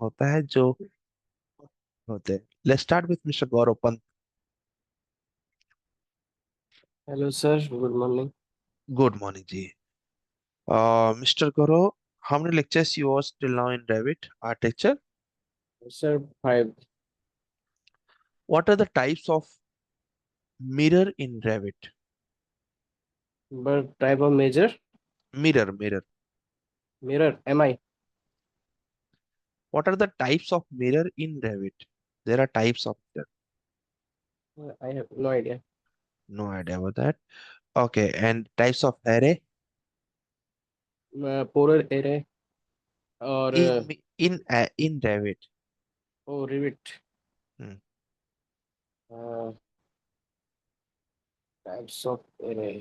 होता है जो होते हैं। Let's start with mister Gaurav Pant. Hello sir, good morning. Good morning ji. Mister Gaurav, how many lectures you watched till now in Revit architecture? Sir 5। What are the types of mirror in Revit? But type of major. Mirror. Mirror M I. What are the types of mirror in Revit? There are types of mirror. I have no idea. No idea about that. Okay, and types of array polar array और in Revit. Oh Revit. Hmm. Types of array.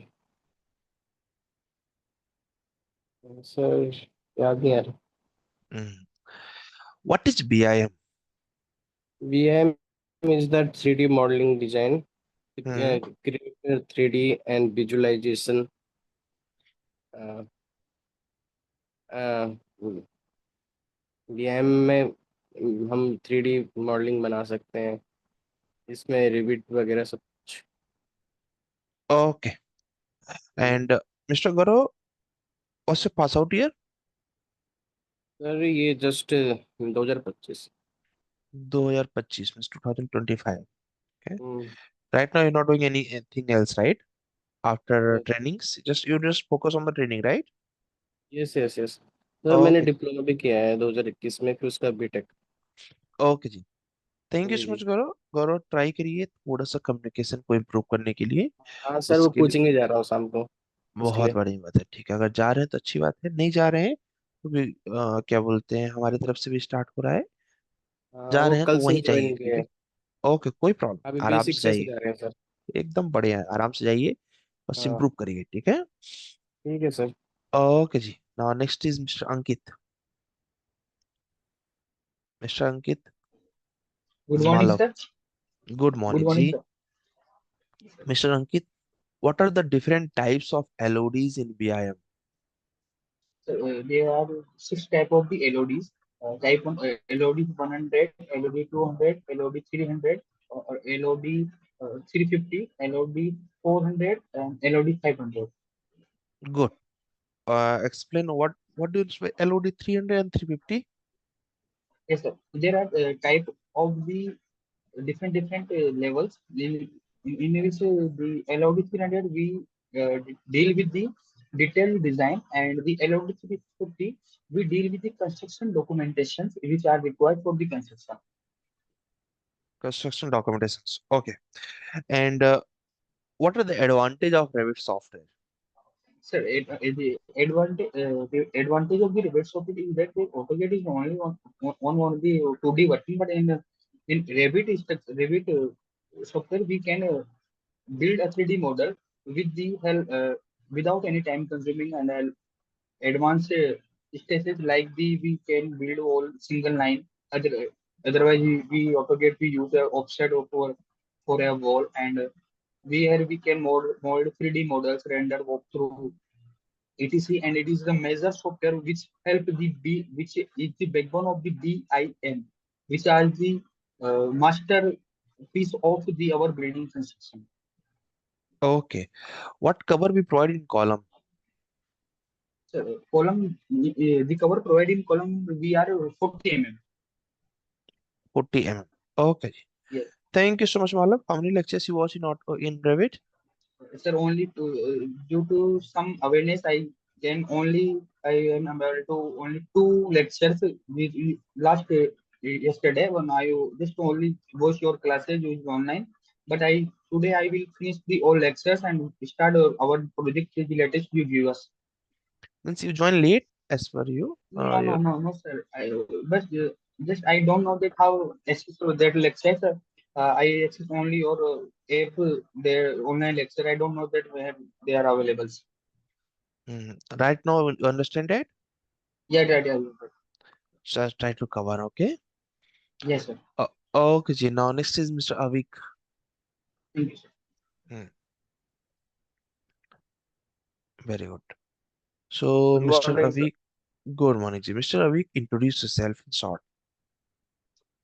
Sir याद नहीं आ रहा। Hmm. What is BIM? VM is the 3D modelling design, Hmm. Create 3D and visualisation. VM में हम 3D modelling बना सकते हैं, इसमें रिविट वगैरह सब कुछ। Okay. And Mr. Guru, what's your pass out year? Sir ये just 2025। 2025 means 2025. Okay. Right now you're not doing anything else, right? After trainings, just focus on the training, right? Yes yes yes. Sir मैंने Okay. Diploma भी किया है 2021 में, फिर उसका BTech. Okay ji. Thank you ji so ji. Much Gaurav. Gaurav, try करिए थोड़ा सा कम्युनिकेशन को इम्प्रूव करने के लिए। हाँ सर, वो इसके लिए कोचिंग ही जा रहा हूँ शाम को, बहुत इसलिए। बड़ी बात है। ठीक है, अगर जा रहे हैं तो अच्छी बात है, नहीं जा रहे हैं तो भी क्या बोलते हैं, हमारी तरफ से भी स्टार्ट हो रहा है। हाँ, जा वो रहे हैं तो कल से वहीं जाइए, ज्वाइन ठीक किया है। है। ओके, कोई प्रॉब्लम, अभी आराम बेसिक से से जाइए। जा रहे हैं सर। एकदम बढ़िया है, आराम से जाइए, बस हाँ इम्प्रूव करिए, ठीक है। ठीक है sir. Okay ji. Now next is mister Ankit. Mister Ankit good morning Malav. Sir. Good good morning morning ji. Sir. Mister Ankit, what are the different types of LODs in BIM? There are six type of the LODs. Type 1 LOD 100, LOD 200, LOD 300, or LOD 350, LOD 400, and LOD 500. Good. Explain what do you mean by LOD 300 and 350? Yes, sir. There are type of the different levels. In which the LOD 300 we deal with the detailed design, and the LOD 350 we deal with the construction documentations which are required for the construction. Construction documentations. Okay. And what are the advantage of Revit software? So the advantage of the Revit software is that the AutoCAD is only on the 2D working, but in Revit software we can build a 3D model with the help without any time consuming and advanced stages like the we can build all single line. Otherwise we AutoCAD we use a offset for a wall, and where we can mold 3D models, render walkthrough etc, and it is the major software which help the which is the backbone of the BIM, which are the master piece of the our building construction. Okay. What cover we provide in column? So, column the cover provided in column we are 40 mm. 40 mm. Okay. Yes, Thank you so much, Malak. How many lectures you watch in Revit? sir. Only to due to some awareness, I am able to only two lectures. Last yesterday when I just only watch your classes used online, but I today I will finish the all lectures and start our project with the latest you give us. Means you join late as per you. No, sir. Just I don't know that how access to that lecture. Sir. I access only your app, their online lecture. I don't know that where they are available. Right now, you understand that? Yeah, yeah. Just try to cover, okay? Yes, sir. Okay, ji. Now next is Mr. Avik. Thank you, sir. Hmm, very good. So, good Mr. Morning sir. Avik, good morning, ji. Mr. Avik, introduce yourself in short.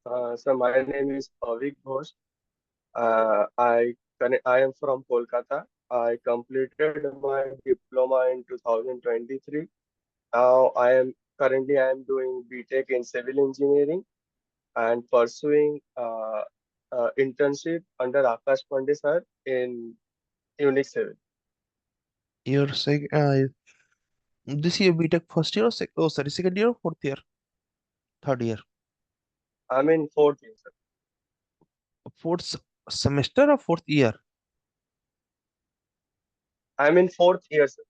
So my name is Pavik Ghosh. I am from Kolkata. I completed my diploma in 2023. Now I am doing BTech in civil engineering and pursuing internship under Akash Pandey sir in Unix Civil. You're saying this year BTech first year or oh sorry second year or fourth year, third year, I'm in fourth year, sir. fourth semester or fourth year? I'm in fourth year, sir.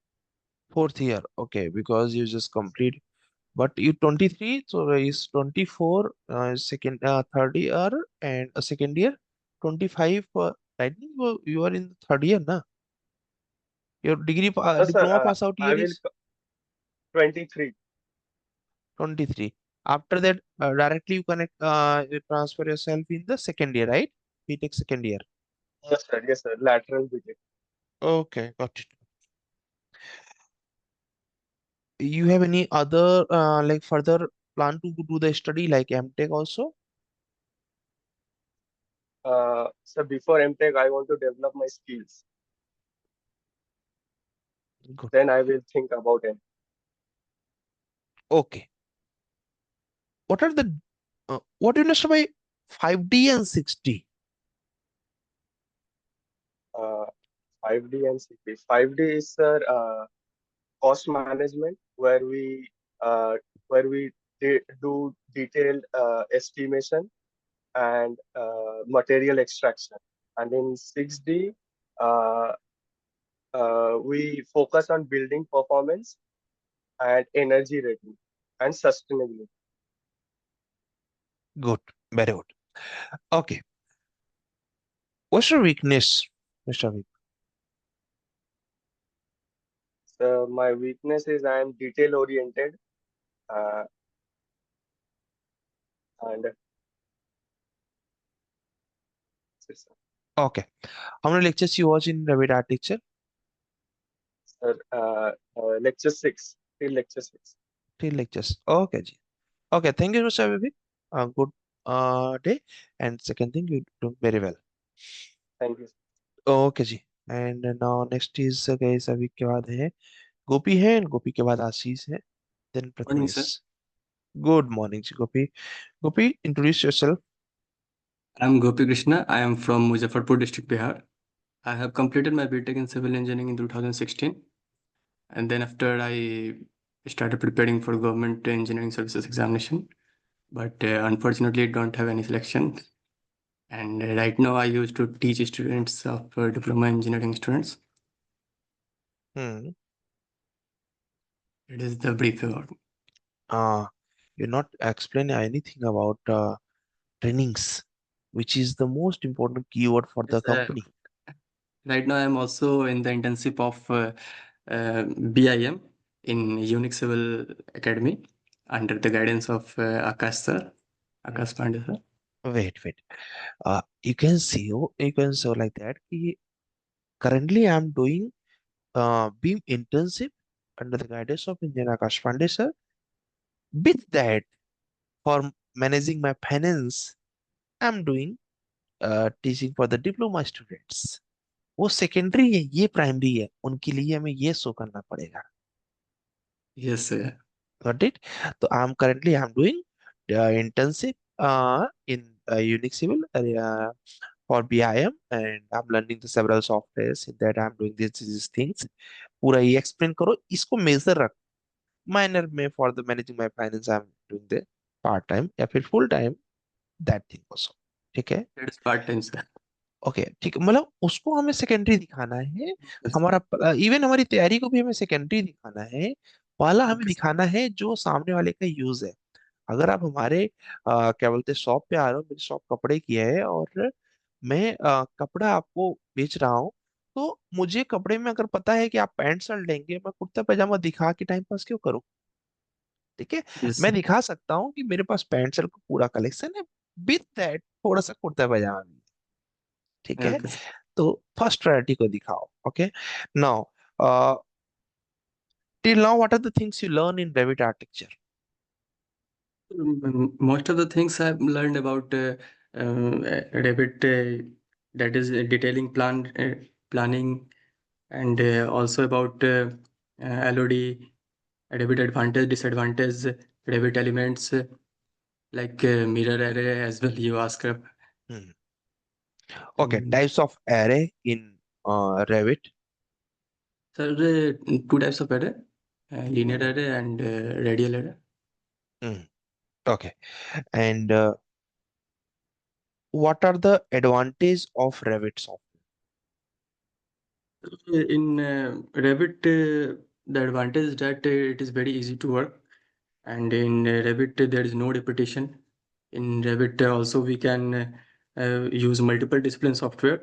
Fourth year. Okay, because you just complete. But you 23, so is 24 second third year and a second year 25 right? You are in the third year, na? Your No, sir. diploma pass out I year will is 23. 23. After that, directly you transfer yourself in the second year, right? BTech second year. Yes, sir. Yes, sir. Lateral BTech. Okay, got it. You have any other like further plan to do the study like MTech also? So before MTech, I want to develop my skills. Good. Then I will think about it. Okay. What are the what do you understand by 5D and 6D? Uh, 5D and 6D. 5D is, sir, cost management, uh, where we do detailed estimation and material extraction. And in 6D, uh, we focus on building performance and energy rating and sustainability. Good, very good. Okay. What's your weakness, Mr. Vic? So my weakness is I am detail oriented, uh, and Okay. How many lectures you watch in Revit Architecture? lecture 6 till lecture 6. 3 lectures. Okay, ji. Okay, thank you, Mr. Vivek. Good day. And second thing, you do very well. Thank you. Okay, ji. And now next is guys अभी के बाद है गोपी है and गोपी के बाद आशीष है then Morning, sir. Prathamesh. Good morning ji Gopi. Gopi, introduce yourself. I'm Gopi Krishna. I am from Muzaffarpur district, Bihar. I have completed my BTech in civil engineering in 2016. And then after I started preparing for government engineering services examination. But unfortunately, don't have any selection. And right now I used to teach students of diploma engineering students. Hmm. It is the brief about me. You're not explaining anything about trainings, which is the most important keyword for the Yes, company. right now I'm also in the internship of BIM in Unix Civil Academy under the guidance of Akash sir, Akash Pandey sir. Wait. You can see like that. Currently, I'm doing BIM internship under the guidance of Engineer Akash Pandey sir. With that, for managing my finance, I'm doing teaching for the diploma students. वो secondary है, ये primary है, उनके लिए हमें ये show करना पड़ेगा. Yes, sir. Got it? So I'm doing internship in Unix Civil for BIM, and I'm learning the several softwares in that I'm doing these things. पूरा ये explain करो, इसको measure रख. Minor में for the managing my finance I'm doing the part time या फिर full time that thing also. ठीक है? That is part-time, sir. Okay, ठीक है. मतलब उसको हमें सेकेंडरी दिखाना है. Yes. हमारा इवन हमारी तैयारी को भी हमें सेकेंडरी दिखाना है. पहला हमें Okay, sir. दिखाना है जो सामने वाले का यूज है. अगर आप हमारे क्या बोलते हैं शॉप पे आ रहे हो, मेरी शॉप कपड़े की है और मैं कपड़ा आपको बेच रहा हूँ, तो मुझे कपड़े में अगर पता है कि आप पैंट शर्ट लेंगे, मैं कुर्ता पैजामा दिखा के टाइम पास क्यों करूँ? ठीक है. Yes, मैं sir. दिखा सकता हूँ कि मेरे पास पैंट शर्ट का पूरा कलेक्शन है, विथ दैट थोड़ा सा कुर्ता पैजामा भी. ठीक है. Okay, sir. तो फर्स्ट प्रायोरिटी को दिखाओ. Okay. Now till now what are the things you learn in Revit architecture? Most of the things I've learned about Revit, that is detailing planning, and also about LOD, Revit advantage, disadvantage, Revit elements, like mirror array as well. You ask. Hmm. Okay, And types of array in Revit. so two types of array, linear array and radial array. Hmm. Okay, and what are the advantage of Revit software? In Revit, the advantage is that it is very easy to work, and in Revit there is no repetition. In Revit also we can use multiple discipline software,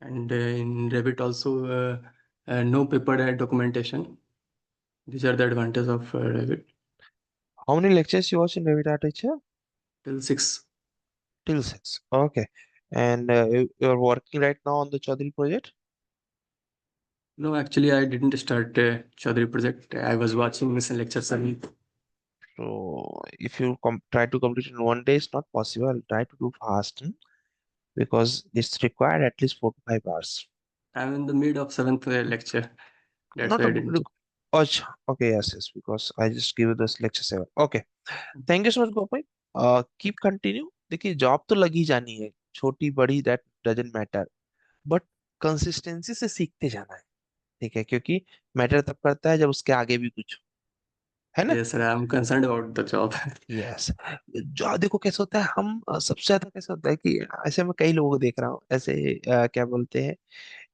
and in Revit also no paper documentation. These are the advantages of Revit. How many lectures you watch in Revit Architecture? Till 6. Till 6. Okay, and you're working right now on the Chaudhary project. No, actually I didn't start Chaudhary project. I was watching this lectures only. So if you try to complete in one day, it's not possible. Try to do fast, because it's required at least 4 to 5 hours. I'm in the mid of 7th lecture. That's Not why a I didn't. अच्छा, okay, yes, yes, because I just give you this lecture 7. Okay, thank you so much, Gopal. Keep continue. देखिए job तो लगी जानी है, छोटी बड़ी that doesn't matter, but consistency से सीखते जाना है, ठीक है, क्योंकि मैटर तब करता है जब उसके आगे भी कुछ हो, है ना? Yes, sir. I'm concerned about the job. Yes, जो देखो कैसे होता है, हम सबसे ज्यादा कैसे होता है कि ऐसे मैं कई लोगों को देख रहा हूँ ऐसे, क्या बोलते हैं,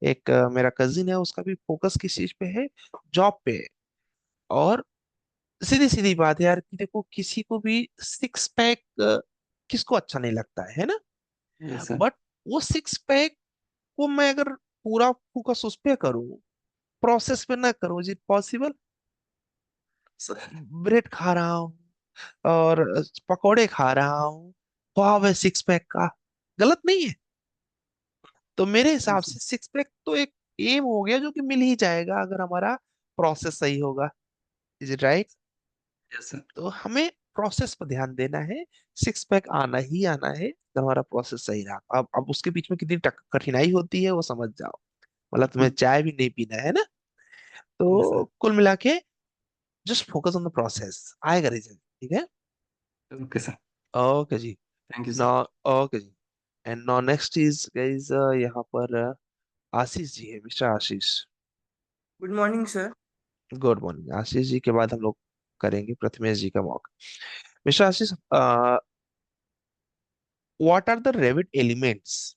एक मेरा कजिन है, उसका भी फोकस किस चीज पे है, जॉब पे है। और सीधी सीधी बात है यार कि देखो किसी को भी सिक्स पैक किसको अच्छा नहीं लगता है ना? Yes, sir. बट वो सिक्स पैक को मैं अगर पूरा फोकस उस पे करूं, प्रोसेस पे ना करूं, जी पॉसिबल? ब्रेड खा रहा हूँ और पकोड़े खा रहा हूँ, ख्वाब है सिक्स पैक का, गलत नहीं है? तो मेरे हिसाब Yes, sir. से सिक्स पैक तो एक एम हो गया जो कि मिल ही जाएगा अगर हमारा प्रोसेस सही होगा। Is it right? Yes, sir. तो हमें प्रोसेस पर ध्यान देना है, सिक्स पैक आना ही आना है अगर हमारा प्रोसेस सही रहा। अब उसके बीच में कितनी कठिनाई होती है वो समझ जाओ, मतलब तुम्हें चाय भी नहीं पीना है ना। Yes, तो sir. कुल मिला के just focus on the process, आएगा रिजल्ट, ठीक है? Okay, sir. ओके जी। Thank you, ना, sir. ओके जी। And now next is guys, यहाँ पर आशीष जी है, mister Ashish. Good morning sir. Good morning. Ashish ji के बाद हम लोग करेंगे प्रथमेश जी का मौका। Mister Ashish, what are the Revit elements?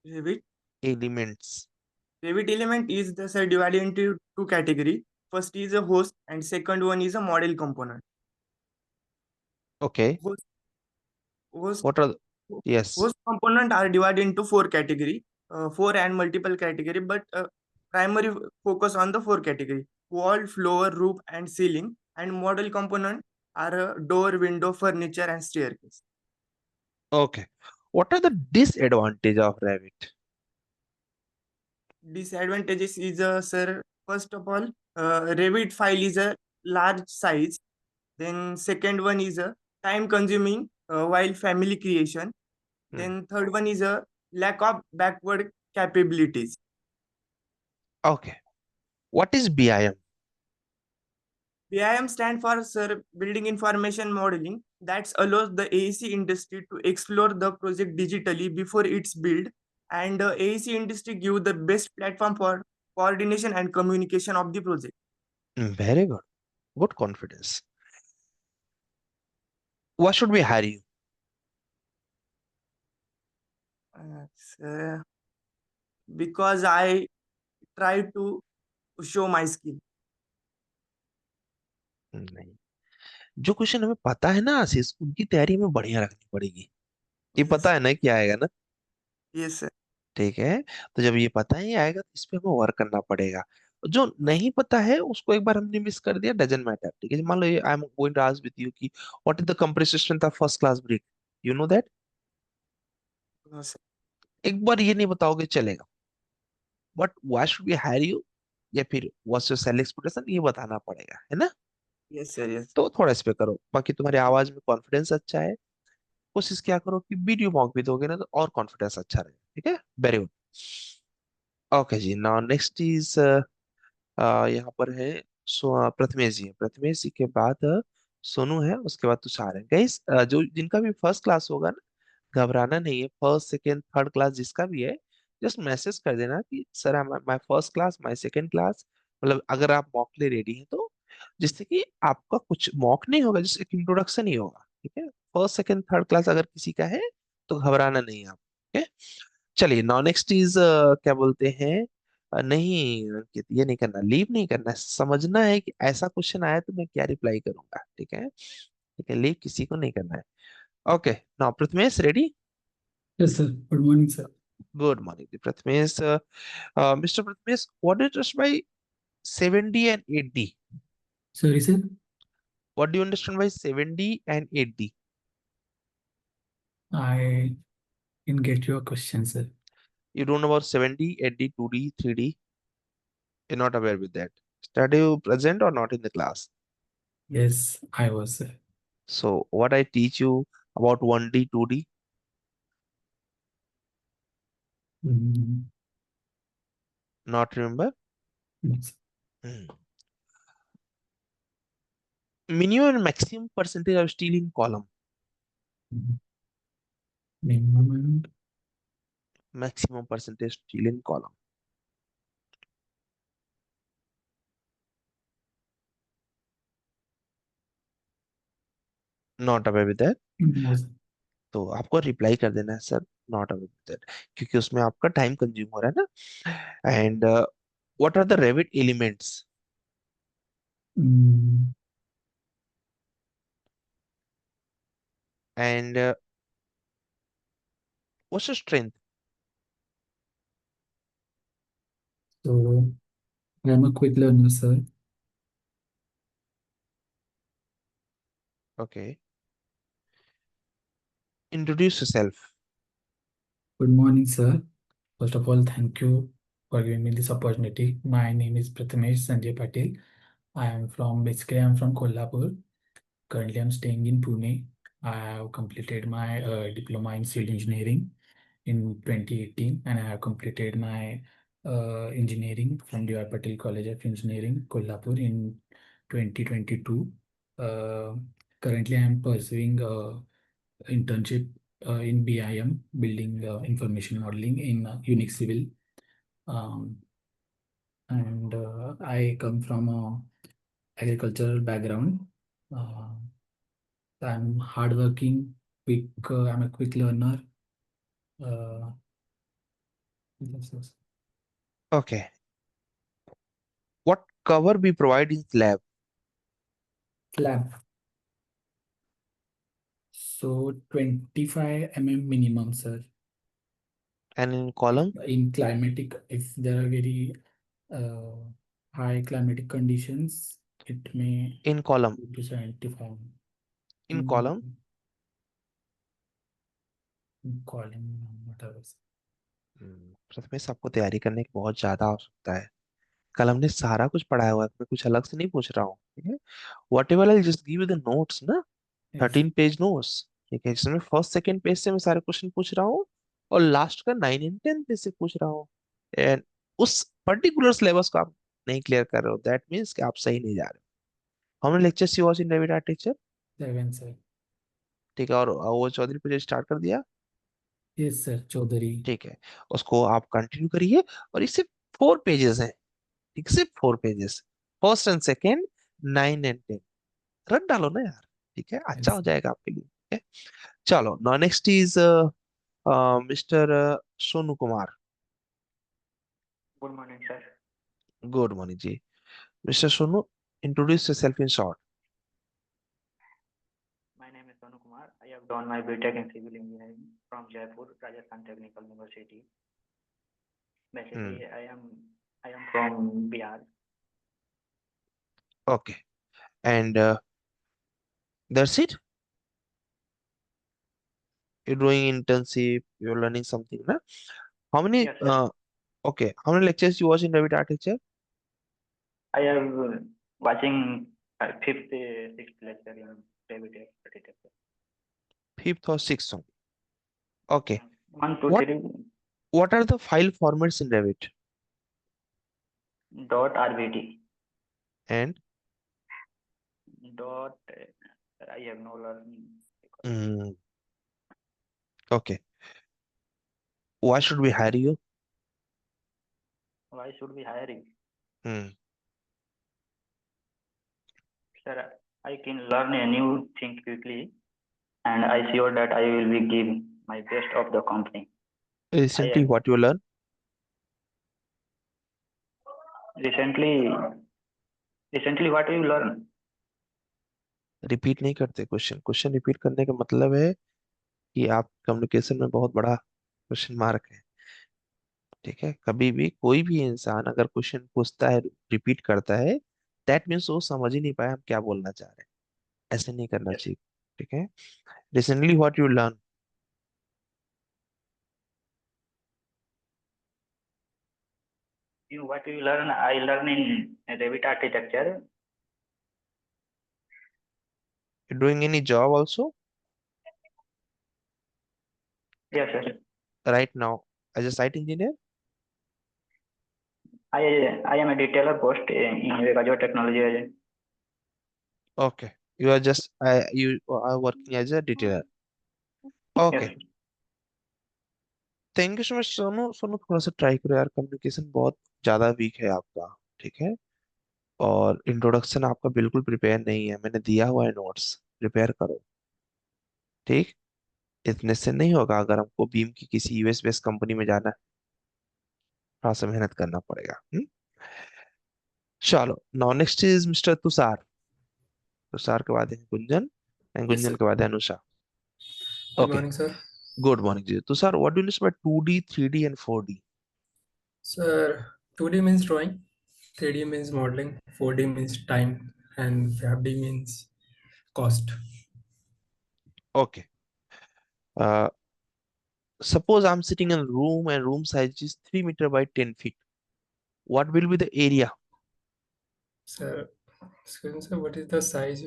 Revit. Elements. Revit element is the sir divided into two category. First is a host and second one is a model component. Okay, Host host what are? Yes. host component are divided into four category, four and multiple category, but primary focus on the four category: wall, floor, roof, and ceiling. And model component are door, window, furniture, and staircase. Okay, what are the disadvantage of Revit? Disadvantages is sir, first of all, Revit file is a large size. Then second one is a time consuming while family creation. Then third one is a lack of backward capabilities. Okay, what is BIM? BIM stand for sir Building Information Modeling that allows the AEC industry to explore the project digitally before it's built, and AEC industry give the best platform for coordination and communication of the project. Very good, good confidence. Why should we hire you? Sir, because I try to show my skill. नहीं, जो question हमें पता है ना आशीष, उनकी तैयारी हमें बढ़िया रखनी पड़ेगी। ये Yes, पता है ना क्या आएगा ना? yes, sir. ठीक है, तो जब ये पता ही आएगा तो इस पे हमें वर्क करना पड़ेगा। जो नहीं पता है उसको एक बार हमने मिस कर दिया, डजंट मैटर, ठीक है? मान लो I am going to ask with you कि what is the compressive strength of first class brick, you know that? No, sir. एक बार ये नहीं बताओगे चलेगा, but why should we hire you, या फिर व्हाट्स योर सैलरी एक्सपेक्टेशन, ये बताना पड़ेगा, है ना? Yes, sir. Yes. तो थोड़ा इस पे करो, बाकी तुम्हारी आवाज में कॉन्फिडेंस अच्छा है, कोशिश क्या करो कि वीडियो मॉक भी दोगे ना तो और कॉन्फिडेंस अच्छा रहेगा, ठीक है, very good. Okay ji, now next is यहाँ पर है प्रथमेश जी, प्रथमेश जी के बाद सोनू है, उसके बाद तुषार है। गाइस जो जिनका भी फर्स्ट क्लास होगा ना, घबराना नहीं है, फर्स्ट सेकेंड थर्ड क्लास जिसका भी है, जस्ट मैसेज कर देना कि sir my first class, my second class, मतलब अगर आप मॉक के लिए रेडी हैं तो, जिससे कि आपका कुछ मॉक नहीं होगा, जस्ट एक इंट्रोडक्शन ही होगा, ठीक है। फर्स्ट सेकेंड थर्ड क्लास अगर किसी का है तो घबराना नहीं है आप, ठीक है। चलिए नाउ नेक्स्ट इज क्या बोलते हैं, नहीं अंकित, ये नहीं करना, लीव नहीं करना है, समझना है कि ऐसा क्वेश्चन आया तो मैं क्या रिप्लाई करूंगा, ठीक है, ठीक है, लीव किसी को नहीं करना है। Okay, now Prathamesh ready? Yes, sir. Good morning, sir. Good morning Prathamesh. Mister Prathamesh, what do you understand by 7D and 8D? Sorry, sir. What do you understand by 7D and 8D? I didn't get your question, sir. You don't know about 7D, 8D, 2D, 3D? You're not aware with that. Are you present or not in the class? Yes, I was, sir. So what I teach you about 1D, 2D, Mm, not remember? no, sir. Hmm. Minimum and maximum percentage of steel in column. Mm, Minimum and Maximum percentage steel in column. Not aware with that. no, sir. तो आपको reply कर देना है sir, not aware with that, क्योंकि उसमें आपका time consume हो रहा है ना। And what are the Revit elements? Mm, and what's your strength? So I am a quick learner, sir. Okay, introduce yourself. Good morning, sir. First of all, thank you for giving me this opportunity. My name is Prathamesh Sanjay Patel. Basically, I'm from Kolhapur. Currently, I'm staying in Pune. I have completed my diploma in civil engineering in 2018, and I have completed my engineering from D.R. Patel College of Engineering, Kolhapur in 2022. Uh, Currently, I am pursuing internship in BIM, Building Information Modeling in Unix Civil. Um, and I come from a agricultural background. Uh, I'm hardworking, quick. I'm a quick learner. Uh, yes. Okay, what cover we provide in lab? Lab. So 25 minimum, sir. And in column? In climatic, if there are very uh, high climatic conditions, it may In column? go to 75. In column? Calling, whatever. Prathamesh, आपको तैयारी करने की बहुत ज्यादा आवश्यकता है। कल हमने सारा कुछ पढ़ाया हुआ है, मैं कुछ अलग से नहीं पूछ रहा हूँ, ठीक है। What ever I just give you the notes ना, Yes. 13 पेज नोट्स, ठीक है, जिसमें फर्स्ट सेकंड पेज से मैं सारे क्वेश्चन पूछ रहा हूँ, और लास्ट का 9 and 10 पेज से पूछ रहा हूँ। एंड उस पर्टिकुलर सिलेबस को आप नहीं क्लियर कर रहे हो, दैट मीन्स कि आप सही नहीं जा रहे हो। हमने lecture see was in David architecture, 7, sir. ठीक है, और वो चौधरी प्रोजेक्ट स्टार्ट कर दिया, Yes, sir. Chaudhary. ठीक है, उसको आप कंटिन्यू करिए। और इससे 4 पेजेस हैं, ठीक, सिर्फ 4 pages, first and second, 9 and 10, रट डालो ना यार, ठीक है, अच्छा Yes. हो जाएगा आपके लिए, ठीक है। चलो now next is mister Sonu Kumar. Good morning, sir. Good morning ji, mister Sonu, introduce yourself in short. My name is Sonu Kumar. I have done my BTech in Civil Engineering from Jaipur, Rajasthan Technical University. Basically, I am from Bihar. Okay, and that's it, you doing internship, you are learning something ना? How many Yes, sir. Okay, how many lectures you watch in David architecture? I am watching fifth, sixth lecture in Revit architecture. Fifth or sixth one. Okay. 1, 2, What 3 what are the file formats in Revit? .rvt. And Dot. I have no learning. mm, okay. Why should we hire you? Why should we hiring? Hmm. Sir, I can learn a new thing quickly, and I sure that I will be giving my best of the company. Recently, am- what you learn? Recently, what you learn? Repeat नहीं करते question repeat करने का मतलब है कि आप communication में बहुत बड़ा क्वेश्चन मार्क है। ठीक है, कभी भी कोई भी इंसान अगर क्वेश्चन पूछता है, रिपीट करता है, दैट मीन्स वो समझ ही नहीं पाया हम क्या बोलना चाह रहे हैं। ऐसे नहीं करना Yes. चाहिए। ठीक है, recently what you learn? What you learn? I learn in Revit architecture. You doing any job also Yes, sir. right now as a site engineer? I am a detailer post in Vega Technology. Okay, you are working as a detailer. Yes. Okay, thank you so much. Sonu Sonu थोड़ा सा try करो यार, communication बहुत ज्यादा week है आपका। ठीक है, और इंट्रोडक्शन आपका बिल्कुल प्रिपेयर नहीं है, मैंने दिया हुआ है नोट्स, प्रिपेयर करो। ठीक, इतने से नहीं होगा, अगर हमको बीम की किसी यूएस बेस्ड कंपनी में जाना है, थोड़ा सा मेहनत करना पड़ेगा। चलो, now next is mister Tushar. Tushar के बाद है Gunjan, and Yes, Gunjan sir. के बाद है Anusha. Good okay, morning, sir. Good morning ji. Tushar, what do you mean by 2D 3D and 4D? Sir, 2D means drawing, 3D means modeling, 4D means time, and 5D means cost. Okay, suppose I'm sitting in a room and room size is 3 meter by 10 feet. What will be the area? Sir, excuse me, sir, what is the size?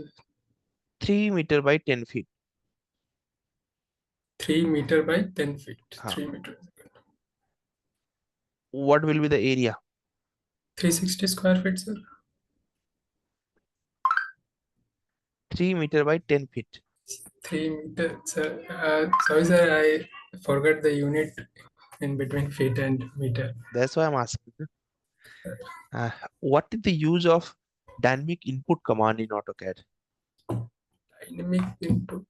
3 meter by 10 feet. 3 meter by 10 feet. हाँ, 3 meter. what will be the area? 360 square feet, sir. 3 meter by 10 feet. 3 meter, sir. Sorry, sir, I forgot the unit in between feet and meter. That's why I'm asking. What is the use of dynamic input command in AutoCAD? Dynamic input.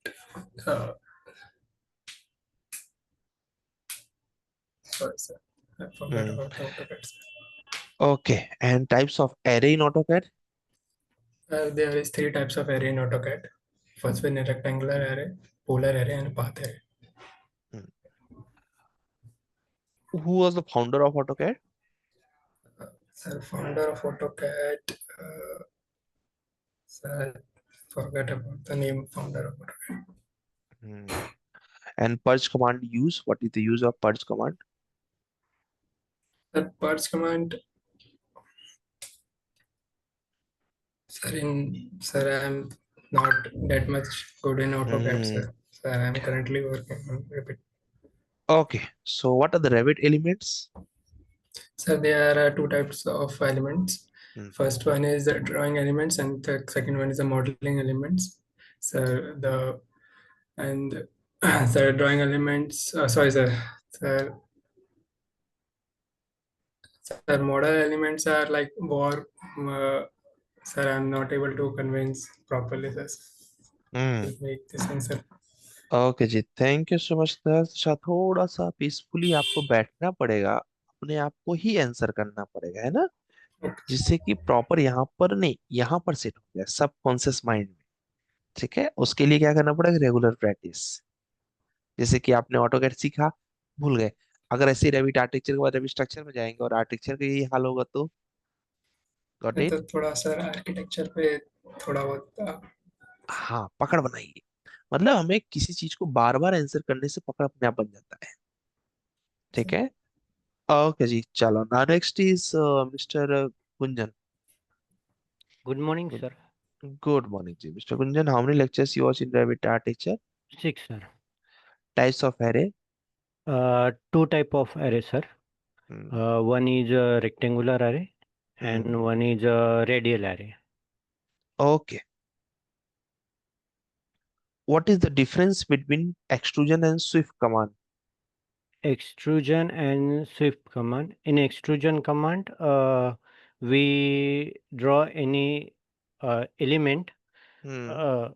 Sorry, sir. I forgot Hmm. about the AutoCAD, sir. Okay, and types of array in AutoCAD? There is 3 types of array in AutoCAD. First one is rectangular array, polar array, and path array. Who was the founder of AutoCAD? Sir, founder of AutoCAD. Sir, I forgot about the name founder of AutoCAD. And purge command use? What is the use of purge command? The purge command. Sir, I'm not that much good in AutoCAD, sir. Sir, I'm currently working on Revit. Okay, so what are the Revit elements? Sir, there are 2 types of elements. First one is the drawing elements, and the second one is the modeling elements. Sir, sir, drawing elements. Sorry, sir. Sir, model elements are like war. Sir, I'm not able to convince properly, sir. Make this answer. Okay ji, thank you so much. थोड़ा सा peacefully आपको बैठना पड़ेगा, अपने आप को ही answer करना पड़ेगा, है ना, जिससे कि प्रॉपर यहाँ पर नहीं, यहाँ पर सेट हो जाए सब कॉन्शियस माइंड में। ठीक है, उसके लिए क्या करना पड़ेगा? Regular practice. जैसे कि आपने ऑटोकैड सीखा, भूल गए, अगर ऐसे रेविट आर्किटेक्चर के बाद रेविट स्ट्रक्चर में जाएंगे और आर्किटेक्चर का यही हाल होगा तो गॉट इट? तो थोड़ा सर आर्किटेक्चर पे थोड़ा बहुत हाँ, पकड़ बनाइए। मतलब हमें किसी चीज को बार बार आंसर करने से पकड़ अपने आप बन जाता है। ठीक है, ओके जी, चलो ना, next is mister Gunjan. Good morning, sir. Good morning, ji. Mr. Gunjan, how many lectures you watch in Revit art teacher? 6, sir. Types of array? Two type of array, sir. Hmm. One is a rectangular array and one is a radial array. Okay. What is the difference between extrusion and sweep command? Extrusion and sweep command. In extrusion command, we draw any element Hmm.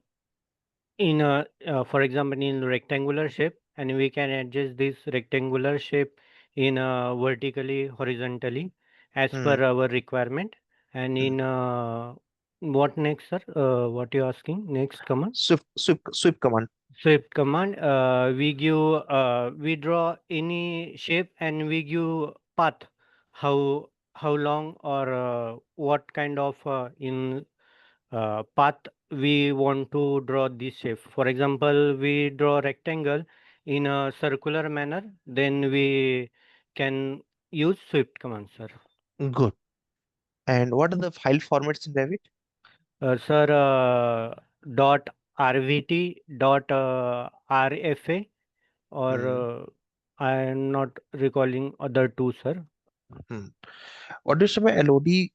in a, for example, in rectangular shape, and we can adjust this rectangular shape in vertically, horizontally, as per Hmm. our requirement. And Hmm. in what next, sir? What you asking? Next command? Sweep command. Sweep command. We draw any shape and we give path. How long or what kind of in path we want to draw this shape. For example, we draw rectangle in a circular manner, then we can use sweep command, sir. Good. And what are the file formats in Revit? Sir, dot RVT, dot RFA, or I am not recalling other two, sir. Hmm. What do you say by LOD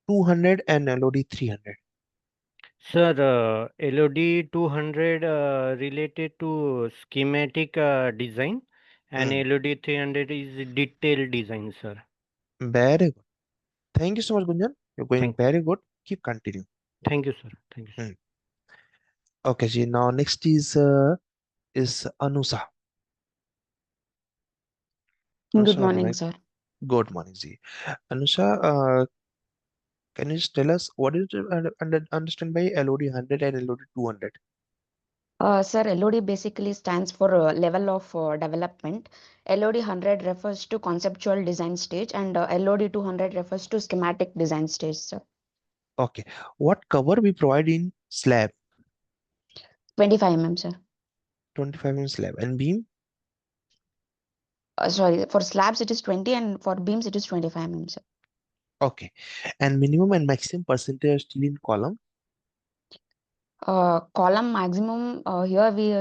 200 and LOD 300? Sir, LOD 200 related to schematic design, and LOD 300 is detailed design, sir. Very good. Thank you so much, Gunjan. You're going Thank, very good. Keep continuing. thank you, sir. Thank you, sir. Okay, ji. Now next is Anusa. Good Anusa, morning, like, sir. good morning, ji. Anusa, can you just tell us what is to understand by LOD 100 and LOD 200? Sir, LOD basically stands for level of development. LOD 100 refers to conceptual design stage, and LOD 200 refers to schematic design stage, sir. Okay. What cover we provide in slab? 25 mm, sir. 25 mm slab. And beam? Sorry, for slabs it is 20, and for beams it is 25 mm, sir. Okay. And minimum and maximum percentage of steel in column? Column maximum, here we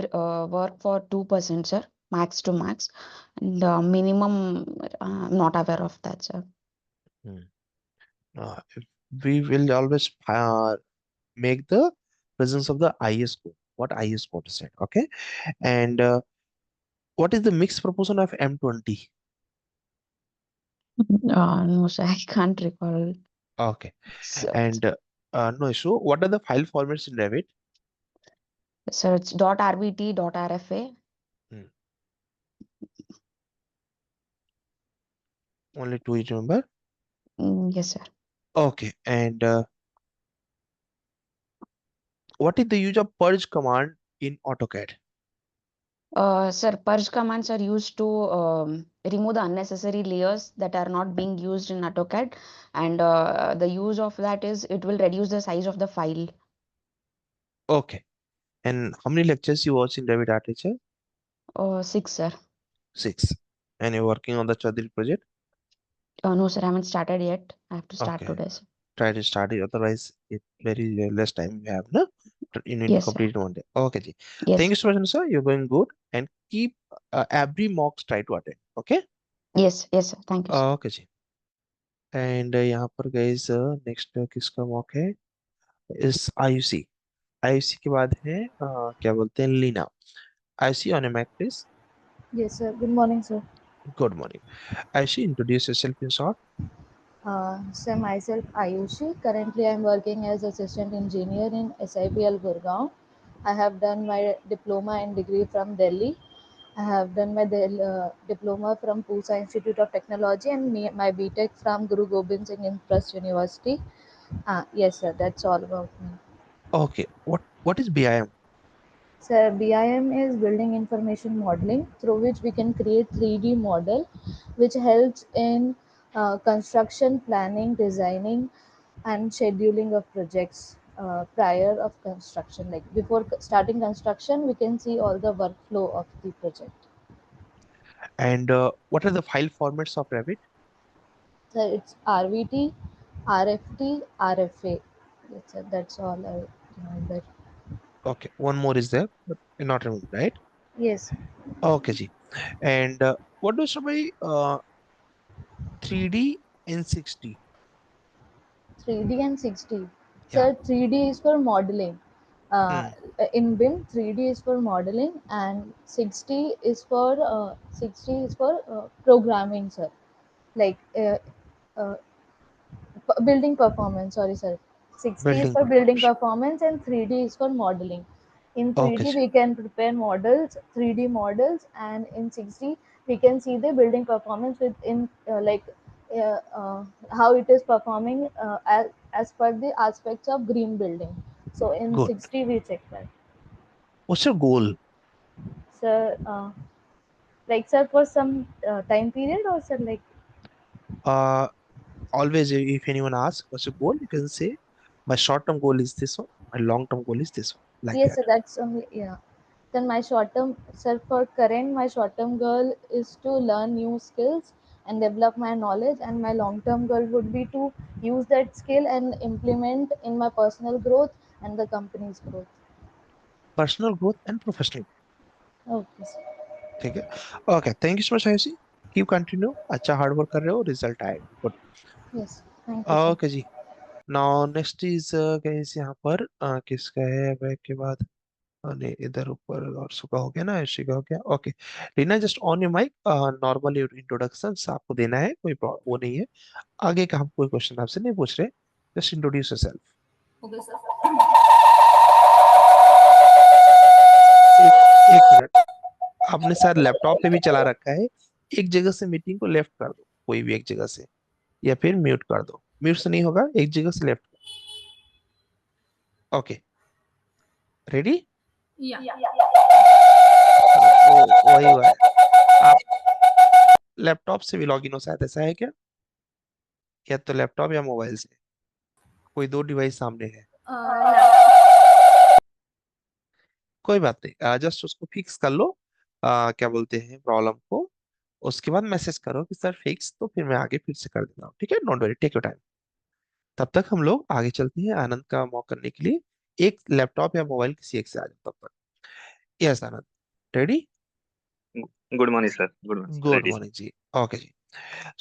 work for 2%, sir, max to max. And minimum, I'm not aware of that, sir. We will always make the presence of the IS code. What IS code is said. Okay. And what is the mixed proportion of M20? No, sir, I can't recall. Okay. So, And no issue. What are the file formats in Revit? sir, it's dot .rbt, dot .rfa. Only two you remember? Yes, sir. Okay. And what is the use of purge command in AutoCAD? Sir, purge commands are used to remove the unnecessary layers that are not being used in AutoCAD, and the use of that is it will reduce the size of the file. Okay. And how many lectures you watch in Revit Art Teacher? 6, sir. 6. And you're working on the Chadri project? No, sir, I haven't started yet. I have to start Okay. today, sir. Try to start it. Otherwise, it very less time you have, no? You need to Yes, sir. complete it one day. Okay, ji. Yes, Thank you so much, sir. You're going good. And keep every mocks try to attend. Okay? yes, yes, sir. Thank you, sir. Okay, ji. And यहाँ पर guys next किसका mock है इस आयुषी आयुषी के बाद है क्या बोलते हैं Leena Ayushi on a mic please Yes, sir. Good morning, sir. Good morning Ayushi introduce yourself in short So myself Ayushi. Currently, I'm working as assistant engineer in SIPL Gurgaon. I have done my diploma and degree from Delhi. I have done my diploma from Pusa Institute of Technology and my BTech from Guru Gobind Singh Trust University. Yes, sir. That's all about me. Okay what is BIM So BIM is building information modeling, through which we can create 3D model, which helps in construction planning, designing, and scheduling of projects prior of construction. Like before starting construction, we can see all the workflow of the project. And what are the file formats of Revit So it's RVT, RFT, RFA. Yes, sir. That's all I remember. Okay, one more is there, but you're not remember, right? Yes, Okay, ji. And what do you 3D and 6D? 3D and 6D. Yeah. Sir, 3D is for modeling. Uh, Hmm. in BIM, 3D is for modeling, and 60 is for programming, sir. Like uh, building performance. Sorry, sir. 60 is Building for building performance. performance, and 3D is for modeling. In Okay, 3D, ji. we can prepare models, 3D models, and in 6D, we can see the building performance within uh, uh, how it is performing as per the aspects of green building. So in Good. 6D, we check that. What's your goal? Sir, like, sir, for some time period, or sir, like, Uh, Always, if anyone asks what's your goal, you can say my short-term goal is this one, my long-term goal is this one, like yes, that. sir, that's only, yeah. Then my short term, sir, for current, my short term goal is to learn new skills and develop my knowledge, and my long term goal would be to use that skill and implement in my personal growth and the company's growth. Personal growth and professional growth. Okay, sir. ठीक है? Okay, thank you so much, Ayushi. Keep continue. अच्छा hard work कर रहे हो, result आएगा. Good. Yes, thank you, sir. Okay ji. Now next is guys यहाँ पर किसका है बैक के बाद नहीं इधर ऊपर और सुबह हो गया ना ऐसे का हो गया. Okay Reena just on your mic. Normal introduction आपको देना है, कोई वो नहीं है. आगे का हम कोई क्वेश्चन आपसे नहीं पूछ रहे. Just introduce yourself. Okay, sir. एक मिनट. आपने शायद लैपटॉप पे भी चला रखा है. एक जगह से मीटिंग को लेफ्ट कर दो, कोई भी एक जगह से, या फिर म्यूट कर दो. म्यूट से नहीं होगा, एक जगह से लेफ्ट. Okay ready. Yeah. वही हुआ है. आप लैपटॉप से भी लॉगिन हो, शायद ऐसा है क्या? या तो लैपटॉप या मोबाइल से, कोई दो डिवाइस सामने है. कोई बात नहीं, जस्ट उसको फिक्स कर लो. क्या बोलते हैं प्रॉब्लम को. उसके बाद मैसेज करो कि सर फिक्स, तो फिर मैं आगे फिर से कर देता हूँ. ठीक है, don't worry, take your time. तब तक हम लोग आगे चलते हैं आनंद का मॉक करने के लिए. एक लैपटॉप या मोबाइल किसी एक से आ जाओ तब तक. Yes Anand, ready? Good morning, sir. Good morning. Good Ready, sir. Morning ji. Okay ji.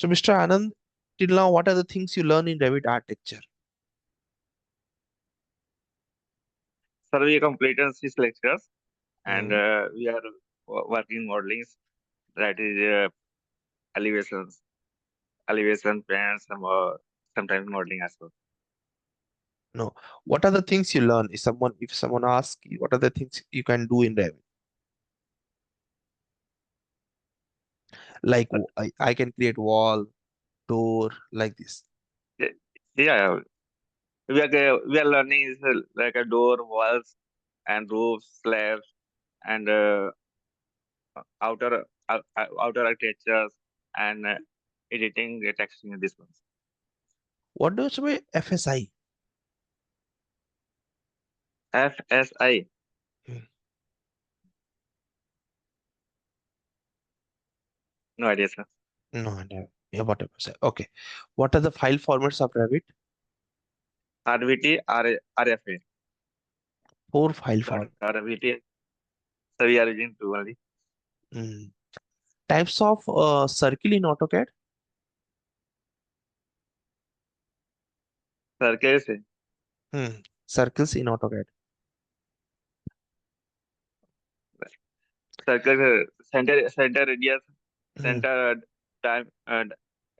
So mister Anand, till now what are the things you learn in Revit architecture? Sir, we completed 6 lectures and we are working modeling. That is elevations, elevation plans, sometimes modeling as well. No, what are the things you learn? If someone asks you, what are the things you can do in Revit? Like I can create wall, door, like this. Yeah, we are learning is like a door, walls, and roofs, slabs, and outer architectures, and editing, texturing this ones. What do you say FSI? FSI. No idea, sir. No, no. Yeah, what FSI? Okay. What are the file formats of Revit? RVT, RFA. 4 file formats. RVT. So we are using 2 only. Types of circle in AutoCAD? Circles. Circles in AutoCAD. Circle, center radius, center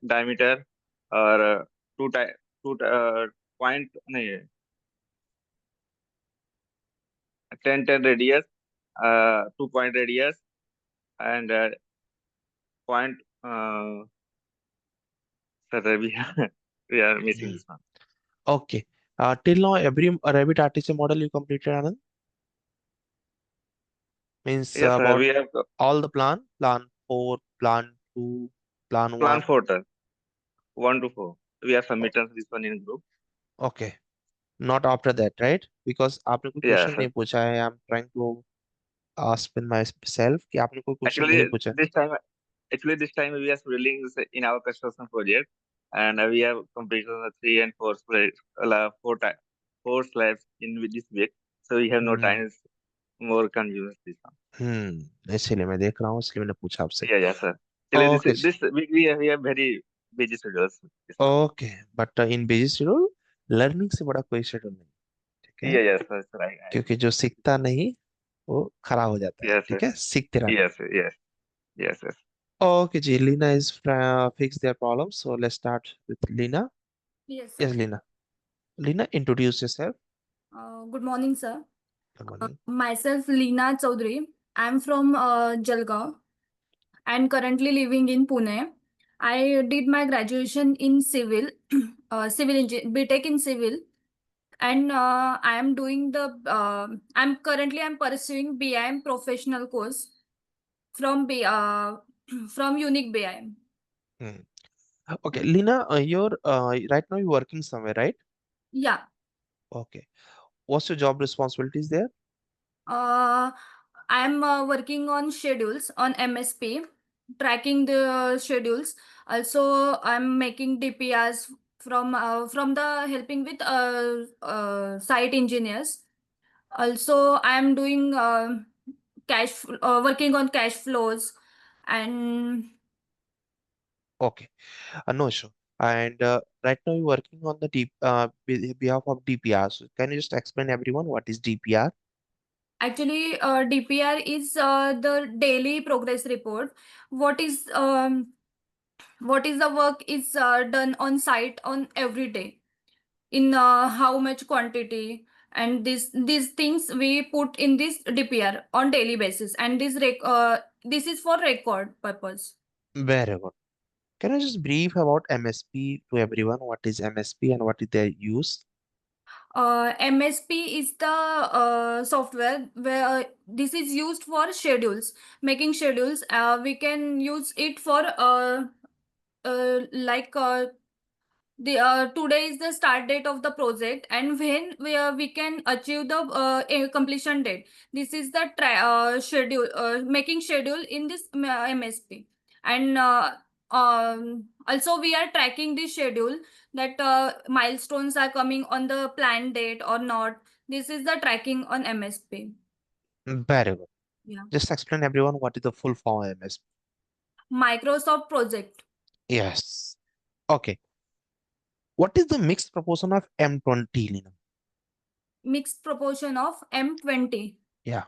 diameter, or two point, 10 radius, 2 point radius, and point. Sir, we are missing this one. Okay. Till now, every Revit artisan model you completed, Anand? Means Yes, sir, about we have all the plan 4, plan 2, plan 1. plan 4, sir. 1 to 4. We have submitted this one in group. Okay. Not after that, right? Because आपने कोई Yeah, question sir. नहीं पूछा है. I'm trying to ask with myself कि आपने कोई question नहीं पूछा. This time we are drilling in our construction project, and we have completed the 3 and 4 times. 4 slabs in this week, so we have no hmm time more consumes this one. इसलिए मैं देख रहा हूँ, इसलिए मैंने पूछा आपसे. Yeah, yeah, sir. Actually, okay this week we have very busy schedules this month. Okay, but in busy schedule learning से बड़ा कोई शेड्यूल नहीं. ठीक है, Yeah, yes, sir. I क्योंकि जो सीखता नहीं वो खराब हो जाता है. yes, ठीक sir. है, सीखते रहना. Yes, sir. Yes, yes, yes. Okay, Ji, Lina is fix their problem. So let's start with Lina. Yes, Yes, sir. Lina. Lina, introduce yourself. Good morning, sir. Good morning. Myself, Leena Chaudhary. I'm from Jalgaon and currently living in Pune. I did my graduation in civil, BTech in civil, and I am doing the. I'm pursuing BIM professional course from from Unique BIM. Hmm. Okay, Lina, you're right now you're working somewhere, right? Yeah. Okay. What's your job responsibilities there? I'm working on schedules on MSP, tracking the schedules. Also, I'm making DPRs from the helping with site engineers. Also, I'm doing working on cash flows and Okay, no issue. And right now you're working on the behalf of DPR. So can you just explain everyone what is DPR? actually DPR is the daily progress report. What is what is the work is done on site on every day in how much quantity, and these things we put in this DPR on daily basis, and this is for record purpose. Very good. Can you just brief about MSP to everyone? What is MSP and what is their use? MSP is the software where this is used for schedules, making schedules. We can use it for like the today is the start date of the project, and when we can achieve the completion date. This is the schedule, making schedule in this MSP, and also we are tracking the schedule that milestones are coming on the planned date or not. This is the tracking on MSP. Very good. Yeah. Just explain everyone what is the full form of MSP. Microsoft project. Yes. Okay. What is the mixed proportion of M20, Lina? Mixed proportion of M20. Yeah.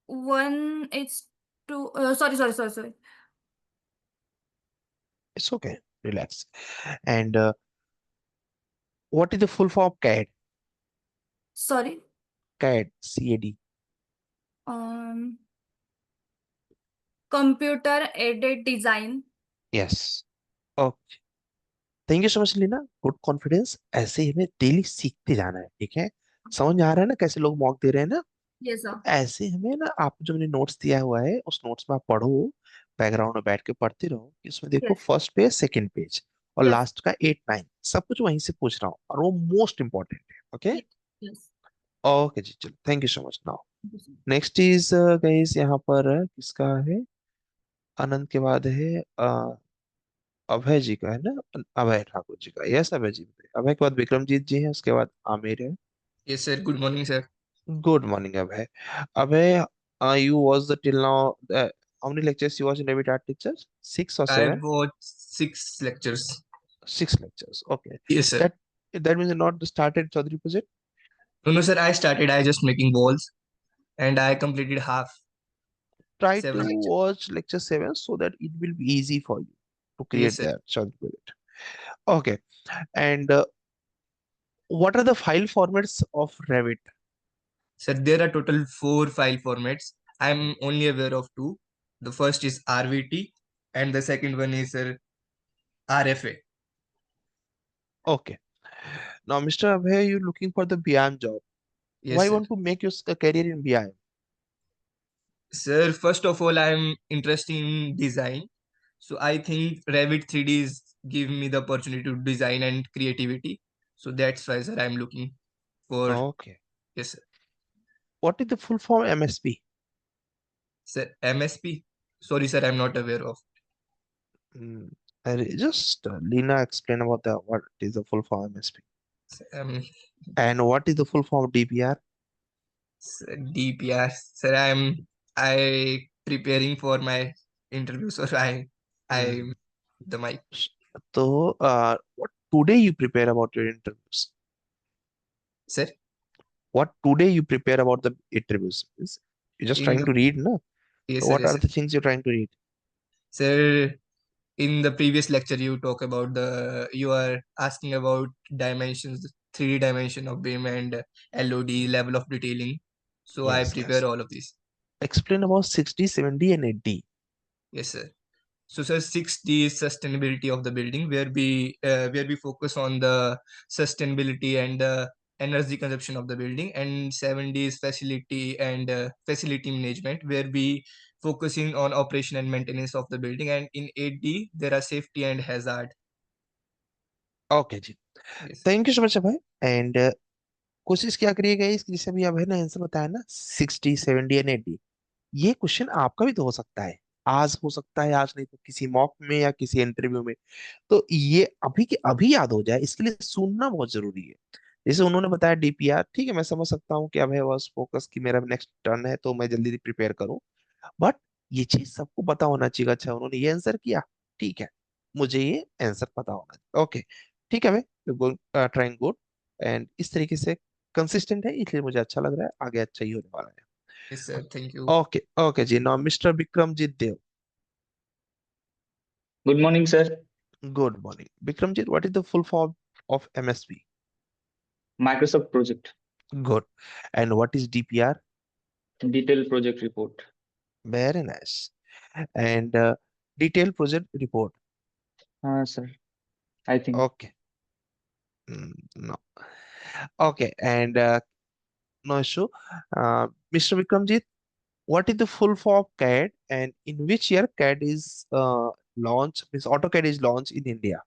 One is to sorry. It's okay. Relax. And what is the full form of CAD? Sorry. CAD, CAD. Computer aided design. Yes. Okay. Thank you so much Leena. Good confidence. ऐसे ही हमें daily सीखते जाना है. ठीक है, समझ में आ रहा है ना कैसे लोग मॉक दे रहे हैं ना? Yes, sir. तो ऐसे हमें ना, आप जो मैंने नोट्स दिया हुआ है उस नोट्स में आप पढ़ो, बैकग्राउंड में बैठ के पढ़ते रहो. इसमें देखो Yes. First page, second page और Yes. लास्ट का 8-9 सब कुछ वहीं से पूछ रहा हूँ, और वो मोस्ट इंपॉर्टेंट है. Okay Yes. ओके जी, चलो thank you so much. Now Yes, sir. Next is guys, यहाँ पर किसका है? आनंद के बाद है अभय जी का है ना, अभय ठाकुर जी का. यस अभय जी. अभय के बाद विक्रमजीत जी है, उसके बाद आमिर है. Yes, sir. Good morning, sir. Good morning Abhay. Abhay, you was the till now how many lectures you was in Revit Art Teachers? 6 or I 7? watched 6 lectures. 6 lectures. Okay. Yes, sir. That means you not started Chaudhary project. No, sir. I started. I just making walls, and I completed half. Try 7 to lectures. watch lecture 7 so that it will be easy for you to Yes, create sir. that Chaudhary project. Okay. And what are the file formats of Revit? Sir, there are total 4 file formats. I'm only aware of 2. The first is RVT, and the second one is RFA. Okay. Now, Mr. Abhay, you're looking for the BIM job. Yes, Why sir. you want to make your career in BIM? Sir, first of all, I'm interested in design. So I think Revit 3D is give me the opportunity to design and creativity. So that's why, sir, I'm looking for. Okay. Yes, sir. What is the full form MSP? Sir, MSP? Sorry, sir, I'm not aware of. Just Lina, explain about the what is the full form MSP Um, and what is the full form of DPR. DPR, sir, I preparing for my interview, so I the mic. So, what today you prepare about your interviews? Sir, What today you prepare about the interviews? You're just in trying the to read, no? yes, So sir, what yes, are sir. the things you're trying to read? Sir, in the previous lecture, you talk about you are asking about dimensions, 3D dimension of beam and LOD level of detailing. So I Yes, prepare yes. all of these. Explain about 6D, 7D, and 8D. Yes, sir. So, sir, 6D is sustainability of the building, where we focus on the sustainability and the energy consumption of the building, and 7D is facility and facility management, where we focusing on operation and maintenance of the building, and in 8D there are safety and hazard. Okay ji, Yes. Thank you so much भाई. And कोशिश क्या करिएगा इस जैसे अभी अब है ना आंसर बताया ना 60, 70 एंड 80, ये क्वेश्चन आपका भी तो हो सकता है. आज हो सकता है, आज नहीं तो किसी मॉक में या किसी इंटरव्यू में. तो ये अभी के अभी याद हो जाए, इसके लिए सुनना बहुत जरूरी है. जैसे उन्होंने बताया डीपीआर, ठीक है, मैं समझ सकता हूँ कि अब है बस फोकस कि मेरा नेक्स्ट टर्न है तो मैं जल्दी प्रिपेयर करूँ. बट ये चीज सबको पता होना चाहिए. अच्छा उन्होंने ये आंसर किया, ठीक है, मुझे ये आंसर पता होना चाहिए. ओके, ठीक है भाई, ट्राइंग गुड. एंड इस तरीके से कंसिस्टेंट है, इसलिए मुझे अच्छा लग रहा है, आगे अच्छा ही होने वाला है. Yes, sir. Thank you. Okay okay ji. Now mister Vikramjit Dev. Good morning, sir. Good morning Vikramjit. What is the full form of MSP? Microsoft project, good. And what is DPR? detailed project report. Very nice. And detail project report. Sir, I think okay. No. Okay, and no issue. Mr. Vikramjit, what is the full form of CAD and in which year CAD is launched, means AutoCAD is launched in India?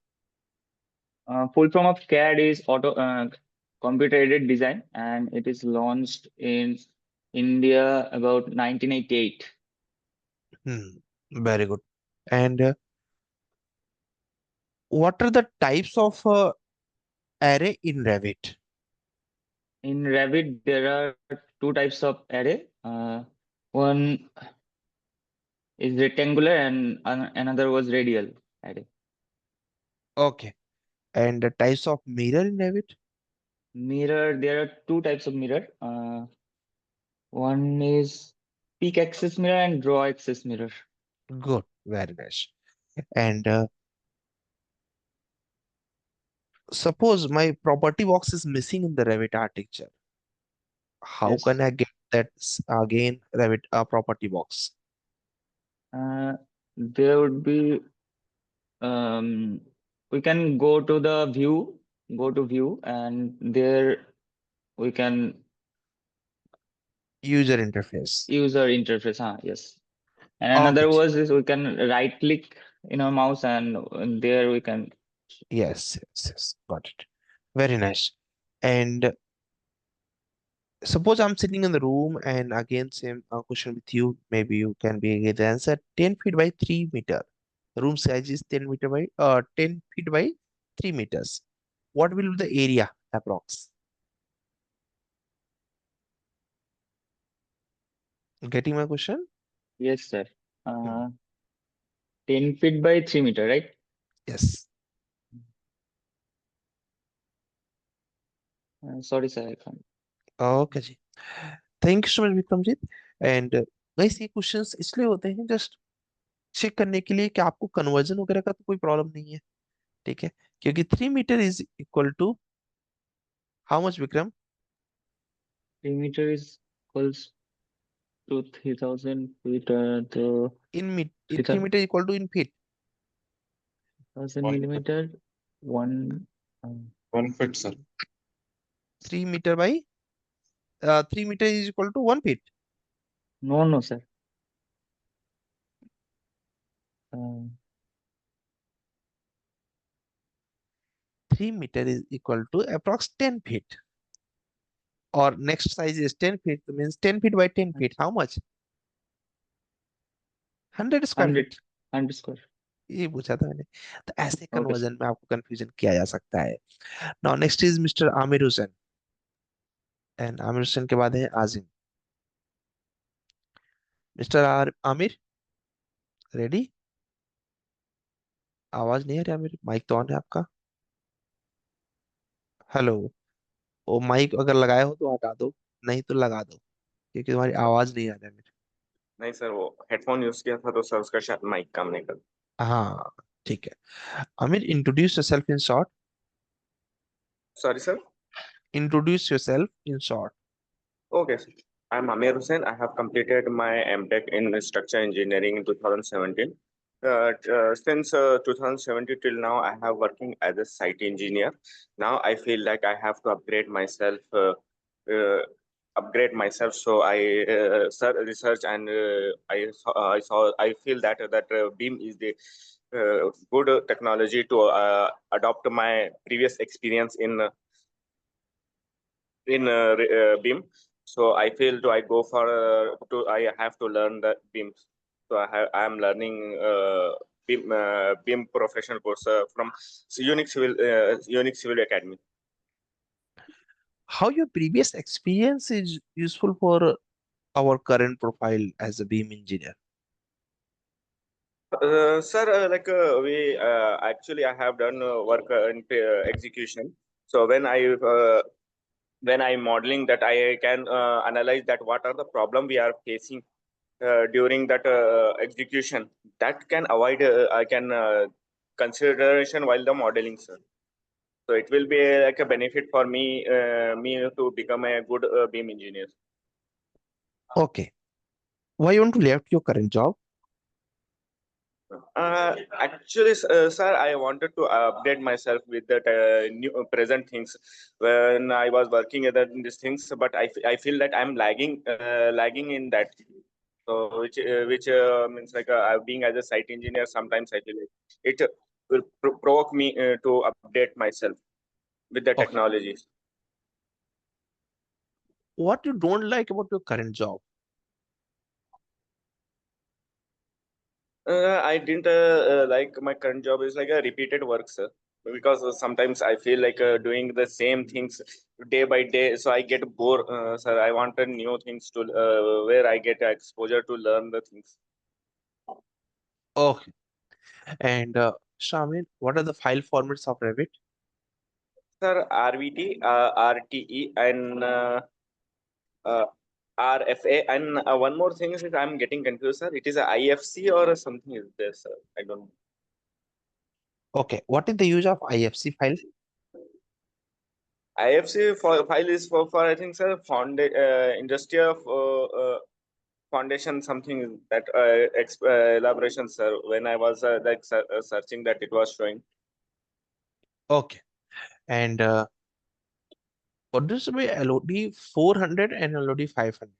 full form of CAD is computer aided design, and it is launched in India about 1988. Very good. And what are the types of array in Revit? In Revit, there are two types of array. One is rectangular and another was radial array. Okay. And the types of mirror in Revit? Mirror, there are two types of mirror. One is peak axis mirror and draw axis mirror. Good. Very nice. And suppose my property box is missing in the Revit architecture. How Yes. can I get that again Revit property box? There would be we can go to the view, and there we can User interface. user interface. Yes. And Okay. another was is we can right click in our mouse and there we can. Yes, yes, yes. Got it. Very nice. And suppose I'm sitting in the room and again same question with you. Maybe you can be the answer 10 feet by 3 meter. Room size is 10 meter by 10 feet by 3 meters. What will be the area approx? Getting my question? Yes, sir. 10 feet by 3 meter, right? Yes. Sorry, sir, I can't. Okay ji. Thank you so much Vikramjit. And guys ये questions इसलिए होते हैं just check करने के लिए कि आपको conversion वगैरह का तो कोई प्रॉब्लम नहीं है, ठीक है, क्योंकि 3 metre is equal to how much Vikram? 3 meter is equals to 3000 feet. In 3 meter equal to in feet. 1000 millimeter, 1 feet, sir. 3 meter by 3 meter is equal to 1 feet. No, sir. 3 meter is equal to approx 10 feet. Or next size is 10 feet, means 10 feet by 10 feet. How much? 100 square 100, feet. 100 square. ये पूछा था मैंने। तो ऐसे Okay, sir. Conversion में आपको confusion किया जा सकता है। Now next is mister Aamir Hussain, and Aamir Hussain के बाद है आजिम। Mister Aamir, ready? आवाज नहीं आ रही आमिर, माइक तो ऑन है आपका। हेलो। वो माइक अगर लगाए हो तो हटा दो, नहीं तो लगा दो, क्योंकि तुम्हारी आवाज नहीं आ रही आमिर। नहीं सर, वो हेडफोन यूज किया था तो सर उसका शायद माइक काम नहीं कर। हाँ, ठीक है। Aamir, introduce yourself in short. Sorry sir. Introduce yourself in short. Okay, sir. I'm Amir Hussain. I have completed my MTech in structure engineering in 2017. Since 2017 till now, I have working as a site engineer. Now I feel like I have to uh, upgrade myself. So I research and I feel that Beam is the good technology to adopt my previous experience in Beam. So I feel I go for I have to learn the Beam. So I am learning Beam professional course from Unix Civil Academy. How your previous experience is useful for our current profile as a beam engineer? Sir, we actually I have done work in execution. So when I modeling that, I can analyze that what are the problem we are facing during that execution, that can avoid I can consideration while the modeling, sir. So it will be like a benefit for me to become a good beam engineer. Okay. Why you want to left your current job? Actually, sir, I wanted to update myself with the new present things. When I was working at these things, but I feel that I'm lagging in that. So which means like being as a site engineer, sometimes I feel like it will provoke me to update myself with the Okay. technologies. What you don't like about your current job? I didn't like my current job is like a repeated work, sir. Because sometimes I feel like doing the same things day by day, so I get bored. Sir, I wanted new things to where I get exposure to learn the things. Okay. And Shamin, what are the file formats of Revit? Sir, RVT, RTE, and uh, RFA, and one more thing is that I'm getting confused, sir. It is a IFC or something is there, sir? I don't know. Okay. What is the use of IFC file? IFC file is for I think, sir, industry of foundation, something that elaboration, sir. When I was searching that, it was showing. Okay. And what does be LOD 400 and LOD 500?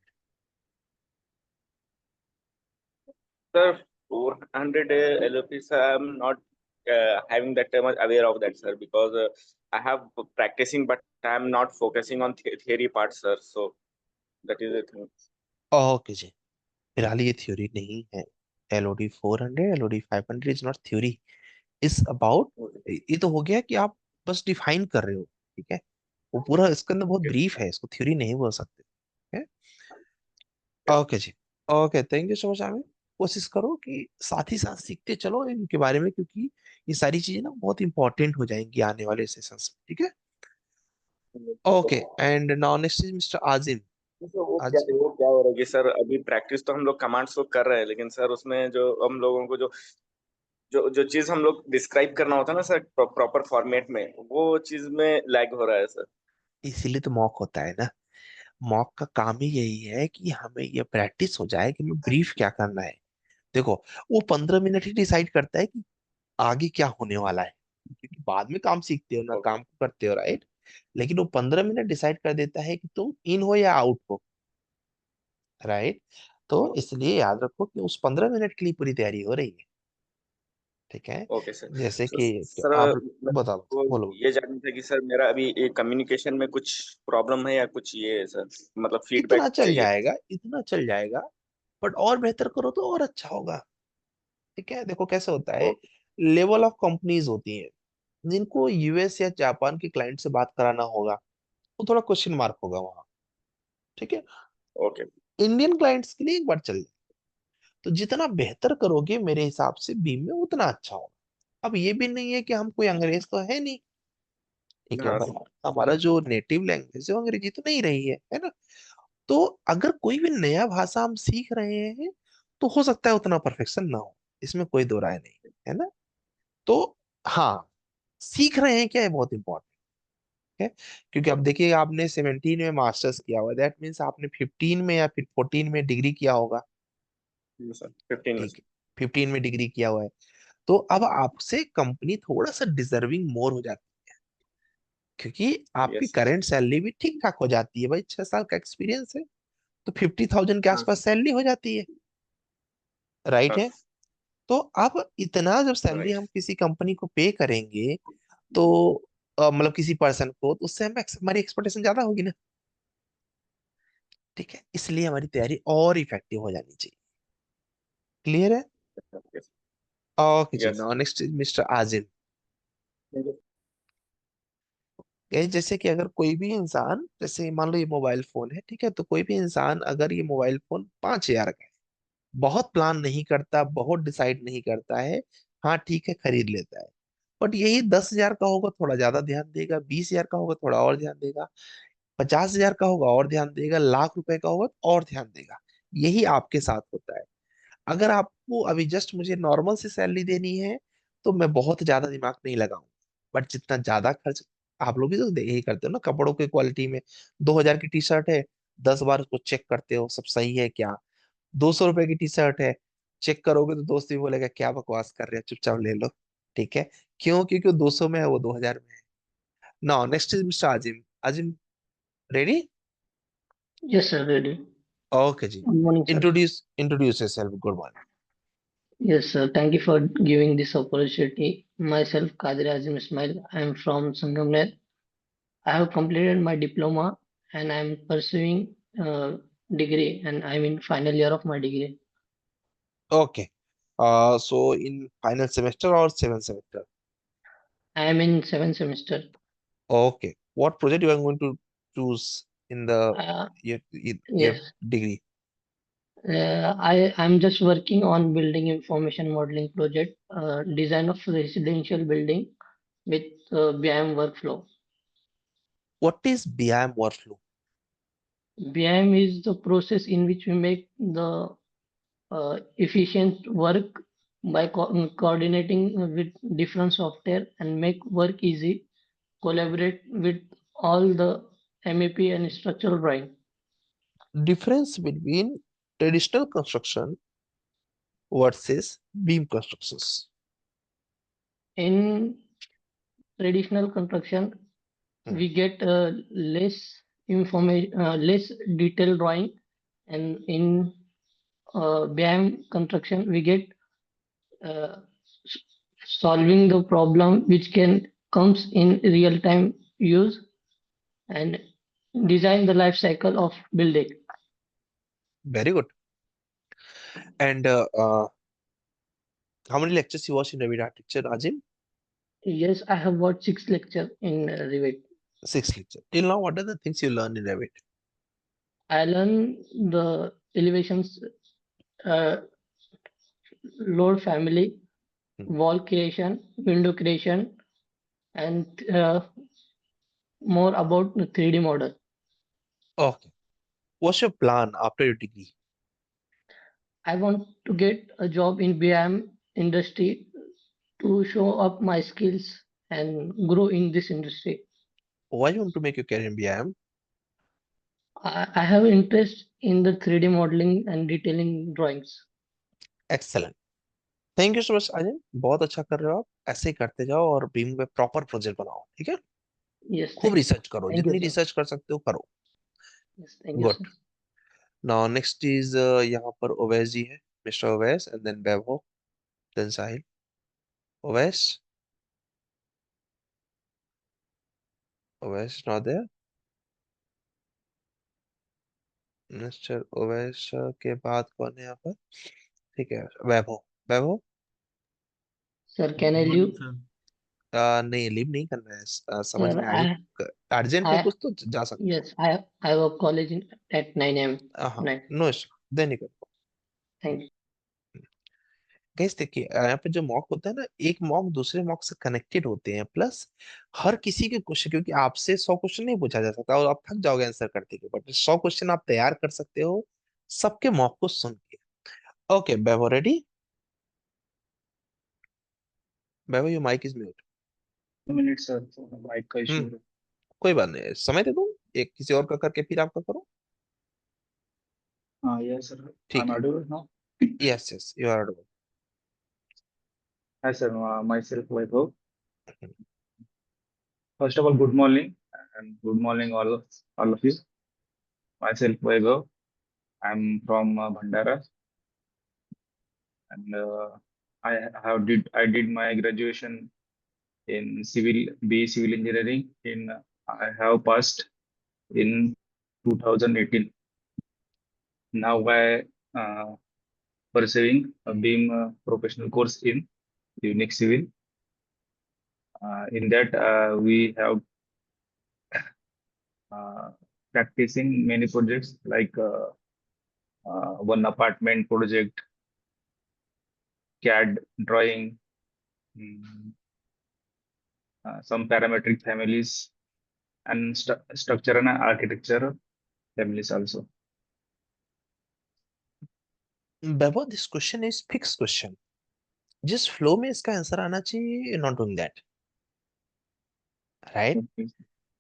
Sir, 400 LOP, sir, I'm not having that much aware of that, sir, because I have practicing, but I'm not focusing on theory part, sir. So that is the thing. Okay जी, फिलहाल ये theory नहीं है। LOD 400, LOD 500 is not theory, is about, ये तो हो गया कि आप बस डिफाइन कर रहे हो, ठीक है? वो पूरा इसके अंदर बहुत ब्रीफ है, इसको थ्योरी नहीं बोल सकते, ठीक है? Okay ji. Okay, thank you so much Aamir. कोशिश करो कि साथ ही साथ सीखते चलो इनके बारे में, क्योंकि ये सारी चीजें ना बहुत इंपॉर्टेंट हो जाएंगी आने वाले सेशंस में, ठीक है? Okay, and now next is mister Azim. तो वो क्या हो रहा है कि सर अभी प्रैक्टिस तो हम लोग कमांड्स को कर रहे हैं, लेकिन सर उसमें जो हम लोगों को जो चीज हम लोग डिस्क्राइब करना होता है ना सर, प्रॉपर फॉर्मेट में, वो चीज में लैग हो रहा है सर। इसीलिए तो मॉक होता है ना। मॉक का काम ही यही है कि हमें ये प्रैक्टिस हो जाए कि हमें ब्रीफ क्या करना है। देखो, वो 15 मिनट ही डिसाइड करता है कि आगे क्या होने वाला है, क्योंकि बाद में काम सीखते हो ना, काम को करते हो, राइट? लेकिन वो 15 मिनट डिसाइड कर देता है कि तुम इन हो या आउट हो, राइट? तो इसलिए याद रखो कि उस 15 मिनट के लिए पूरी तैयारी हो रही है, ठीक है? Okay sir. जैसे कि सर आप मैं बताओ, वो बोलो। ये जानना था कि सर मेरा अभी कम्युनिकेशन में कुछ प्रॉब्लम है या कुछ ये है सर, मतलब इतना फीडबैक चल चाहिए। जाएगा, इतना चल जाएगा, बट और बेहतर करो तो और अच्छा होगा, ठीक है? देखो कैसे होता है, लेवल ऑफ कंपनीज होती हैं जिनको यूएस या जापान के क्लाइंट से बात कराना होगा, वो थोड़ा क्वेश्चन मार्क होगा वहाँ। ठीक है, ओके इंडियन क्लाइंट्स के लिए एक बार चल, तो जितना बेहतर करोगे मेरे हिसाब से बीम में उतना अच्छा होगा। अब ये भी नहीं है कि हम कोई अंग्रेज तो है नहीं, ठीक है, हाँ और हमारा जो नेटिव लैंग्वेज है वो अंग्रेजी तो नहीं रही है ना। तो अगर कोई भी नया भाषा हम सीख रहे हैं तो हो सकता है उतना परफेक्शन ना हो, इसमें कोई दो राय नहीं है ना। तो हाँ, सीख रहे हैं क्या, ये बहुत इंपॉर्टेंट है। क्योंकि अब देखिए, आपने 17 में मास्टर्स किया हुआ है, दैट मीन्स आपने 15 में या फिर 14 में डिग्री किया होगा। सर 15 में ठीक है, 15 में डिग्री किया हुआ है, तो अब आपसे कंपनी थोड़ा सा डिजर्विंग मोर हो जाती है, क्योंकि आपकी यस करंट सैलरी भी ठीक ठाक हो जाती है, भाई 6 साल का एक्सपीरियंस है, तो 50,000 के हाँ आसपास सैलरी हो जाती है, राइट हाँ है। तो अब इतना जब सैलरी राइट हम किसी कंपनी को पे करेंगे, तो मतलब किसी पर्सन को, तो उससे हमारी एक्सपेक्टेशन ज्यादा होगी ना। ठीक है, इसलिए हमारी तैयारी और इफेक्टिव हो जानी चाहिए। क्लियर है? ओके जी, yes now next is mister Azim. जैसे कि अगर कोई भी इंसान, जैसे मान लो ये मोबाइल फोन है, ठीक है, तो कोई भी इंसान अगर ये मोबाइल फोन 5,000 का है, बहुत प्लान नहीं करता, बहुत डिसाइड नहीं करता है, हाँ ठीक है खरीद लेता है, बट यही 10,000 का होगा थोड़ा ज्यादा ध्यान देगा, 20,000 का होगा थोड़ा और ध्यान देगा, 50,000 का होगा और ध्यान देगा, लाख रुपए का होगा तो और ध्यान देगा। यही आपके साथ होता है। अगर आपको अभी जस्ट मुझे नॉर्मल सी सैलरी देनी है, तो मैं बहुत ज्यादा दिमाग नहीं लगाऊंगा, बट जितना ज्यादा खर्च, आप लोग भी तो यही करते हो ना, कपड़ों की क्वालिटी में 2,000 की टी शर्ट है, 10 बार उसको चेक करते हो सब सही है क्या। 200 रुपए की टी शर्ट है, चेक करोगे तो दोस्त भी बोलेगा क्या बकवास कर रहे हैं, चुपचाप ले लो। ठीक है, क्यों? क्योंकि 200 में है, वो 2,000 में है। Now next is mister Azim. Azim, ready? Yes, sir, ready. Okay ji, Good morning, sir. Introduce yourself, good morning. Yes, sir. Thank you for giving this opportunity. Myself, Qadir Azim Ismail. I am from Sangamner. I have completed my diploma and I am pursuing degree and I'm in final year of my degree. Okay, so in final semester और 7th semester? I am in seventh semester. Okay, what project you are going to choose in the Uh, your yes, degree? I'm just working on building information modeling project, design of residential building with BIM workflow. What is BIM workflow? BIM is the process in which we make the efficient work by coordinating with different software and make work easy, collaborate with all the MEP and structural drawing. Difference between traditional construction versus beam constructions. In traditional construction, Hmm. we get less information, less detailed drawing, and in BIM construction, we get uh, solving the problem which can comes in real time use and design the life cycle of building. Very good. And how many lectures you watched in Revit architecture, Ajim? Yes, I have watched 6 lectures in Revit. 6 lectures. Till now, what are the things you learned in Revit? I learned the elevations, uh, load family, Hmm. wall creation, window creation, and more about the 3D model. Okay. What's your plan after your degree? I want to get a job in BIM industry to show up my skills and grow in this industry. Why you want to make your career in BIM? I have interest in the 3D modeling and detailing drawings. Excellent. Thank you so much Ajay, बहुत अच्छा कर रहे हो आप, ऐसे ही करते जाओ और बीम पे प्रॉपर प्रोजेक्ट बनाओ, ठीक है। Yes, खूब रिसर्च करो, thank you, जितनी sir. रिसर्च कर सकते हो करो। Yes, thank you, sir. Good. Now next is यहाँ पर ओवैस जी है, mister Owais, and then Vaibhav, then Sahil. Owais, Owais not there. Mister Owais के बाद कौन है यहाँ पर? ठीक है, Vaibhav. Vaibhav, Sir, can I leave? नहीं लीव नहीं करना है समझ Sir, में आ गई अर्जेंट है I कुछ तो जा सकते yes, I have a college at 9 a.m. हो हाँ 9. नो देन निकल Thank you. गाइस देखिए यहाँ पे जो मॉक होता है ना एक मॉक दूसरे मॉक से कनेक्टेड होते हैं प्लस हर किसी के क्वेश्चन क्योंकि आपसे 100 क्वेश्चन नहीं पूछा जा सकता और आप थक जाओगे आंसर करते के बट 100 क्वेश्चन आप तैयार कर सकते हो सबके मॉक को सुन के okay Bebo ready Bebo your mic is mute minute sir mic का इशू है कोई बात नहीं समय दे दूं एक किसी और का करके फिर आपका करो हाँ यस सर आई ठीक एम है audible now yes yes you are hi sir myself Vaibhav first of all good morning and good morning all of you. Myself Vaibhav. I'm from Bhandara, and I did my graduation in BE Civil Engineering. I have passed in 2018. Now I pursuing a BEAM professional course in Unix Civil. In that we have practicing many projects like one apartment project, CAD drawing, some parametric families, and structure and architecture families also. Bebo this question is fix question जिस flow में इसका answer आना चाहिए not doing that right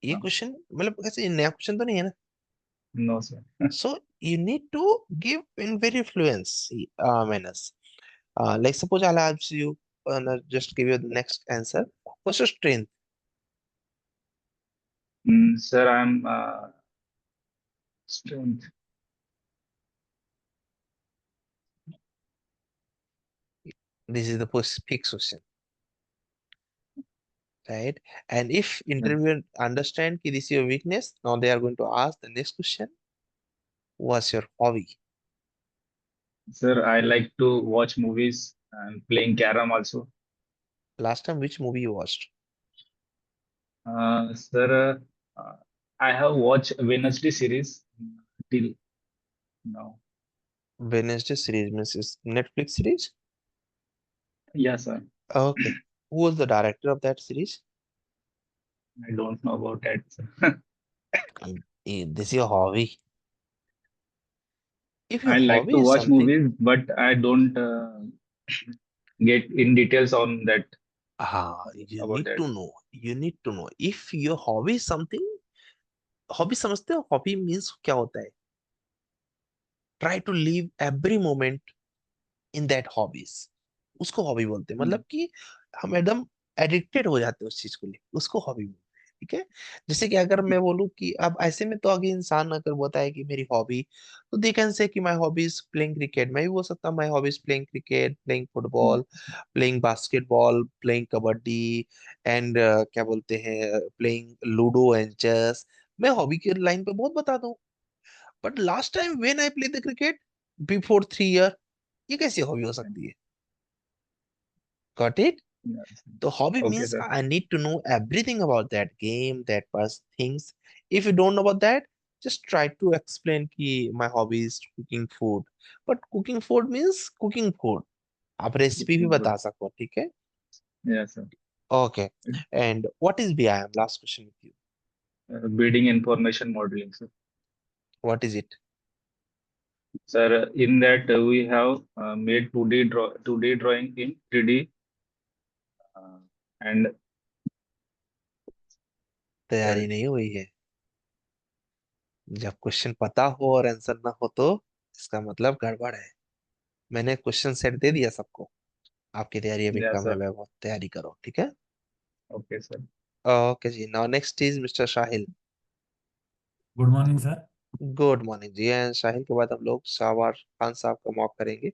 ये question मतलब कैसे नया question तो नहीं है ना No, sir. so you need to give in very fluency manners like suppose I'll ask you just give you the next answer what's your strength Sir, I'm strength. this is the first fixed question right and if interviewer understand ki this is your weakness now they are going to ask the next question what's your hobby Sir, I like to watch movies and playing carom also. last time which movie you watched Sir, I have watched Wednesday series till now. Wednesday series means is Netflix series Yes, sir. okay who was the director of that series I don't know about that, sir. this is your hobby if your I like hobby to is watch something movies, but I don't get in details on that. You About need that. to know. You need to know. If your hobby is something, hobby समझते हो? Hobby means क्या होता है? Try to live every moment in that hobbies. उसको hobby बोलते हैं मतलब कि हम एकदम एडिक्टेड हो जाते हैं उस चीज को लेकर उसको हॉबी बोलते हैं ठीक है जैसे कि अगर मैं बोलूँ कि अब ऐसे में तो अगर इंसान अगर बोलता है कि मेरी हॉबी तो दे कैन से कि my hobby is playing cricket मैं भी बोल सकता हूँ my hobby is playing cricket playing football playing basketball playing kabaddi and क्या बोलते हैं प्लेइंग लूडो एंड चेस मैं हॉबी के लाइन पे बहुत बताता हूँ but last time when I play the cricket before 3 year ये कैसी हॉबी हो सकती है Got it? Yes. The hobby Okay, means sir. I need to know everything about that game, that was things. If you don't know about that, just try to explain कि my hobby is cooking food. But cooking food means cooking food. आप recipe भी बता सको ठीक है Yes, sir. Okay. And what is BIM? Last question with you. Bidding information modeling, sir. What is it? Sir, in that we have made 2D drawing in 3D and तैयारी नहीं हुई है जब क्वेश्चन पता हो और आंसर ना हो तो इसका मतलब गड़बड़ है मैंने क्वेश्चन सेट दे दिया सबको आपकी तैयारी अभी yes, कम है sir. वैभव तैयारी करो ठीक है Okay, sir. Okay ji now next is mister Sahil good morning sir good morning जी एंड साहिल के बाद हम लोग शाहवार खान साहब का मॉक करेंगे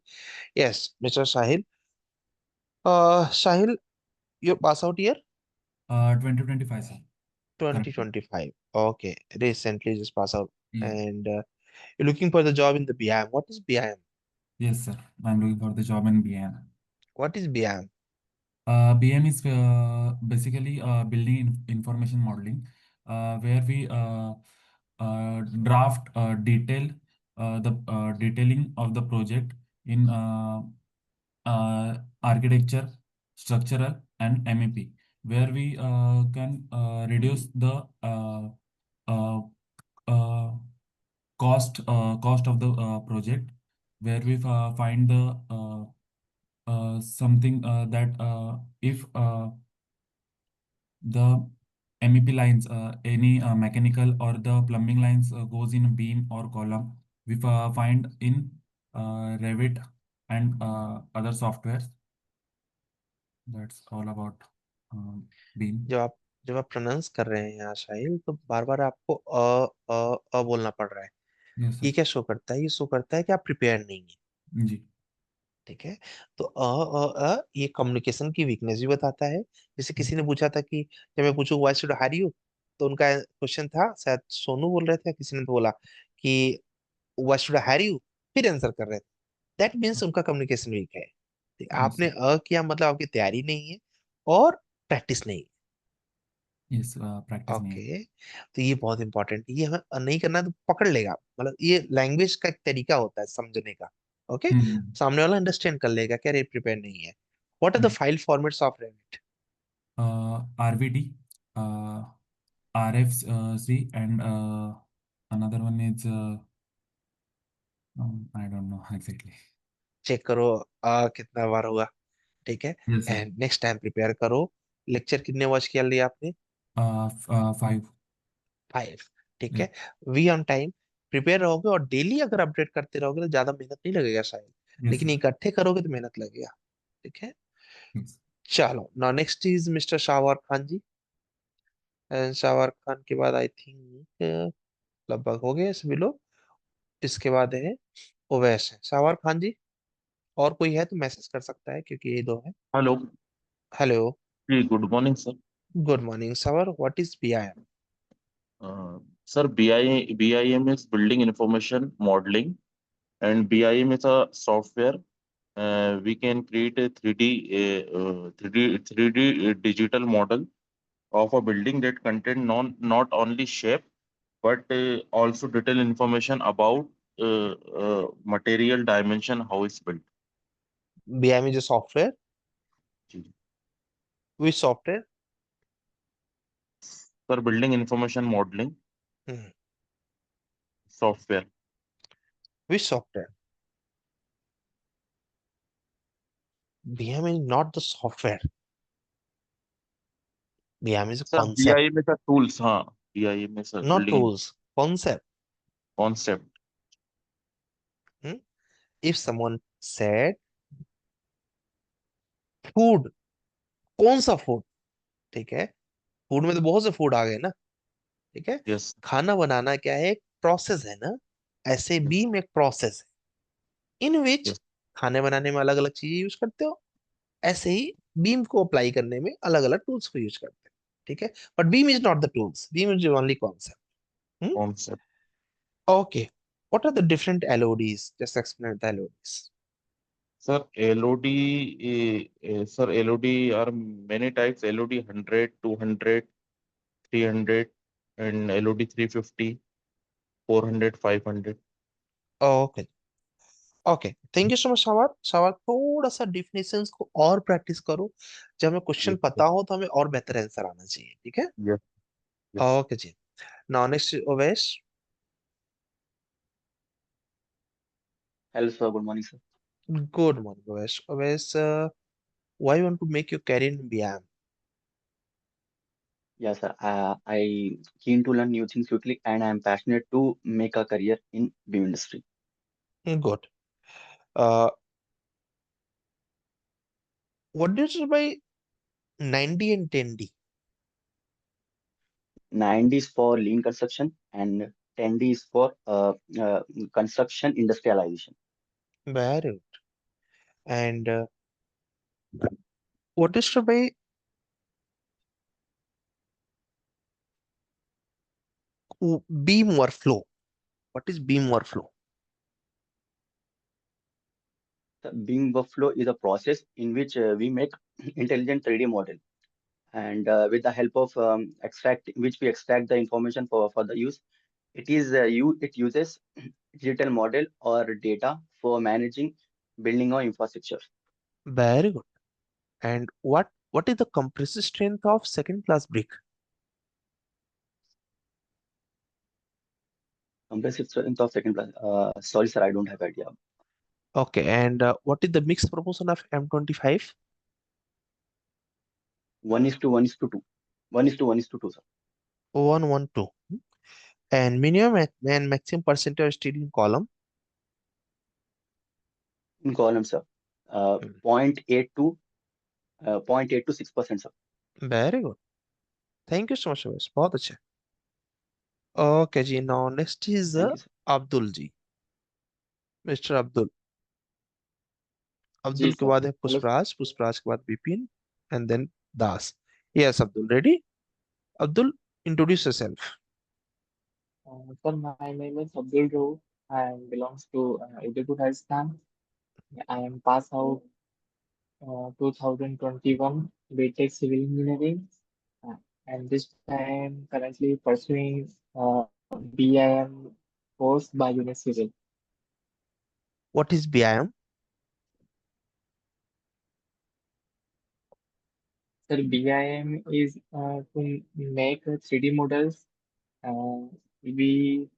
yes mister Sahil Sahil your pass out year 2025 sir 2025 okay recently just pass out Yeah. and you're looking for the job in the BIM what is BIM Yes, sir. I'm looking for the job in BM. what is BIM BM is basically building information modeling, where we draft the detailing of the project in architecture, structural, and MEP, where we can reduce the uh, uh, cost of the project, where we find the something that if the MEP lines, any mechanical or the plumbing lines goes in a beam or column, we find in Revit and other softwares. That's all about beam. जब आप pronounce कर रहे हैं यहाँ शाहिल, तो बार बार आपको अ बोलना पड़ रहा है। यस ये सर। क्या शो करता है? ये शो करता है कि आप प्रिपेयर नहीं है। जी। ठीक है, तो ये कम्युनिकेशन की वीकनेस भी बताता है। जैसे किसी ने पूछा था कि जब मैं पूछूं व्हाई शुड हायर यू, तो उनका क्वेश्चन था, शायद सोनू बोल रहे थे, किसी ने तो बोला कि व्हाई शुड हायर यू, फिर आंसर कर रहे थे। दैट मीन्स उनका कम्युनिकेशन वीक है। यस आपने किया मतलब आपकी तैयारी नहीं है और प्रैक्टिस नहीं है। यस, प्रैक्टिस नहीं है। ओके, तो ये बहुत इंपॉर्टेंट है। ये हमें नहीं करना तो पकड़ लेगा, मतलब ये लैंग्वेज का एक तरीका होता है समझने का। ओके, हम्म सामने वाला अंडरस्टैंड कर लेगा कि अरे प्रिपेयर नहीं है। What are the file formats of Revit? RVD, RFC, and another one is I don't know exactly. Check करो कितना बार हुआ। ठीक है, Yes sir. And next time prepare करो। लेक्चर कितने वॉच किया लिया आपने? 5. 5। ठीक Yeah. है, वी ऑन टाइम प्रिपेयर रहोगे और डेली अगर अपडेट करते रहोगे तो ज्यादा मेहनत नहीं लगेगा शायद, Yes लेकिन sir. इकट्ठे करोगे तो मेहनत लगेगा। ठीक है, Yes. चलो now next is mister Shahwar Khan ji. Shahwar Khan के बाद आई थिंक लगभग हो गए सभी लोग। इसके बाद है ओवैस है। शाहवर खान जी, और कोई है तो मैसेज कर सकता है क्योंकि ये दो है। हेलो हेलो, जी, good morning sir. Good morning Shahwar, what is BIM? सर, BIM is building information modeling, and BIM is a software. We can create a 3D digital model of a building that contain not only shape but also detailed information about material dimension, how it's built. BIM is a software. Ji Which software? Sir, building information modelling Hmm. Software. Which software? BIM is not the software. BIM is a sir, concept, BIM is a tools, हाँ, BIM is a not building tools. Concept. concept. Hmm? If someone said food, कौन सा food? ठीक है, food में तो बहुत से food आ गए ना। ठीक है, Yes, खाना बनाना क्या है? एक प्रोसेस है ना। ऐसे yes, बीम एक प्रोसेस है इन विच yes. खाने बनाने में अलग अलग चीजें यूज करते हो, ऐसे ही बीम को अप्लाई करने में अलग अलग टूल्स को यूज करते हैं। ठीक है, but BIM is not the tools, BIM is only concept. Concept. Okay, what are the different LODs? Just explain the LODs। Sir, LOD are many types. LOD 100, 200, 300, and LOD 350, 400, 500. Okay, okay, thank you so much सवार। सवार थोड़ा सा definitions को और practice करो, जब हमें question Yes, पता sir. हो तो हमें और बेहतर आंसर आना चाहिए। ठीक है, Yes, yes. Okay ji. Now next Owais. Hello, sir. Good morning, sir. Good morning Owais. Owais, why want to make your career in BIM? Yeah, sir. I keen to learn new things quickly, and I am passionate to make a career in BIM industry. Good, what do you by 90 and 10D? 9D is for lean construction, and 10D is for construction industrialization. Very good, and what is bye beam workflow? What is beam workflow? The Beam workflow is a process in which we make intelligent 3D model, and with the help of which we extract the information for the use. It uses digital model or data for managing building or infrastructure. Very good. And what is the compressive strength of second class brick? Compressive strength of second class. Sorry, sir, I don't have idea. Okay, and what is the mixed proportion of M25? 1:1:2. 1:1:2, sir. 1:1:2. And minimum and maximum percentage steel in column? In column, sir. 0.8 to 6%, sir. Very good. Thank you so much, Suresh. बहुत अच्छे. Okay ji, now next is Thank you, sir. Abdul ji. Mr. Abdul. Ji Abdul के sir बाद है hello Pushpraj के बाद Bipin, and then Das. Yes, Abdul, ready? Abdul, introduce yourself. sir my name is Abdul Rao. I belongs to Udaipur, Rajasthan. I am passed out 2021 BTech Civil Engineering, and this time currently pursuing BIM course by Unit Civil. What is BIM? Sir, BIM is to make 3D models. We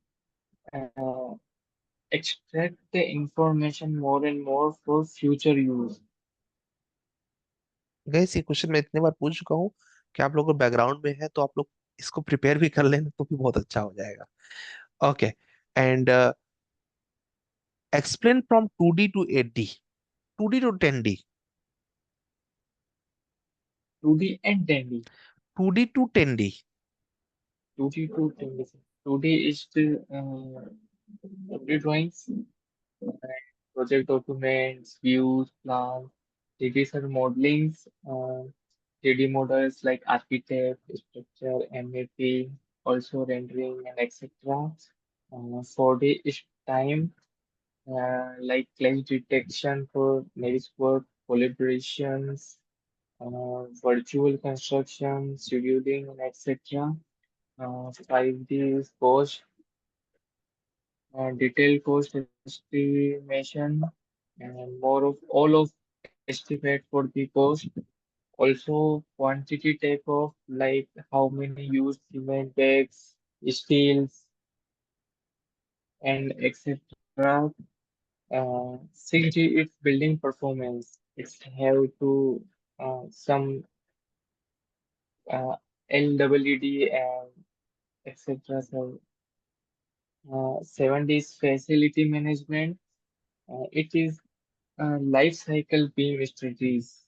extract the information more and more for future use. Gas ये question मैं इतने बार पूछ चुका हूँ कि आप लोग background में है तो आप लोग इसको प्रिपेयर भी कर लेना तो भी बहुत अच्छा हो जाएगा. Okay, and explain from 2D to 8D, 2D to 10D, 2D and 10D. 2D to 10D. 2D to 10D. 2D is the 2D drawings, project documents, views, plans. 3D are modelings, 3D models like architect, structure, MEP, also rendering and etc. 4D is time, like clash detection for network collaborations, virtual construction, scheduling, and etc. 5D is cost, detailed cost estimation, and more of all of estimate for the cost. Also, quantity takeoff, like how many used cement bags, steels, and etc. 6G, it's building performance. It's have to some LWD and etc. So 7D is facility management. It is life cycle beam strategies,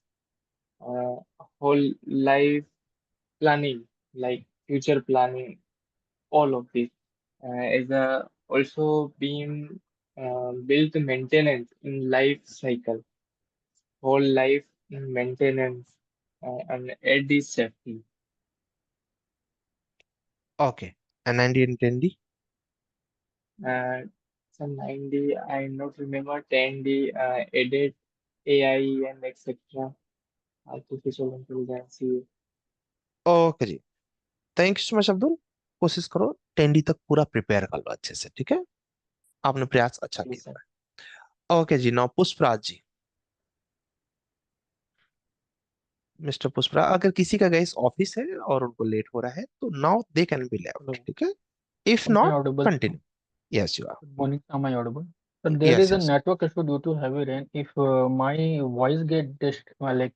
whole life planning, like future planning, all of this. Is also being built maintenance in life cycle, whole life in maintenance, and AD safety. Okay, and 90 and 10D. Some 9D, I not remember 10D, edit AI and etc. Artificial intelligence. Okay ji, thank you so much Abdul. कोशिश करो 10D तक पूरा prepare कर लो अच्छे से, ठीक है? आपने प्रयास अच्छा Yes, किया sir. है. ओके जी, नाउ पुष्पराज जी. मिस्टर पुष्पराज, अगर किसी का गैस ऑफिस है और उनको लेट हो रहा है तो now they can be left, Hello. ठीक है? If Am I not, audible? Continue. Yes you are. Good morning. Am I audible? So there yes is a yes. network issue due to heavy rain. If my voice get no, like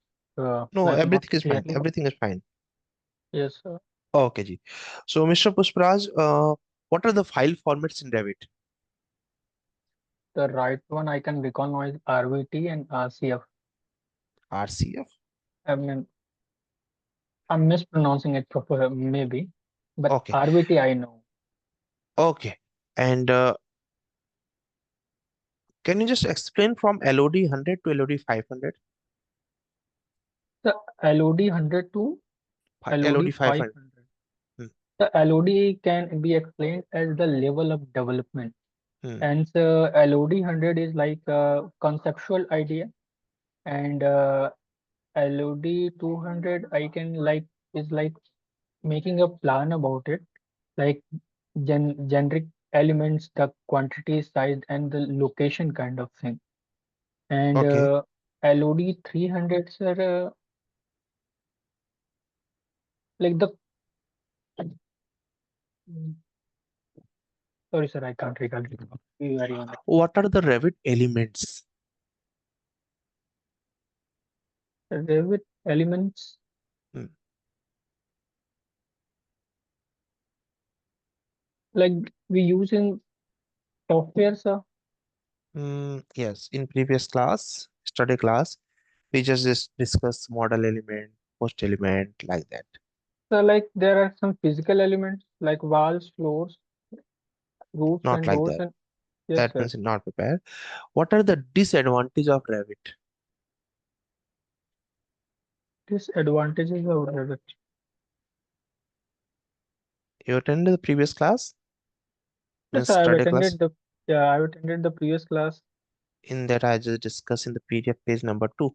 not everything is fine, clearly, everything is fine. yes, sir. Okay ji. So Mr. Pushparaj, what are the file formats in Revit? The right one I can recognize RVT and RCF. RCF? I mean, I'm mispronouncing it proper, maybe, but Okay. RVT I know. Okay. And can you just explain from LOD 100 to LOD 500? The LOD 100 to LOD LOD 500. 500. The LOD can be explained as the level of development. And so LOD 100 is like a conceptual idea, and LOD 200 I can like is like making a plan about it, like generic elements, the quantity, size, and the location kind of thing. And Okay. LOD 300, sir, like the sorry, sir, I can't recall. Be very honest. What are the Revit elements? Revit elements. Like we use in software, sir. Yes, in previous class, study class, we just discussed model element, post element, like that. So like there are some physical elements like walls, floors, roofs, Not and like doors, that. and yes, That sir. means not prepared. What are the disadvantage of Revit? Disadvantages of Revit. You attended the previous class? Yes, Means sir, study class. I've attended the previous class. In that I just discussed in the PDF page number 2.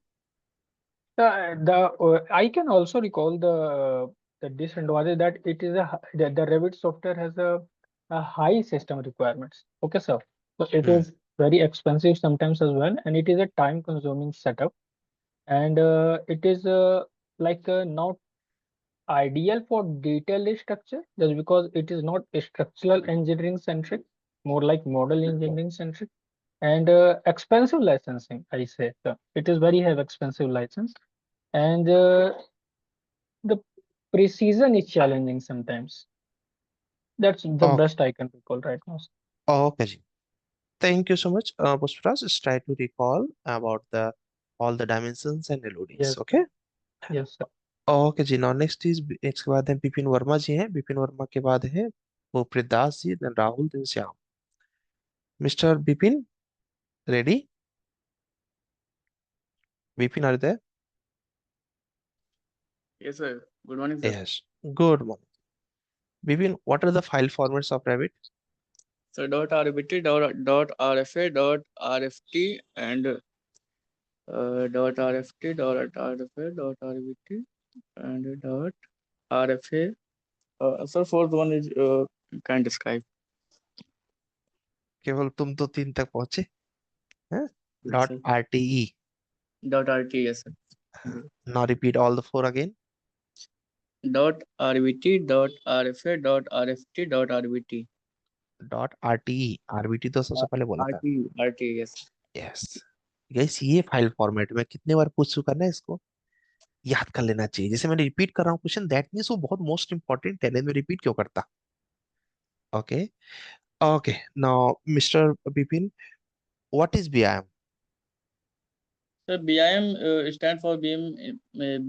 I can also recall the disadvantage that it is the Revit software has a high system requirements. Okay, sir. So it is very expensive sometimes as well, and it is a time consuming setup, and it is like not ideal for detailed structure just because it is not structural engineering centric, more like model engineering centric, and expensive licensing. I say so. It is very have expensive license, and the precision is challenging sometimes. That's the Oh, best I can recall right now. okay. Ji. Thank you so much. Pushparas, just try to recall about the all the dimensions and LODs. Yes, Okay. yes, sir. Okay ji now next is इसके बाद है विपिन वर्मा जी हैं विपिन वर्मा के बाद है Bhupreet Das ji then Rahul then Shyam mister Vipin ready Vipin are there Yes, sir. Good morning, sir. Yes good morning Vipin what are the file formats of Revit So .rbt, .rfa, .rft, and .rft, .rfa, .rbt, and .rfa. So fourth one is can describe. केवल तुम तो 3 तक पहुंचे हैं Yes, dot sir. RTE .rt, yes, sir. Now repeat all the four again .rbt, .rfa, .rft, .rbt. Dot RTE RBT तो सबसे पहले बोला था RT, yes. यस गाइस ये फाइल फॉर्मेट में कितने बार पूछ चुका ना इसको याद कर लेना चाहिए जैसे मैंने रिपीट कर रहा हूँ क्वेश्चन दैट मींस वो बहुत मोस्ट इंपॉर्टेंट है नहीं मैं रिपीट क्यों करता okay okay now mister Bipin what is BIM So BIM stand for BIM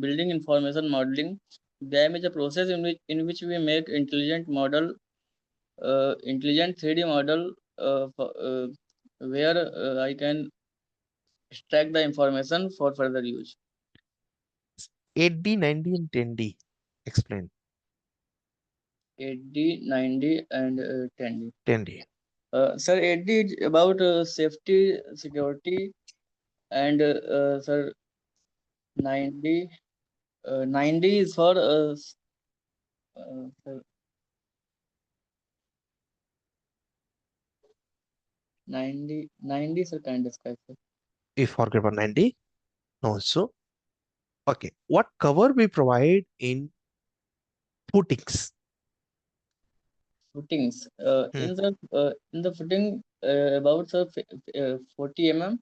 Building Information Modeling. BIM is a process in which we make intelligent 3D model where I can extract the information for further use. 8D 90 and 10D explain 8D, 9D, and 10D. 10D Sir, 8D is about safety, security, and sir, 9D, 9D is for sir, 90 sir, can describe, sir. you forget about 90 no so okay what cover we provide in footings Footings. In the footing about 40 mm,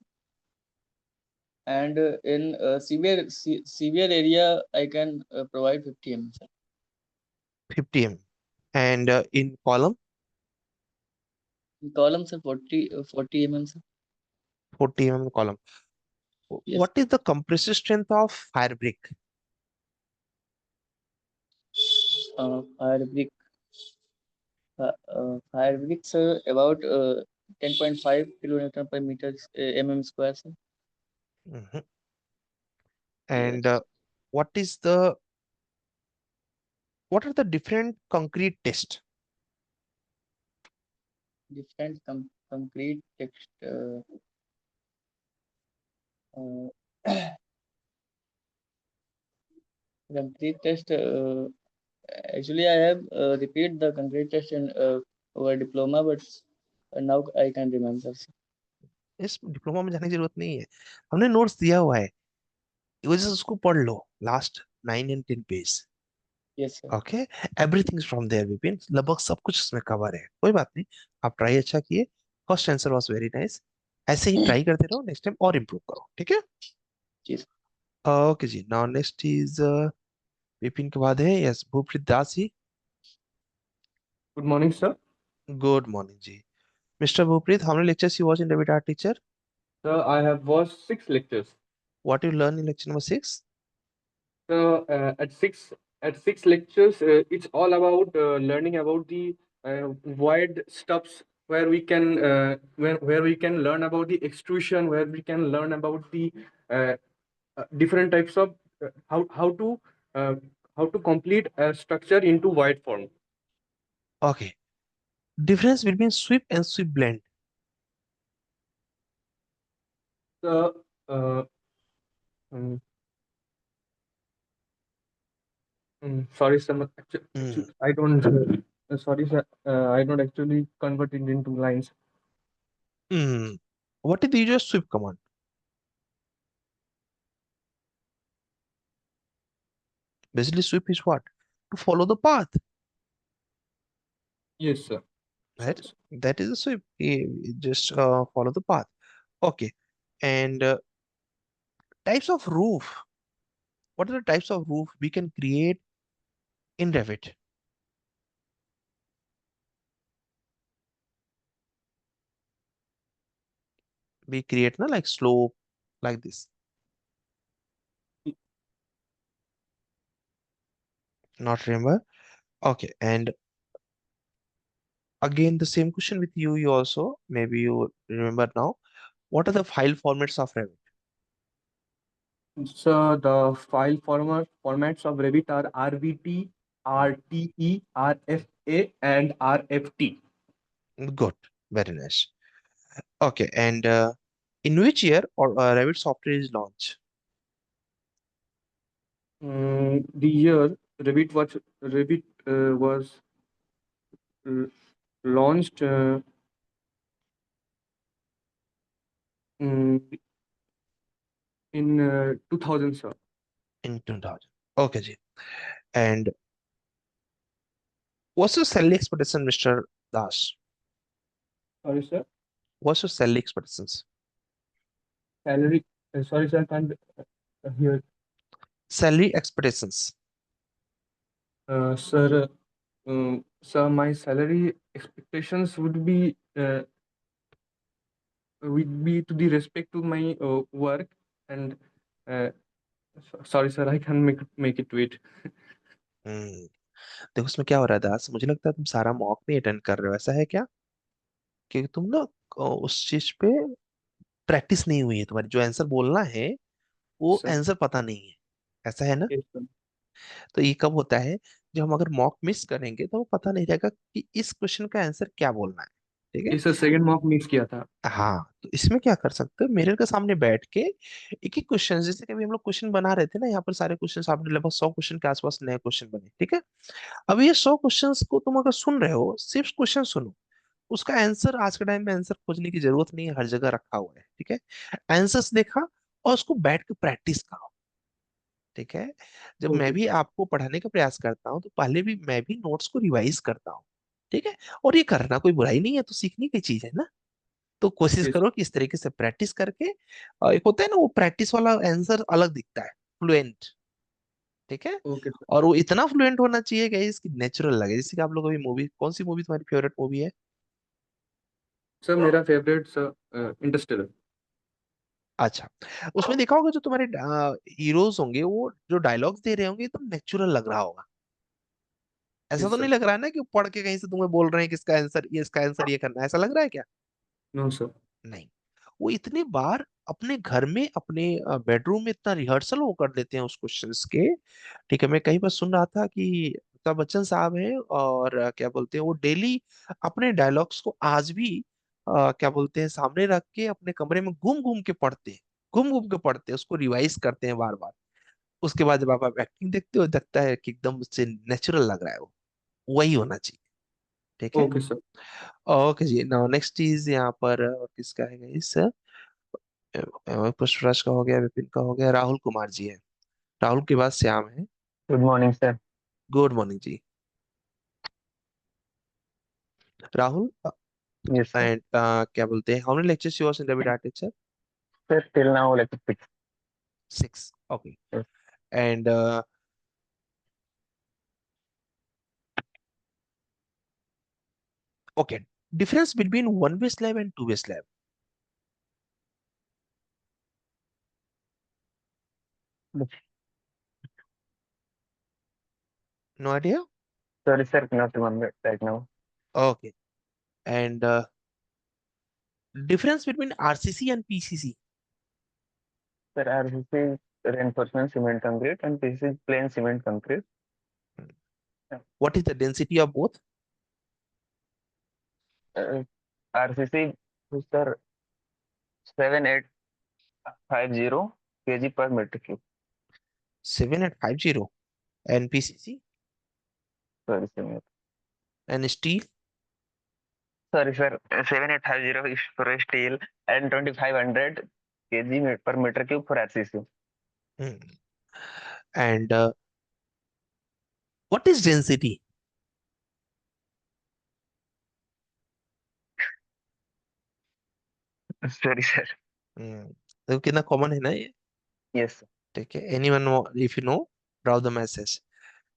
and in severe area I can provide 50 mm. Sir. 50 mm and in column In column, sir, 40 mm. Sir. 40 mm column Yes. what is the compressive strength of fire brick Fire brick. Fire bricks about 10.5 kilonewton per meter mm square. Sir. Mhm. And what is the what are the different concrete tests Different concrete text. Concrete test. Actually, I have repeat the concrete test in our diploma, but now I can remember. इस diploma में जाने की जरूरत नहीं है, हमने notes दिया हुआ है, वो जस्ट उसको पढ़ लो, लास्ट 9 and 10 पेज। Yes, sir. Okay, everything from there Vipin, लगभग सब कुछ इसमें कवर है, कोई बात नहीं, आप ट्राई अच्छा किए, first answer was very nice, ऐसे ही ट्राई करते रहो, नेक्स्ट टाइम और इम्प्रूव करो, ठीक है। जी। Okay ji, now next is Vipin के बाद है yes Bhupreet Das ji. Good morning, sir. Good morning ji, mister Bhupreet, how many lectures you watch in Revit Art Teacher? Sir, I have watched 6 lectures. What you learn in lecture number 6? So at six lectures, it's all about learning about the wide stuffs where we can where we can learn about the extrusion, where we can learn about the uh, different types of uh, how to complete a structure into wide form. Okay, difference between sweep and sweep blend. So um, sorry, sir. I don't. Sorry, sir. I don't actually convert it into lines. What is the usual sweep command? Basically, sweep is what? To follow the path, Yes, sir. right? That is a sweep. Just follow the path. Okay, and types of roof. What are the types of roof we can create in Revit? We create like slope, like this. Not remember? Okay, and again the same question with you. You also maybe you remember now. What are the file formats of Revit? So the file formats of Revit are RVT, RTE, RFA, and RFT. Good, very nice. Okay, and in which year or Revit software is launched? The year Revit was launched in 2000, sir. In 2000. Okay, ji. And what's your salary expectation, Mr. Das? Sorry, sir. What's your salary expectations? Salary. Sorry, sir. I can't hear. Salary expectations. Sir, my salary expectations would be to the respect to my work, and sorry, sir, I can't make it wait. देखो उसमें क्या हो रहा है दास, मुझे लगता है तुम सारा मॉक नहीं अटेंड कर रहे हो, ऐसा है क्या? कि तुम ना उस चीज पे प्रैक्टिस नहीं हुई है, तुम्हारी जो आंसर बोलना है वो आंसर पता नहीं है, ऐसा है ना? तो ये कब होता है, जब हम अगर मॉक मिस करेंगे तो वो पता नहीं रहेगा कि इस क्वेश्चन का आंसर क्या बोलना है, ठीक है? इस सेकंड मॉक मिस किया था। हाँ, तो इसमें क्या कर सकते हो, मिरर के सामने बैठ के एक एक क्वेश्चन, जैसे कि अभी हम लोग क्वेश्चन बना रहे थे ना, यहाँ पर सारे क्वेश्चन आपने लगभग 100 क्वेश्चन के आसपास नए क्वेश्चन बने, ठीक है? अब ये 100 क्वेश्चंस को तुम अगर सुन रहे हो, सिर्फ क्वेश्चन सुनो, उसका आंसर आज के टाइम में आंसर खोजने की जरूरत नहीं है, हर जगह रखा हुआ है, ठीक है? आंसर्स देखा और उसको बैठ के प्रैक्टिस करो, ठीक है? जब मैं भी आपको पढ़ाने का प्रयास करता हूँ तो पहले भी मैं भी नोट्स को रिवाइज करता हूँ, ठीक है? और ये करना कोई बुराई नहीं है, तो सीखने की चीज है ना। तो कोशिश करो कि इस तरीके से प्रैक्टिस करके, एक होता है ना वो प्रैक्टिस वाला आंसर अलग दिखता है, फ्लुएंट, ठीक है? और वो इतना फ्लुएंट होना चाहिए गाइस कि नेचुरल लगे, जैसे कि आप लोग अभी मूवी, कौन सी मूवी तुम्हारी फेवरेट मूवी है? सर मेरा फेवरेट सर इंटरस्टेलर। अच्छा, उसमें देखा होगा जो तुम्हारे हीरोज होंगे वो जो डायलॉग्स दे रहे होंगे तो नेचुरल लग रहा होगा, ऐसा तो नहीं लग रहा है ना कि पढ़ के कहीं से तुम्हें बोल रहे हैं कि इसका आंसर ये करना है, ऐसा लग रहा है क्या? No sir. नहीं, वो इतने बार अपने घर में अपने बेडरूम में इतना रिहर्सल वो कर लेते हैं उस क्वेश्चंस के, ठीक है? मैं कहीं पर सुन रहा था कि अमिताभ बच्चन साहब है और क्या बोलते हैं वो डेली अपने डायलॉग्स को आज भी क्या बोलते हैं, सामने रख के अपने कमरे में घूम घूम के पढ़ते हैं, घूम घूम के पढ़ते हैं, उसको रिवाइज करते हैं बार बार। उसके बाद जब आप एक्टिंग देखते हो, लगता है कि एकदम उससे नेचुरल लग रहा है, वो वही होना चाहिए। ठीक है। Okay, sir. ओके जी, नाउ नेक्स्ट चीज यहाँ पर किसका है इस पुष्पराज का हो गया, विपिन का हो गया, राहुल कुमार जी है। राहुल के बाद श्याम है। Good morning sir. Good morning ji Rahul. Yes sir. And क्या बोलते हैं, how many lectures yours in rapid architecture? Sir till now like 6. 6। ओके। And okay, difference between one way slab and two way slab? No idea? Sorry sir, cannot remember right now. Okay. And difference between RCC and PCC? Sir, RCC is reinforcement cement concrete and PCC is plain cement concrete. What is the density of both? RCC is sir 7850 kg per meter cube. 7850. And PCC? Sorry sir. And steel? Sorry sir, 7850 is for steel and 2500 kg per meter cube for RCC. And what is density? Sorry sir. तो कितना common है ना ये? Yes. ठीक है, anyone know, if you know, draw the message.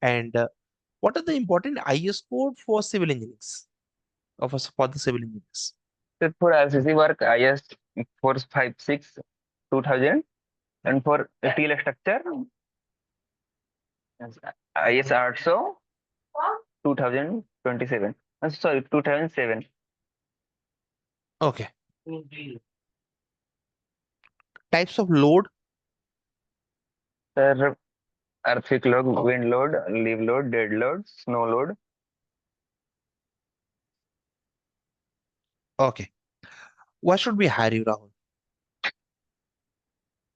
And what are the important IS code for civil engineers? For the civil engineers? Sir, for RCC work, IS 456 2000, and for steel structure, IS 800 2027. Sorry, 2007. Okay. Types of load? Sir, earthquake load, wind load, leaf load, dead load, snow load. Okay. Why should we hire you, Rahul?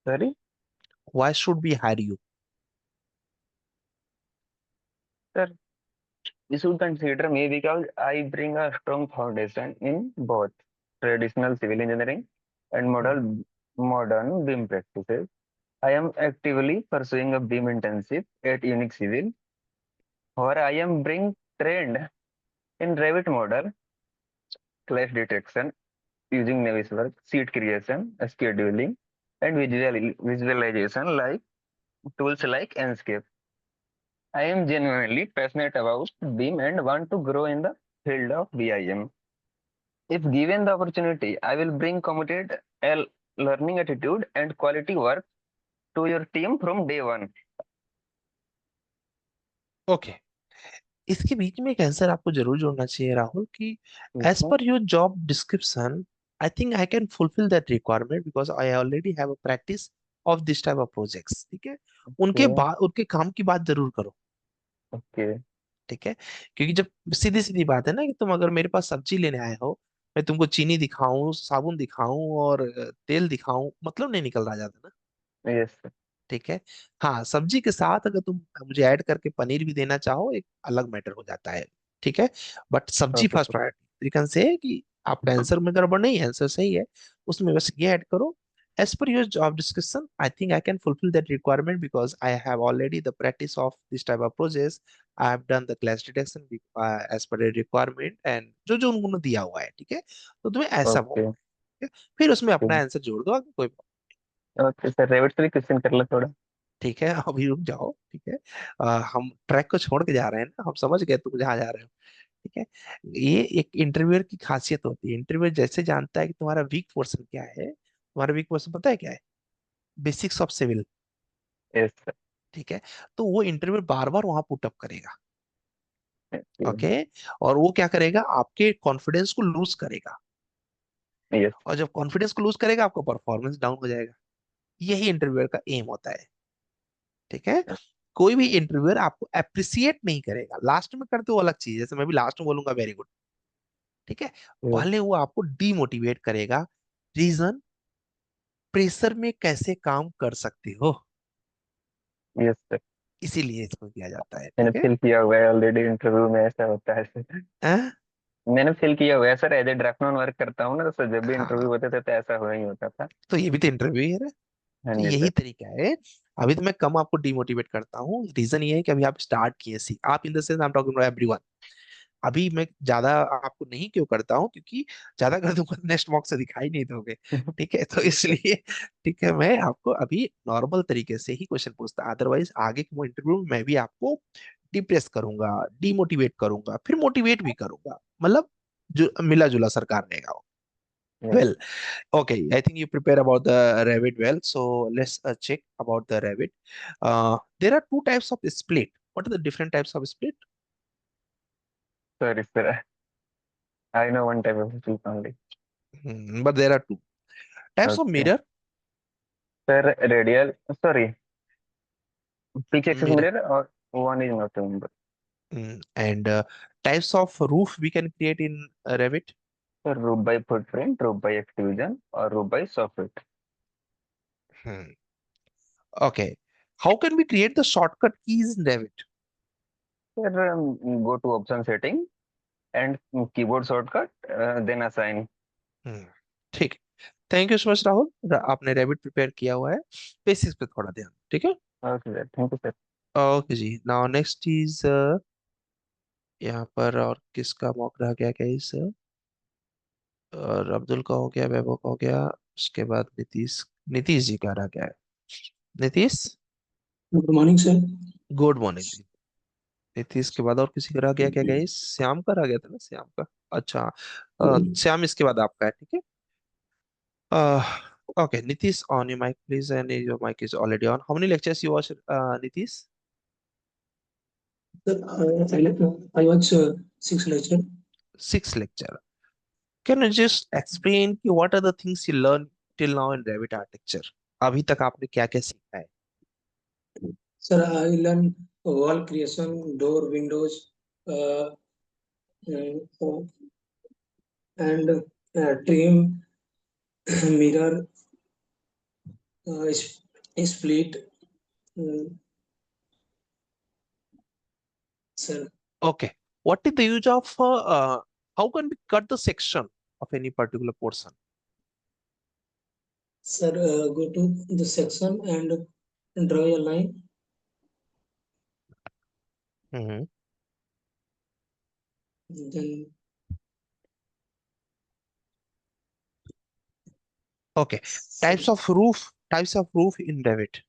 Sorry? Why should we hire you? Sir, you should consider me because I bring a strong foundation in both traditional civil engineering and modern BIM practices. I am actively pursuing a BIM internship at Unique Civil, where I am being trained in Revit model, clash detection, using Navisworks, sheet creation, scheduling, and visualization like tools like Enscape. I am genuinely passionate about BIM and want to grow in the field of BIM. If given the opportunity, I will bring committed learning attitude and quality work to your team from day one. Okay. इसके बीच में एक answer आपको जरूर जोड़ना चाहिए राहुल कि as पर your job description I think I can fulfil that requirement because I already have a practice of this type of projects. ठीक है, उनके बाद उनके काम की बात जरूर करो। Okay. ठीक है, क्योंकि जब सीधी सीधी बात है ना कि तुम अगर मेरे पास सब्जी लेने आए हो, मैं तुमको चीनी दिखाऊं, साबुन दिखाऊं और तेल दिखाऊं, मतलब नहीं निकल रहा जाता ना। Yes. ठीक है। हाँ, सब्जी के साथ अगर तुम मुझे ऐड करके पनीर भी देना चाहो, एक अलग मैटर हो जाता है। ठीक है, बट सब्जी Okay. First priority. You can say कि आपका आंसर में गड़बड़ नहीं है, आंसर सही है, उसमें बस ये ऐड करो as per your job description. I think I can fulfill that requirement because I have already the practice of this type of process. I have done the clash detection as per the requirement and जो जो उन्होंने दिया हुआ है। ठीक है, तो तुम्हें ऐसा Okay. बोलना है। ठीक है? फिर उसमें अपना आंसर जोड़ दो, आगे कोई। Okay, सर रेविट से भी क्वेश्चन कर लो थोड़ा। ठीक है, अभी रुक जाओ। ठीक है, हम ट्रैक को छोड़ के जा रहे हैं ना, हम समझ गए तुम जहाँ जा रहे हो। ठीक है, ये एक इंटरव्यूअर की खासियत होती है। इंटरव्यूअर जैसे जानता है कि तुम्हारा वीक पोर्शन क्या है, तुम्हारा वीक पोर्शन पता है क्या है? Basics of civil. Yes sir. ठीक है, तो वो इंटरव्यूअर बार बार वहां पुटअप करेगा। Okay. ओके, और वो क्या करेगा, आपके कॉन्फिडेंस को लूज करेगा। Yes. और जब कॉन्फिडेंस को लूज करेगा, आपका परफॉर्मेंस डाउन हो जाएगा। यही इंटरव्यूअर का एम होता है। ठीक है, कोई भी इंटरव्यूअर आपको अप्रिसिएट नहीं करेगा, लास्ट में करते वो अलग चीज है, जैसे मैं भी लास्ट में बोलूंगा वेरी गुड। ठीक है। yes, पहले वो आपको डीमोटिवेट करेगा, रीजन, प्रेशर में कैसे काम कर सकते हो, yes sir. इसीलिए इसको किया जाता है, मैंने ठीक है। फिल किया हुआ है ऑलरेडी, इंटरव्यू में ऐसा होता है sir. हाँ मैंने फिल किया हुआ है sir, as a draftsman work करता हूँ ना, तो सर जब भी हाँ, इंटरव्यू होते थे तो ऐसा हुआ ही होता था। तो ये भी तो इंटरव्यू ही है ना। हाँ तो जी यही सर। तरीका है। अभी तो मैं कम आपको डिमोटिवेट करता हूँ, रीजन ये है कि अभी आप स्टार्ट किए सी, आप in the sense I am talking to everyone. अभी मैं ज्यादा आपको नहीं क्यों करता हूँ, क्योंकि ज्यादा कर दूंगा तो नेक्स्ट मॉक से दिखाई नहीं दोगे, ठीक है, तो इसलिए ठीक है, मैं आपको अभी नॉर्मल तरीके से ही क्वेश्चन पूछता, अदरवाइज आगे के इंटरव्यू में मैं भी आपको डिप्रेस करूंगा, डिमोटिवेट करूंगा, फिर मोटिवेट भी करूंगा, मतलब जो मिला जुला सरकार रहेगा। Yes. Well, okay, I think you prepare about the Revit well. So let's check about the Revit. There are two types of split. What are the different types of split? Sorry sir, I know one type of speech only. But there are two types of Okay. mirror. Sir, radial, sorry, pitch axis Mirror. mirror, or one is not remember. And types of roof we can create in Revit. Sir, roof by footprint, roof by extrusion, or roof by soffit. Hmm. Okay. How can we create the shortcut keys in Revit? Sir, go to option setting and keyboard shortcut, then assign. ठीक है, thank you so much Rahul, आपने Revit prepare किया हुआ है, basics पे थोड़ा ध्यान, ठीक है। Okay sir, thank you sir. Okay ji, now next is यहाँ पर और किसका मौका रह गया क्या इस, और अब्दुल का हो गया, वैभव का हो गया, उसके बाद नीतीश, नीतीश जी का रह गया है। Nitish, good morning sir. Good morning जी। नीतीश के बाद और किसी का रह गया क्या गाइस? श्याम का रह गया था ना, श्याम का। अच्छा, श्याम इसके बाद आपका है, ठीक है। Okay Nitish, on your mic please, and your mic is already on. How many lectures you watch Nitish? I watch 6 lecture. 6 lecture. Can you just explain कि what are the things you learned till now in Revit architecture? अभी तक आपने क्या क्या सीखा है? Sir, I learn wall creation, door, windows, uh, and trim, mirror, split. Sir, Okay. What is the use of how can we cut the section of any particular portion? sir, go to the section and draw a line. Then Okay. Types of roof in Revit.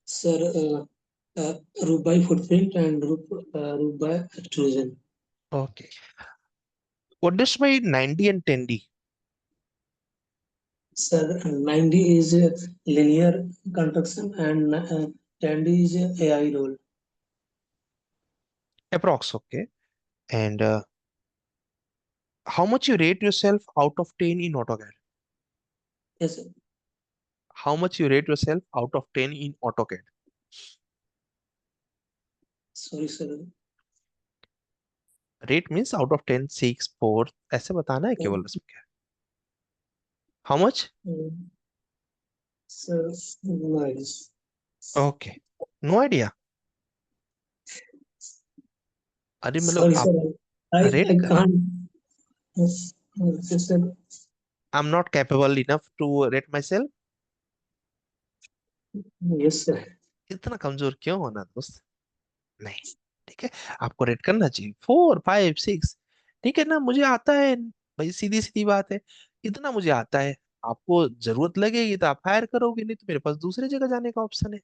sir, roof by footprint and roof by extrusion. Okay. What does by 90 and 10D? Sir, 90 is linear construction and 10D is AI role. Approx. Okay. And how much you rate yourself out of 10 in AutoCAD? Yes, sir. How much you rate yourself out of 10 in AutoCAD? Sorry, sir. Rate means out of 10, 6, 4, ऐसे बताना है केवल इसमें क्या? How much? Sir, nice. Okay. No idea. अरे मतलब Sorry, आप sir. I rate कर, can't. Yes, sir. I'm not capable enough to rate myself. Yes, sir. इतना कमजोर क्यों होना दोस्त? नहीं, ठीक है, आपको रेट करना चाहिए 4, 5, 6, ठीक है ना, मुझे आता है भाई, सीधी सीधी बात है, इतना मुझे आता है। आपको जरूरत लगेगी तो आप हायर करोगे, नहीं तो मेरे पास दूसरी जगह जाने का ऑप्शन है।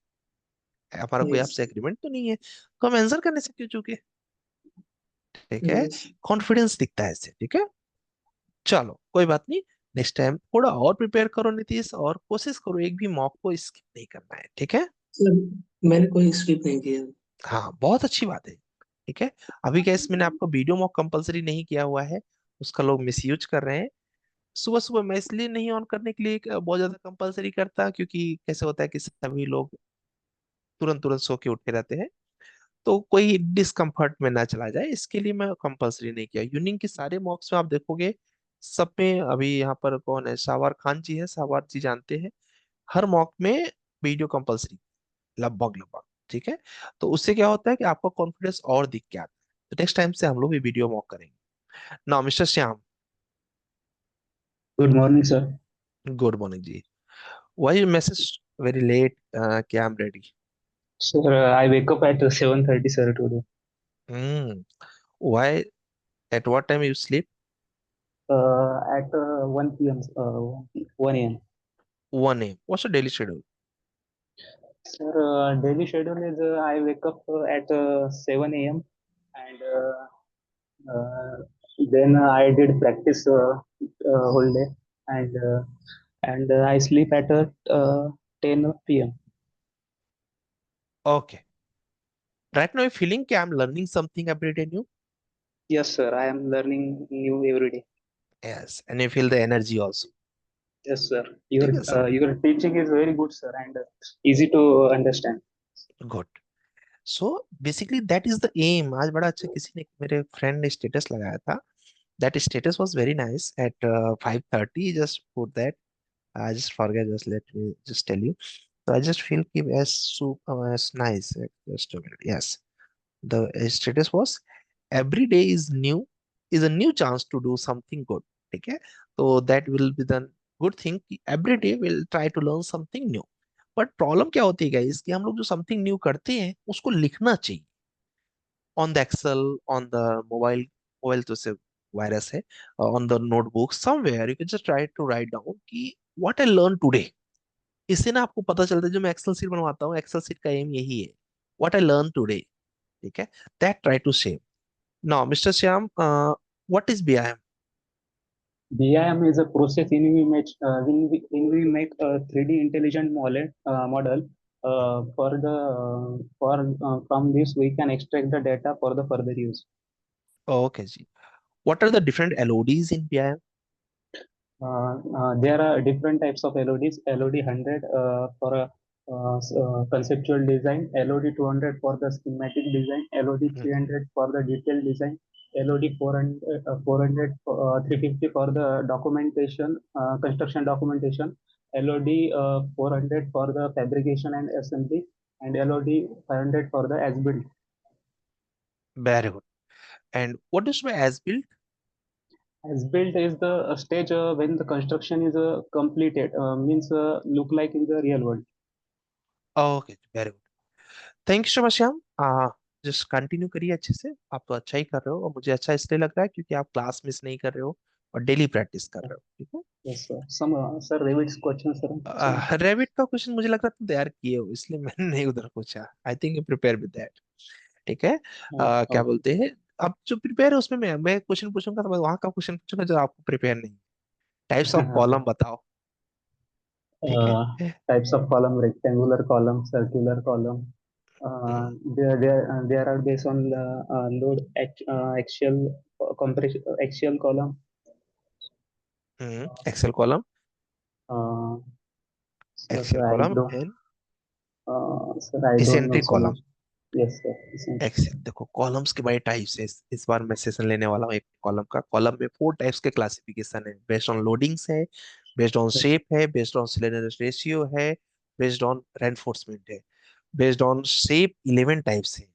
हमारा कोई Yes. आपसे एग्रीमेंट तो नहीं है, तो हम आंसर करने से क्यों चूके? ठीक है, Yes. कॉन्फिडेंस दिखता है इससे, ठीक है। चलो कोई बात नहीं, नेक्स्ट टाइम थोड़ा और प्रिपेयर करो नीतीश, और कोशिश करो एक भी मॉक को स्किप नहीं करना है, ठीक है। सर, मैंने कोई स्किप नहीं किया। हाँ, बहुत अच्छी बात है, ठीक है। अभी कैसे मैंने आपको वीडियो मॉक कंपलसरी नहीं किया हुआ है, उसका लोग मिसयूज कर रहे हैं। सुबह सुबह मैं इसलिए नहीं ऑन करने के लिए बहुत ज्यादा कंपलसरी करता, क्योंकि कैसे होता है कि सभी लोग तुरंत तुरंत सो के उठे रहते हैं, तो कोई डिस्कम्फर्ट में ना चला जाए, इसके लिए मैं कंपलसरी नहीं किया। यूनिंग के सारे मॉक्स में आप देखोगे सब में, अभी यहाँ पर कौन है, सावर खान जी है, सावर जी जानते हैं, हर मॉक में वीडियो कंपलसरी लगभग लगभग। ठीक है, तो उससे क्या होता है कि आपका कॉन्फिडेंस और दिख के आता है। तो नेक्स्ट टाइम से हम लोग भी वीडियो मॉक करेंगे ना। Mister Shyam, Good morning, sir. Good morning जी। Why you message very late? कि I am ready? Sir, I wake up at 7:30, sir, today. Hmm, why, at what time you sleep? At 1 p.m. 1 a.m. 1 a.m. What's your daily schedule? Sir, daily schedule is I wake up at 7 a.m. and uh, then I did practice whole day and I sleep at 10 p.m. Okay. Right now, you're feeling कि I'm learning something every day new? Yes, sir. I am learning new every day. Yes, and you feel the energy also. Yes, sir. ठीक है sir, Your teaching is very good, sir, and easy to understand. Good. So basically that is the aim. आज बड़ा अच्छा किसी ने, मेरे friend ने status लगाया था, that status was very nice at 5:30, just put that, I just forget, just let me just tell you. So I just feel कि as nice, just a minute, yes, the status was every day is new, is a new chance to do something good। ठीक है, तो that will be the good thing कि every day we'll try to learn something new। But problem क्या होती है guys कि हम लोग जो समथिंग न्यू करते हैं उसको लिखना चाहिए on the Excel, on the mobile, mobile तो सिर्फ वायरस है, on the notebook somewhere you can just try to write down कि व्हाट आई लर्न टुडे। इससे ना आपको पता चलता है, जो मैं एक्सेल शीट बनवाता हूँ, एक्सेल शीट का एम यही है, व्हाट आई लर्न टुडे। ठीक है, that try to save. Now mister Shyam, what is BIM? BIM is a process when we make a 3D intelligent model from this we can extract the data for the further use. Okay जी, what are the different LODs in BIM? There are different types of LODs. LOD 100 for a conceptual design, LOD 200 for the schematic design, LOD 300 for the detailed design, LOD 400 350 for the documentation, construction documentation, LOD 400 for the fabrication and assembly, and LOD 500 for the as-built. Very good. And what is by as built? As-built is the stage when the construction is completed, means look like in the real world. Okay, very good, thank you so much Shyam. Just continue करिए अच्छे से, आप तो अच्छा ही कर रहे हो, और मुझे अच्छा इसलिए लग रहा है क्योंकि आप क्लास मिस नहीं कर रहे हो और डेली प्रैक्टिस कर रहे हो। ठीक है, Yes, sir. Some sir, Revit's question, sir. Revit का क्वेश्चन मुझे लग रहा है तुम तैयार किए हो, इसलिए मैंने नहीं उधर पूछा। I think you prepare with that. ठीक है, क्या बोलते हैं, अब जो प्रिपेयर है उसमें मैं क्वेश्चन पूछूंगा, तो मैं वहां का क्वेश्चन पूछूंगा जो आपको प्रिपेयर नहीं। टाइप्स ऑफ कॉलम बताओ। ठीक है, Types of column: rectangular column, circular column. There are based on the load axial compression axial column. Axial column, Sir, axial I column don't. And Sir, I don't know eccentric so column. much. Yes, sir. Axial देखो, columns के बड़े types है, इस बार मैं session लेने वाला हूँ एक कॉलम का। कॉलम में 4 टाइप्स के क्लासिफिकेशन है, बेस्ड ऑन लोडिंग्स है, बेस्ड ऑन शेप है, बेस्ड ऑन स्लेंडरनेस रेशियो है, बेस्ड ऑन रेनफोर्समेंट है। बेस्ड ऑन शेप 11 टाइप्स है,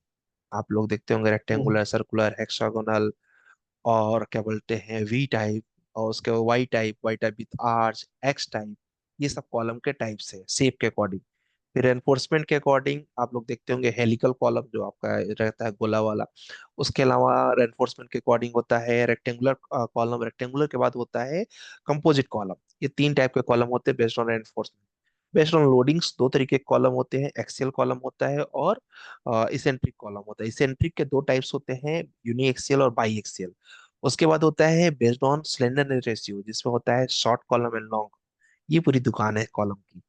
आप लोग देखते होंगे, रेक्टेंगुलर, सर्कुलर, हेक्सागोनल, और क्या बोलते हैं वी टाइप, और उसके बाद Y type with arch, X type. ये सब कॉलम के टाइप्स है शेप के अकॉर्डिंग। फिर एनफोर्समेंट के अकॉर्डिंग आप लोग देखते होंगे हेलिकल कॉलम जो आपका रहता है गोला वाला। उसके अलावा एनफोर्समेंट के अकॉर्डिंग होता है रेक्टेंगुलर कॉलम, रेक्टेंगुलर के बाद होता है कंपोजिट कॉलम। ये 3 टाइप के कॉलम होते हैं based on enforcement. Based on loadings 2 तरीके के कॉलम होते हैं, एक्सियल कॉलम होता है और इसेंट्रिक कॉलम होता है। इसेंट्रिक के 2 टाइप्स होते हैं, यूनी एक्सियल और बाई एक्सियल। उसके बाद होता है बेस्ड ऑन स्लेंडरनेस रेशियो, जिसमें होता है शॉर्ट कॉलम एंड लॉन्ग। ये पूरी दुकान है कॉलम की।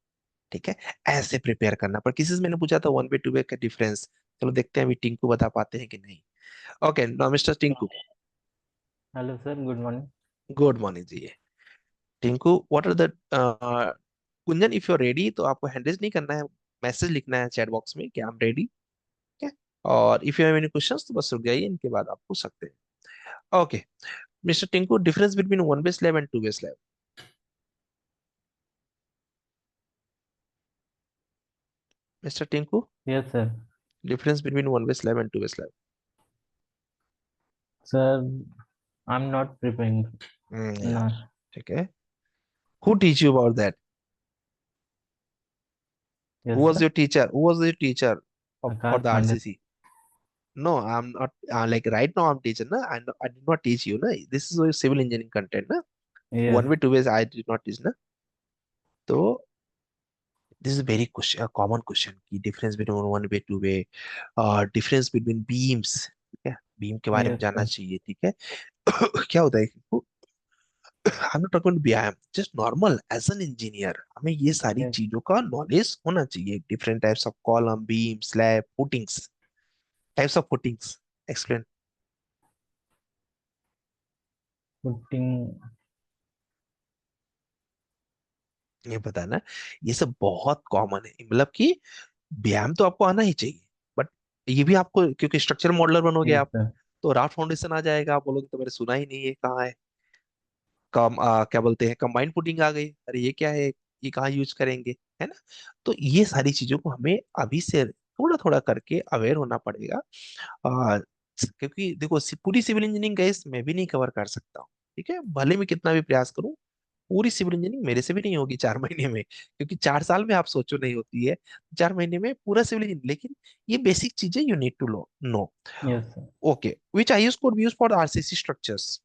ठीक है, ऐसे प्रिपेयर करना। पर किसी से मैंने पूछा था 1 वे 2 वे का डिफरेंस, चलो देखते हैं अभी टिंकू बता पाते हैं कि नहीं। Okay, now mister Tinku. Hello sir, good morning. Good morning जी। Tinku, what are the, Kunjan if you are ready तो आपको हैंड रेज नहीं करना है, मैसेज लिखना है चैट बॉक्स में कि आई एम रेडी। ठीक है, और if you have any questions तो बस रुक जाइए, इनके बाद आप पूछ सकते हैं। Okay mister Tinku, difference between one way slab and two way slab. Mister Tinku, Yes, sir. difference between one way slab and two way slab. Sir, I'm not preparing. Yeah. No. ठीक है, who teach you about that? Yes, Who was sir. your teacher? Who was your teacher for Akash the Pandit. RCC? No, I'm not. Like right now, I'm teacher, na. I did not teach you, na. This is your civil engineering content, na. Yes. One way, two ways, I did not teach, na. So this is a very question, a common question. की difference between one way, two way, difference between beams. ठीक है, beam के बारे में Yes, जानना sir. चाहिए, ठीक है। क्या होता है कि I'm not talking about BIM, just normal as an engineer हमें ये सारी Yes. चीजों का नॉलेज होना चाहिए। Different types of column, beam, slab, footings, types of footings. Explain. Putting. ये पता है ना, ये सब बहुत कॉमन है। मतलब कि BIM तो आपको आना ही चाहिए, बट ये भी आपको, क्योंकि स्ट्रक्चर मॉडलर बनोगे Yes, आप, sir. तो राफ्ट फाउंडेशन आ जाएगा, आप बोलोगे तो मैंने सुना ही नहीं है, कहाँ है। क्या बोलते हैं, कंबाइंड फुटिंग आ गई, अरे ये क्या है, ये कहाँ यूज करेंगे, है ना। तो ये सारी चीजों को हमें अभी से थोड़ा थोड़ा करके अवेयर होना पड़ेगा। क्योंकि देखो पूरी सिविल इंजीनियरिंग गैस मैं भी नहीं कवर कर सकता हूँ, ठीक है, भले मैं कितना भी प्रयास करूँ। पूरी सिविल इंजीनियरिंग मेरे से भी नहीं होगी 4 महीने में, क्योंकि 4 साल में आप सोचो नहीं होती है, 4 महीने में पूरा सिविल इंजीनियरिंग। लेकिन ये बेसिक चीजें you need to know. Yes, sir. Okay, which IS code we use for RCC structures?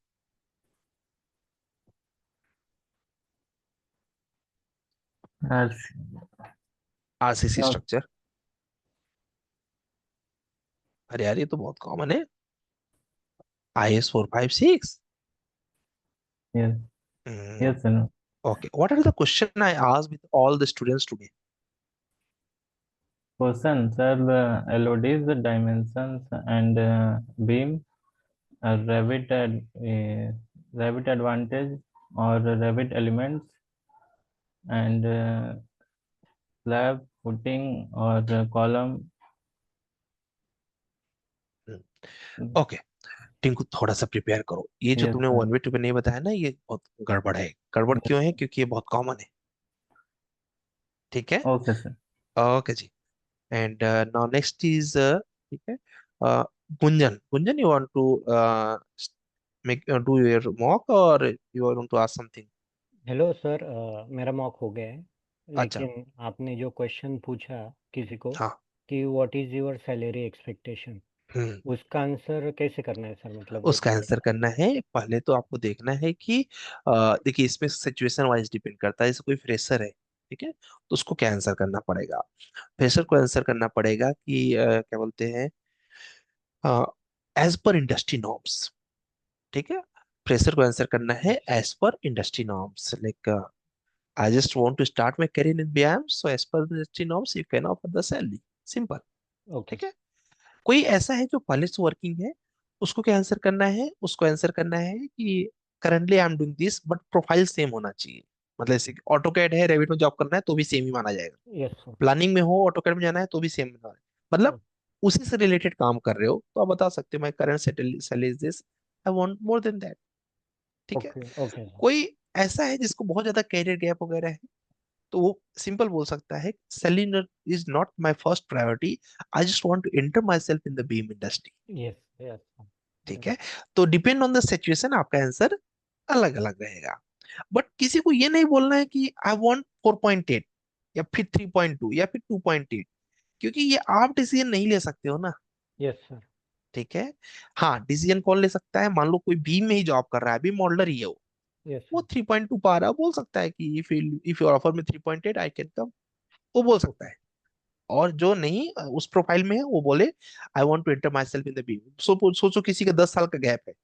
RCC Yes. Structure, अरे यार ये तो बहुत कॉमन है, IS 456। Yes. Yes, sir. Okay, what are the question I asked with all the students today? Question, sir, the LODs, the dimensions and beam, Revit advantage or Revit elements and slab, footing or column. Okay Tinku, थोड़ा सा prepare करो। ये जो Yes, तुमने sir. One way two way नहीं बताया ना, ये बहुत गड़बड़ है। गड़बड़ क्यों है? क्योंकि ये बहुत कॉमन है, ठीक है। Okay, sir. ओके जी, एंड नाउ नेक्स्ट इज, ठीक है, Gunjan, Gunjan you want to make do your mock or you want to ask something? Hello sir, मेरा मॉक हो गया है, अच्छा, लेकिन आपने जो क्वेश्चन पूछा किसी को हाँ, कि what is your salary expectation, उसका आंसर कैसे करना है सर? मतलब उसका आंसर करना है, पहले तो आपको देखना है कि देखिए इसमें सिचुएशन वाइज डिपेंड करता है। जैसे कोई फ्रेशर है, ठीक है, तो उसको क्या आंसर करना पड़ेगा? फ्रेशर को आंसर करना पड़ेगा कि क्या बोलते हैं, एज पर इंडस्ट्री नॉर्म्स, ठीक है। फ्रेशर को आंसर करना है as per industry norms, like I just want to start my career in BIM, so as per industry norms you can offer the salary, simple, okay ठीक है। कोई ऐसा है जो पहले से वर्किंग है, उसको क्या आंसर करना है? उसको आंसर करना है कि currently I am doing this, but profile same होना चाहिए। मतलब जैसे ऑटोकैड है, रेविट में जॉब करना है तो भी सेम ही माना जाएगा। Yes sir. प्लानिंग में हो, ऑटोकैड में जाना है तो भी सेम माना जाएगा। मतलब उसी से रिलेटेड काम कर रहे हो तो आप बता सकते हो my current salary is this, I want more than that, ठीक है। Okay okay sir. कोई ऐसा है जिसको बहुत ज्यादा कैरियर गैप वगैरह है, तो वो सिंपल बोल सकता है salary is not my first priority, I just want to enter myself in the BIM industry, yes yes ठीक है। तो डिपेंड ऑन द सिचुएशन आपका आंसर अलग अलग रहेगा। बट किसी को ये नहीं बोलना है कि आई वांट 4.8 या फिर 3.2 या फिर 2.8, क्योंकि ये आप डिसीजन नहीं ले सकते हो ना, यस सर। ठीक है। हाँ, डिसीजन कौन ले सकता है? मान लो कोई बीम में ही जॉब कर रहा है, बीम मॉडलर ही है यस वो 3.2 पा रहा है, बोल सकता है कि इफ यू ऑफर में 3.8 आई कैन कम, वो बोल सकता है। और जो नहीं उस प्रोफाइल में है वो बोले I want to enter myself in the BIM. सोचो किसी का 10 साल का गैप है,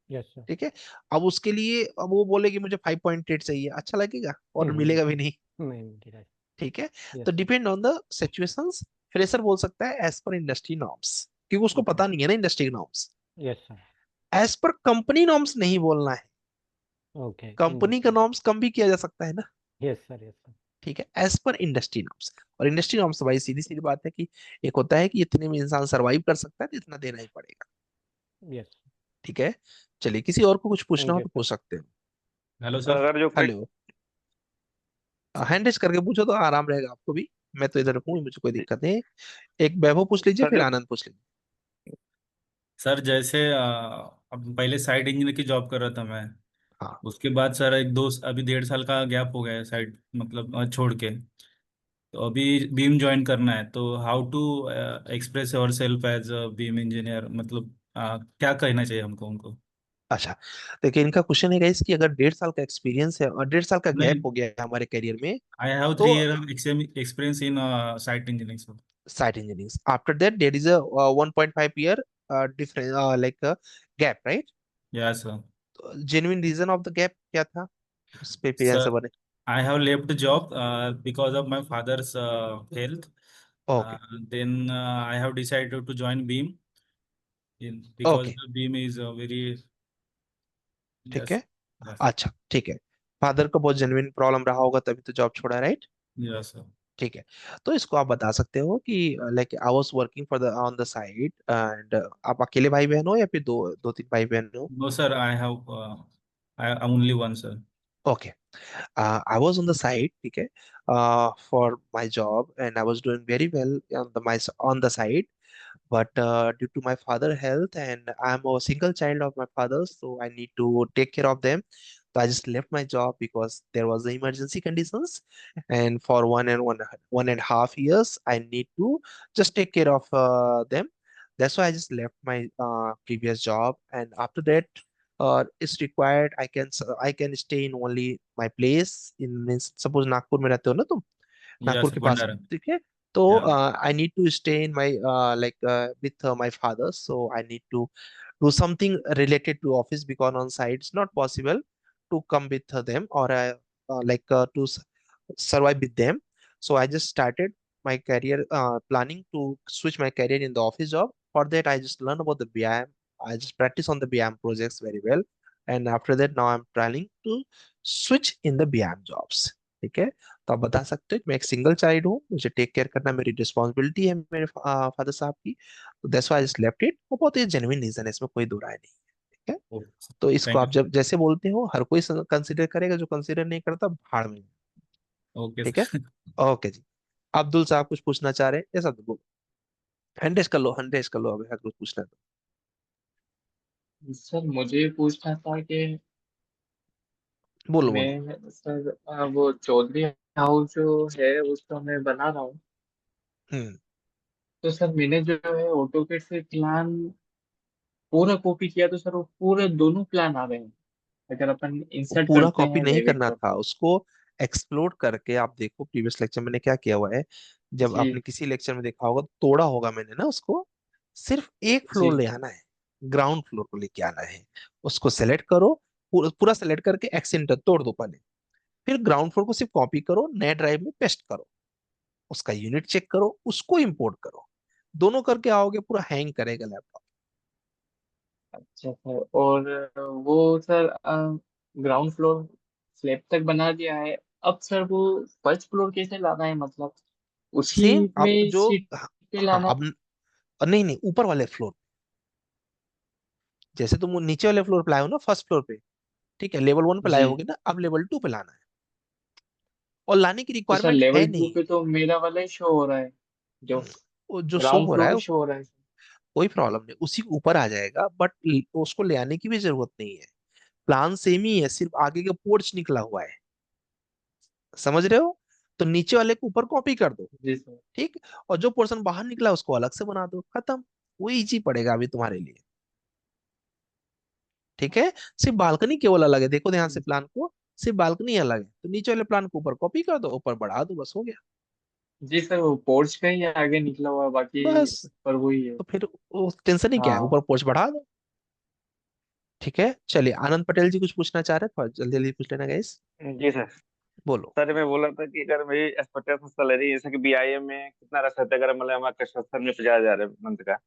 यस सर। ठीक है। अब उसके लिए अब वो बोले कि मुझे 5.8 चाहिए, अच्छा लगेगा? और मिलेगा भी नहीं, नहीं ठीक है। तो yes depend on the situations, fresher बोल सकता है एज पर इंडस्ट्री नॉर्म्स, क्योंकि उसको पता नहीं है ना industry norms. Yes sir. As per company norms नहीं बोलना है, ओके कंपनी का नॉर्म्स कम भी किया जा सकता है ना, यस सर। Yes sir. ठीक है, एज पर इंडस्ट्री नॉर्म्स। और इंडस्ट्री नॉर्म्स तो भाई सीधी सीधी बात है कि एक होता है कि इतने में इंसान सरवाइव कर सकता है तो इतना देना ही पड़ेगा। यस। ठीक है, चलिए किसी और को कुछ पूछना थैंक हो यू तो सर। पूछ सकते हो। Hello sir sir. अगर जो हेलो, हैंड रेज करके पूछो तो आराम रहेगा आपको भी। मैं तो इधर हूँ, मुझे कोई दिक्कत नहीं। एक वैभव पूछ लीजिए, सर फिर जो आनंद पूछ लीजिए। सर जैसे अब पहले साइट इंजीनियर की जॉब कर रहा था मैं। हाँ, उसके बाद सर एक दो अभी 1.5 साल का गैप हो गया है साइट मतलब छोड़ के। तो अभी बीम ज्वाइन करना है, तो how to express yourself as a BIM engineer, मतलब क्या कहना चाहिए हमको उनको। अच्छा, देखिए इनका क्वेश्चन है गाइस कि अगर 1.5 साल का एक्सपीरियंस है और 1.5 साल का गैप नहीं, हो गया है हमारे करियर में, आई हैव तो 3 year experience in site engineering sir. Site engineering after that there is a 1.5 year difference like gap, right? Yes sir. Genuine reason of the gap क्या था, उस पे फिर आंसर सर बने। I have left the job because of my father's health. Okay, Then I have decided to join Beam because okay, the Beam is very ठीक yes, है। yes, अच्छा, ठीक है, फादर को बहुत जेन्युइन प्रॉब्लम रहा होगा तभी तो जॉब छोड़ा, राइट? yes sir. ठीक है, तो इसको आप बता सकते हो कि like I was working for the on the side and आप अकेले भाई बहन हो या फिर दो दो तीन भाई बहन हो? No sir, I have I'm only one sir. Okay, I was on the site, ठीक है, for my job and I was doing very well on the site, but due to my father health and I'm a single child of my father, so I need to take care of them. So I just left my job because there was the emergency conditions, and for 1.5 years I need to just take care of them. That's why I just left my previous job, and after that, it's required I can stay in only my place in means suppose Nagpur में रहते हो ना तुम, Nagpur Yes, के पास, Bandara. ठीक है, तो Yeah. I need to stay in my with my father, so I need to do something related to office because on site it's not possible to come with them or to survive with them. So I just started my career planning to switch my career in the office job. For that I just learn about the BIM. I just practice on the BIM projects very well, and after that now I'm planning to switch in the BIM jobs. ठीक है, तो आप बता सकते हो कि मैं एक सिंगल चाइल्ड हूँ, मुझे टेक केयर करना मेरी रिस्पॉन्सिबिलिटी है मेरे फादर साहब की, तो that's why I just left it. वो बहुत ही जेन्युइन रीजन है, इसमें कोई दो राय नहीं है। ठीक है, Okay. तो इसको Thank आप you. जब जैसे बोलते हो हर कोई कंसिडर करेगा, जो कंसिडर नहीं करता भाड़ में। Okay ठीक है, sir. ओके जी। अब्दुल साहब कुछ पूछना चाह रहे हैं? ऐसा तो बोलो, हैंड कर लो, हैंड कर लो, अगर कुछ पूछना है सर मुझे ये पूछना था कि तो बोलो बोलो। मैं सर वो चौधरी हाउस जो है उसको मैं बना रहा हूँ। हम्म, तो सर मैंने जो है ऑटोकेट से प्लान पूरा कॉपी किया, तो सर वो पूरे दोनों प्लान आ रहे हैं अगर अपन वो इंसर्ट पूरा करते कॉपी हैं नहीं रेविट करना पर। था, उसको एक्सप्लोर करके आप देखो, प्रीवियस लेक्चर मैंने क्या किया हुआ है, जब जी आपने किसी लेक्चर में देखा होगा तोड़ा होगा मैंने ना उसको, सिर्फ एक फ्लोर जी ले आना है, ग्राउंड फ्लोर को लेके आना है, उसको सेलेक्ट करो, पूरा सेलेक्ट करके एक्सेंटर तोड़ दो पहले, फिर ग्राउंड फ्लोर को सिर्फ कॉपी करो, नए ड्राइव में पेस्ट करो, उसका यूनिट चेक करो, उसको इंपोर्ट करो, दोनों करके आओगे पूरा हैंग करेगा लैपटॉप। अच्छा सर। और वो सर ग्राउंड फ्लोर स्लैब तक बना दिया है। अब सर वो फर्स्ट फ्लोर कैसे लाना है, मतलब उसी सेम आप में जो, सीट पे हाँ लाना है? अब नहीं नहीं, ऊपर वाले फ्लोर, जैसे तुम नीचे वाले फ्लोर पे लाए हो ना फर्स्ट फ्लोर पे, ठीक है, लेवल 1 पे लाए जी। होगे ना, अब लेवल 2 पे लाना है, और लाने की तो सर रिक्वायरमेंट है लेवल 2 नहीं। पे तो मेरा वाला ही शो हो रहा है, जो वो जो शो ग्राउंड हो रहा फ्लोर है ही शो हो रहा है। कोई प्रॉब्लम नहीं, उसी के ऊपर आ जाएगा, बट उसको ले आने की भी जरूरत नहीं है, प्लान सेम ही है, सिर्फ आगे का पोर्च निकला हुआ है, समझ रहे हो? तो नीचे वाले को ऊपर कॉपी कर दो, जी सर। ठीक, और जो पोर्शन बाहर निकला उसको अलग से बना दो, खत्म। वो इजी पड़ेगा अभी तुम्हारे लिए। ठीक है, सिर्फ बालकनी केवल अलग है, देखो ध्यान से प्लान को, सिर्फ बालकनी अलग है, तो नीचे वाले प्लान को ऊपर कॉपी कर दो, ऊपर बढ़ा दो, बस हो गया। जी सर, वो पोर्च का ही आगे निकला हुआ है, बाकी बस, पर वही है। तो फिर वो टेंशन ही क्या है, हाँ ऊपर पोर्च बढ़ा दो। ठीक है, चलिए आनंद पटेल जी कुछ पूछना चाह रहे थे, थोड़ा जल्दी जल्दी पूछ लेना गाइस। जी सर। बोलो। सर मैं बोला था कि अगर मेरी एक्सपेक्टेशन सैलरी जैसे कि बीआईएम में कितना रख सकते हैं, अगर मतलब हमारा कंस्ट्रक्शन में 50,000 है मंथ का।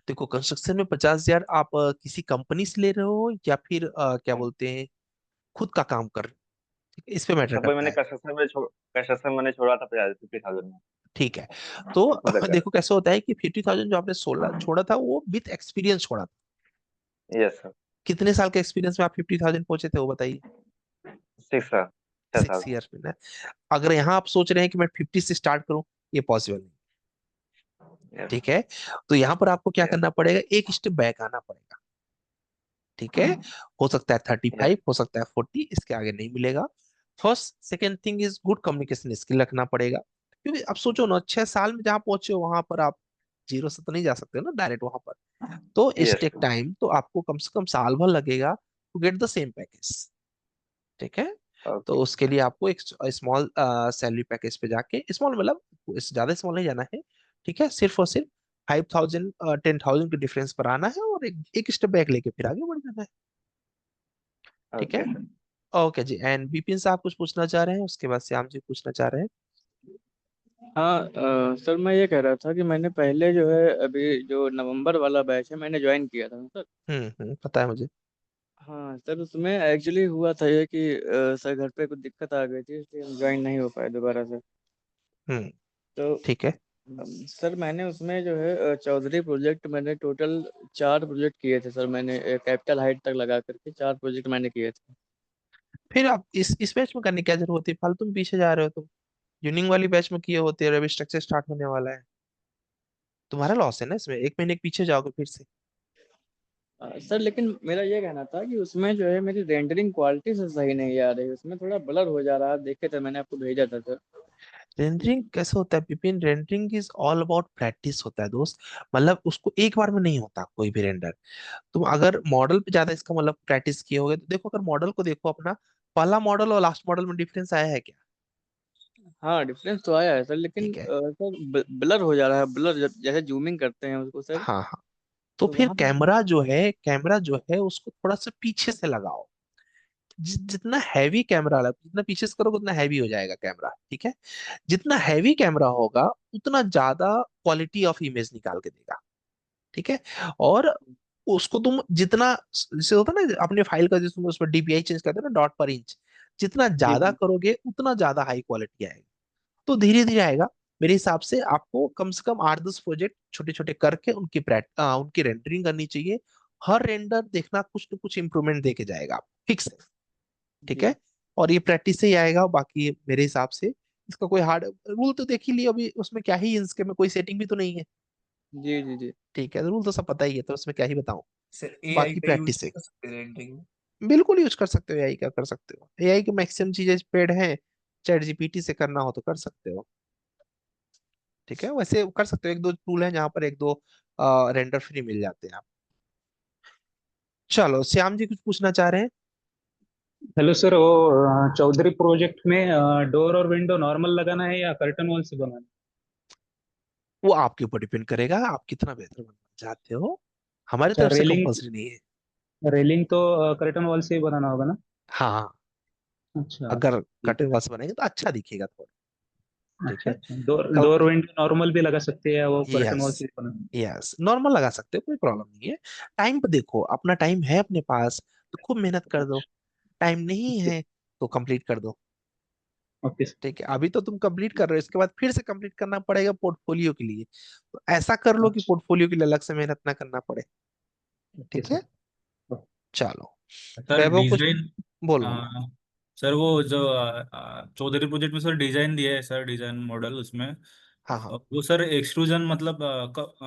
देखो कंस्ट्रक्शन में 50,000 आप किसी कंपनी से ले रहे हो या फिर क्या बोलते हैं खुद का काम कर रहे हो? ठीक है, इस पे मैटर तब करता मैंने है। कंस्ट्रक्शन मैंने छोड़ा था 50,000 में। ठीक है, तो उसमें लगा देखो कैसे होता है कि 50,000 जो आपने छोड़ा था वो विथ एक्सपीरियंस छोड़ा था। Yes sir. कितने साल के एक्सपीरियंस में आप 50,000 पहुंचे थे वो बताइए? 6 साल 6 साल 6 ईयर में ना। अगर यहाँ आप सोच रहे हैं कि मैं 50 से स्टार्ट करूं, ये पॉसिबल नहीं। यस ठीक है, तो यहाँ पर आपको क्या यस करना पड़ेगा, एक स्टेप बैक आना पड़ेगा। ठीक है, हो सकता है 35, हो सकता है 40, इसके आगे नहीं मिलेगा। First second thing is good communication skill रखना पड़ेगा, क्योंकि अब सोचो ना 6 साल में जहाँ पहुंचे हो वहां पर आप जीरो से तो नहीं जा सकते ना डायरेक्ट वहां पर। तो इस यस टेक टाइम, तो आपको कम से कम साल भर लगेगा to get the same package. ठीक है, तो ओके उसके लिए आपको एक स्मॉल सैलरी पैकेज पे जाके, स्मॉल मतलब ज्यादा स्मॉल नहीं जाना है। ठीक है, सिर्फ और सिर्फ 5,000 10,000 के डिफरेंस पर आना है और एक स्टेप बैक लेके फिर आगे बढ़ जाना है। ठीक है, ओके सर। ओके जी। एंड विपिन साहब कुछ पूछना चाह रहे हैं, उसके बाद श्याम जी पूछना चाह रहे हैं। हाँ सर मैं ये कह रहा था कि मैंने पहले जो है अभी जो नवंबर वाला बैच है मैंने ज्वाइन किया था सर। पता है मुझे। हाँ सर उसमें एक्चुअली हुआ था ये कि सर घर पे कुछ दिक्कत आ गई थी इसलिए हम ज्वाइन नहीं हो पाए दोबारा से। हम्म तो ठीक है, सर मैंने उसमें जो है चौधरी प्रोजेक्ट मैंने टोटल 4 प्रोजेक्ट किए थे सर। मैंने कैपिटल हाइट तक लगा करके 4 प्रोजेक्ट मैंने किए थे। फिर आप इस बैच में करने की क्या जरूरत है, फालतू में पीछे जा रहे हो तुम। यूनिंग वाली बैच में किए होते, रवि स्ट्रक्चर स्टार्ट होने वाला है, तुम्हारा लॉस है ना इसमें, एक महीने के पीछे जाओगे फिर से। सर लेकिन मेरा ये कहना था कि उसमें जो है मेरी रेंडरिंग क्वालिटी से सही नहीं आ रही, उसमें थोड़ा ब्लर हो जा रहा है। देखे थे मैंने आपको भेजा था सर। रेंडरिंग कैसे होता है Vipin, rendering is all about practice होता है दोस्त। मतलब उसको एक बार में नहीं होता कोई भी रेंडर। तुम अगर मॉडल पे ज्यादा इसका मतलब प्रैक्टिस किए होगे तो देखो, अगर मॉडल को देखो अपना, पहला मॉडल और लास्ट मॉडल में डिफरेंस आया है क्या? हाँ डिफरेंस तो आया है सर, लेकिन ठीक है, सर ब्लर हो जा रहा है। ब्लर जैसे जूमिंग करते हैं उसको सर, हाँ हाँ, तो तो फिर वहां पर कैमरा जो है उसको थोड़ा सा पीछे से लगाओ। जितना हैवी कैमरा लग, जितना पीछे से करोगे उतना हैवी हो जाएगा कैमरा। ठीक है, जितना हैवी कैमरा होगा उतना ज्यादा क्वालिटी ऑफ इमेज निकाल के देगा। ठीक है, और उसको तुम जितना, जैसे होता है ना अपने फाइल का, जिसमें उसमें डीपीआई चेंज करते हैं ना, डॉट पर इंच, जितना जी ज्यादा जी करोगे उतना ज्यादा हाई क्वालिटी आएगा। तो धीरे धीरे आएगा। मेरे हिसाब से आपको कम से कम 8-10 प्रोजेक्ट छोटे छोटे करके उनकी रेंडरिंग करनी चाहिए। हर रेंडर देखना कुछ न कुछ इंप्रूवमेंट देके जाएगा, फिक्स है। ठीक जी है, और ये प्रैक्टिस से ही आएगा। बाकी मेरे हिसाब से इसका कोई हार्ड रूल तो देख ही लिया अभी, उसमें क्या ही इसके में कोई सेटिंग भी तो नहीं है। जी जी जी। ठीक है, रूल तो सब पता ही है, तो उसमें क्या ही बताऊं। सर एआई बाकी का यूज प्रैक्टिस है। कर सकते हैं रेंडरिंग में? बिल्कुल यूज कर सकते हो एआई का, कर सकते हो एआई की मैक्सिमम चीजें पेड है। चैट जीपीटी से करना हो तो कर सकते हो। ठीक है, वैसे कर सकते हो, एक दो टूल है जहाँ पर एक दो रेंडर फ्री मिल जाते हैं आप। चलो श्याम जी कुछ पूछना चाह रहे हैं। हेलो सर, वो चौधरी प्रोजेक्ट में डोर और विंडो नॉर्मल लगाना है या कर्टन वॉल से बनाना वो आपके ऊपर डिपेंड करेगा, आप कितना बेहतर बनना चाहते हो। हमारी है? तरफ से रेलिंग कंपलसरी नहीं है। रेलिंग तो कर्टन वॉल से ही बनाना होगा ना? हाँ, अच्छा अगर ठीक कटिंग है। वॉल से बनेंगे तो अच्छा दिखेगा थोड़ा। ठीक अच्छा है, अच्छा, डोर कल डोर विंडो नॉर्मल भी लगा सकते हैं या वो कर्टन यस, वॉल से ही बनाना? यस नॉर्मल लगा सकते हो, कोई प्रॉब्लम नहीं है। टाइम पे देखो, अपना टाइम है अपने पास तो खूब मेहनत कर दो। टाइम नहीं ओके है तो कंप्लीट कर दो। Okay sir. ठीक है, अभी तो तुम कंप्लीट कर रहे हो, इसके बाद फिर से कंप्लीट करना पड़ेगा पोर्टफोलियो के लिए। तो ऐसा कर लो कि अच्छा पोर्टफोलियो के लिए अलग से मेहनत ना करना पड़े। ओके ठीक है, सर। चलो। सर वैभव कुछ डिजाइन, बोलो। सर वो जो चौधरी प्रोजेक्ट में सर डिजाइन दिया है सर, डिजाइन मॉडल उसमें हाँ हाँ, वो सर एक्सट्रूजन मतलब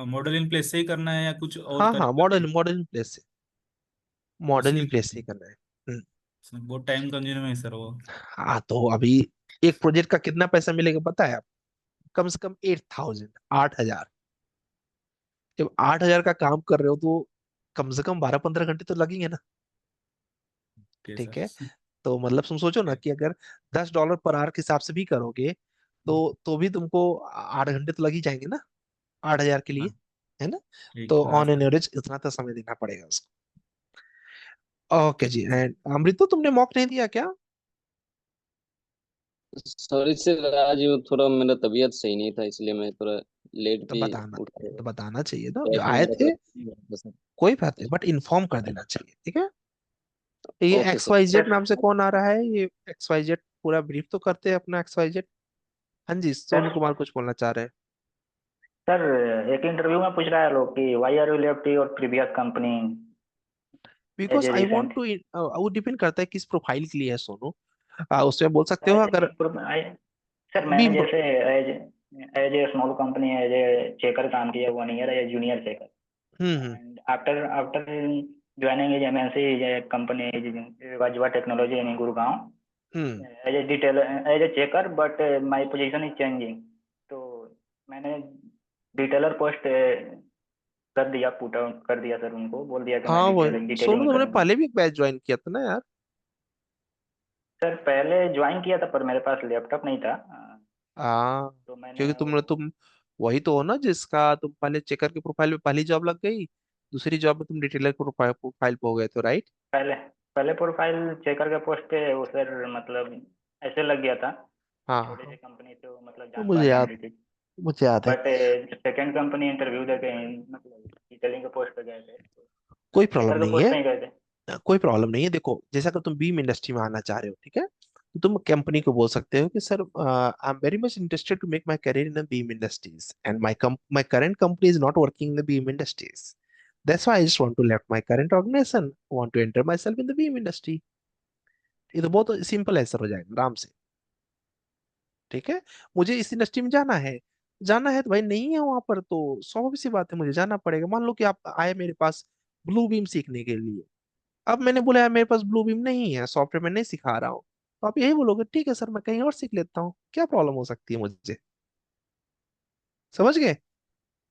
मॉडल इन प्लेस से ही करना है या कुछ और हाँ हाँ, तरीका भी मॉडल है? मॉडल इन प्लेस से, मॉडल इन उसमें प्लेस से ही करना है। बहुत टाइम कंज्यूमिंग है सर वो। हाँ, तो अभी एक प्रोजेक्ट का कितना पैसा मिलेगा पता है आप? कम से कम 8,000, 8,000। जब 8,000 का काम कर रहे हो तो कम से कम 12-15 घंटे तो लगेंगे ना। ओके ठीक है, सर। तो मतलब तुम सोचो ना कि अगर $10 पर आवर के हिसाब से भी करोगे तो भी तुमको 8 घंटे तो लग ही जाएंगे ना, 8,000 के लिए, हाँ है ना। ठीक तो हाँ ऑन एन सर। एवरेज इतना तो समय देना पड़ेगा उसको। ओके जी। एंड अमृतो तुमने मॉक नहीं दिया क्या? सॉरी सर, आज वो थोड़ा मेरा तबीयत सही नहीं था इसलिए मैं थोड़ा लेट तो भी बताना, उठ गया। तो बताना चाहिए था जो बैक में आए मेरा थे। दर्द नहीं हो रहा था, सर। कोई बात नहीं, बट इन्फॉर्म कर देना चाहिए। ठीक है, ये okay X sir Y Z sir नाम से कौन आ रहा है? ये एक्स वाई जेड पूरा ब्रीफ तो करते हैं अपना एक्स वाई जेड। हाँ जी, सोनू सर कुमार कुछ बोलना चाह रहे हैं। सर एक इंटरव्यू में पूछ रहा है लोग कि why are you left your previous company as because a I want recent. To, वो डिपेंड करता है किस प्रोफाइल के लिए है सोनू। उसमें बोल सकते हो अगर सर मैंने बीम। जैसे as as a small company as a checker काम किया 1 year as junior checker, hmm. and after joining his MNC company Vajwa Technology in Gurgaon hmm. as a detailer as a checker, but my position is changing, तो मैंने detailer post कर दिया, put out कर दिया sir, उनको बोल दिया कि मैं हाँ वो डिटेलिंग सोनू, ही तुमने करूंगा। पहले भी एक बैच ज्वाइन किया था ना यार। सर पहले ज्वाइन किया था पर मेरे पास लैपटॉप नहीं था, हाँ, तो मैंने क्योंकि तुम वही तो हो ना जिसका तुम पहले चेकर के प्रोफाइल पे पहली जॉब लग गई, दूसरी जॉब में तुम डिटेलर के प्रोफाइल पे हो गए, तो राइट। पहले पहले प्रोफाइल चेकर के पोस्ट पे वो सर मतलब ऐसे लग गया था, हाँ छोटी सी हाँ, कंपनी तो मतलब वो जान पहचान रही थी, मुझे याद है। बट सेकंड कंपनी इंटरव्यू देके मतलब डिटेलिंग के पोस्ट पे गए थे, कोई चेकर प्रॉब्लम के नहीं पोस्ट है, पे ही गए थे। कोई प्रॉब्लम नहीं है। देखो, जैसा कि तुम बीम इंडस्ट्री में आना चाह रहे हो, ठीक है, तो तुम कंपनी को बोल सकते हो कि sir, I am very much interested to make my career in the BIM industries and my current company is not working in the BIM industries, that's why I just want to left my current organisation, want to enter myself in the BIM industry. ये तो बहुत simple answer हो जाएगा आराम से। ठीक है, मुझे इस इंडस्ट्री में जाना है, जाना है तो भाई नहीं है वहां पर तो स्वाभाविक सी बात है, मुझे जाना पड़ेगा। मान लो कि आप आए मेरे पास ब्लू बीम सीखने के लिए, अब मैंने बोला यार मेरे पास ब्लू बीम नहीं है, सॉफ्टवेयर में नहीं सिखा रहा हूँ, तो आप यही बोलोगे ठीक है सर मैं कहीं और सीख लेता हूँ, क्या प्रॉब्लम हो सकती है मुझे? समझ गए?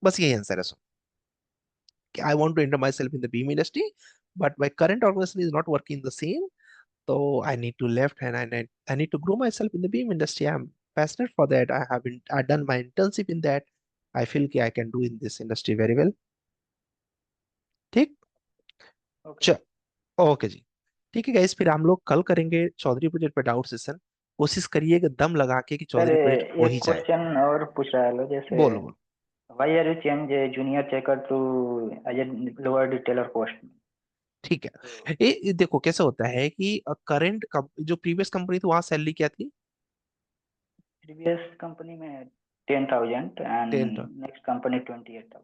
बस यही आंसर है सर, कि I want to enter myself in the BIM industry but my current organisation is not working the same, so I need to left and I need to grow myself in the beam industry. I'm passionate for that. I done my internship in that. I feel कि I can do in this industry very well. ठीक। Okay चल, okay जी। ठीक है guys, फिर हम लोग कल करेंगे चौधरी प्रोजेक्ट पे डाउट सेशन। कोशिश करिए कि दम लगा के कि सर चौधरी प्रोजेक्ट हो एक ही जाए। क्वेश्चन और पूछ रहा है लो, जैसे बोलो बोलो। Why are you change junior checker to as a lower detailer post. ठीक है, ये देखो कैसे होता है कि करंट जो प्रीवियस कंपनी थी वहां सैलरी क्या थी? प्रीवियस कंपनी में 10,000 एंड 10, नेक्स्ट कंपनी 28,000।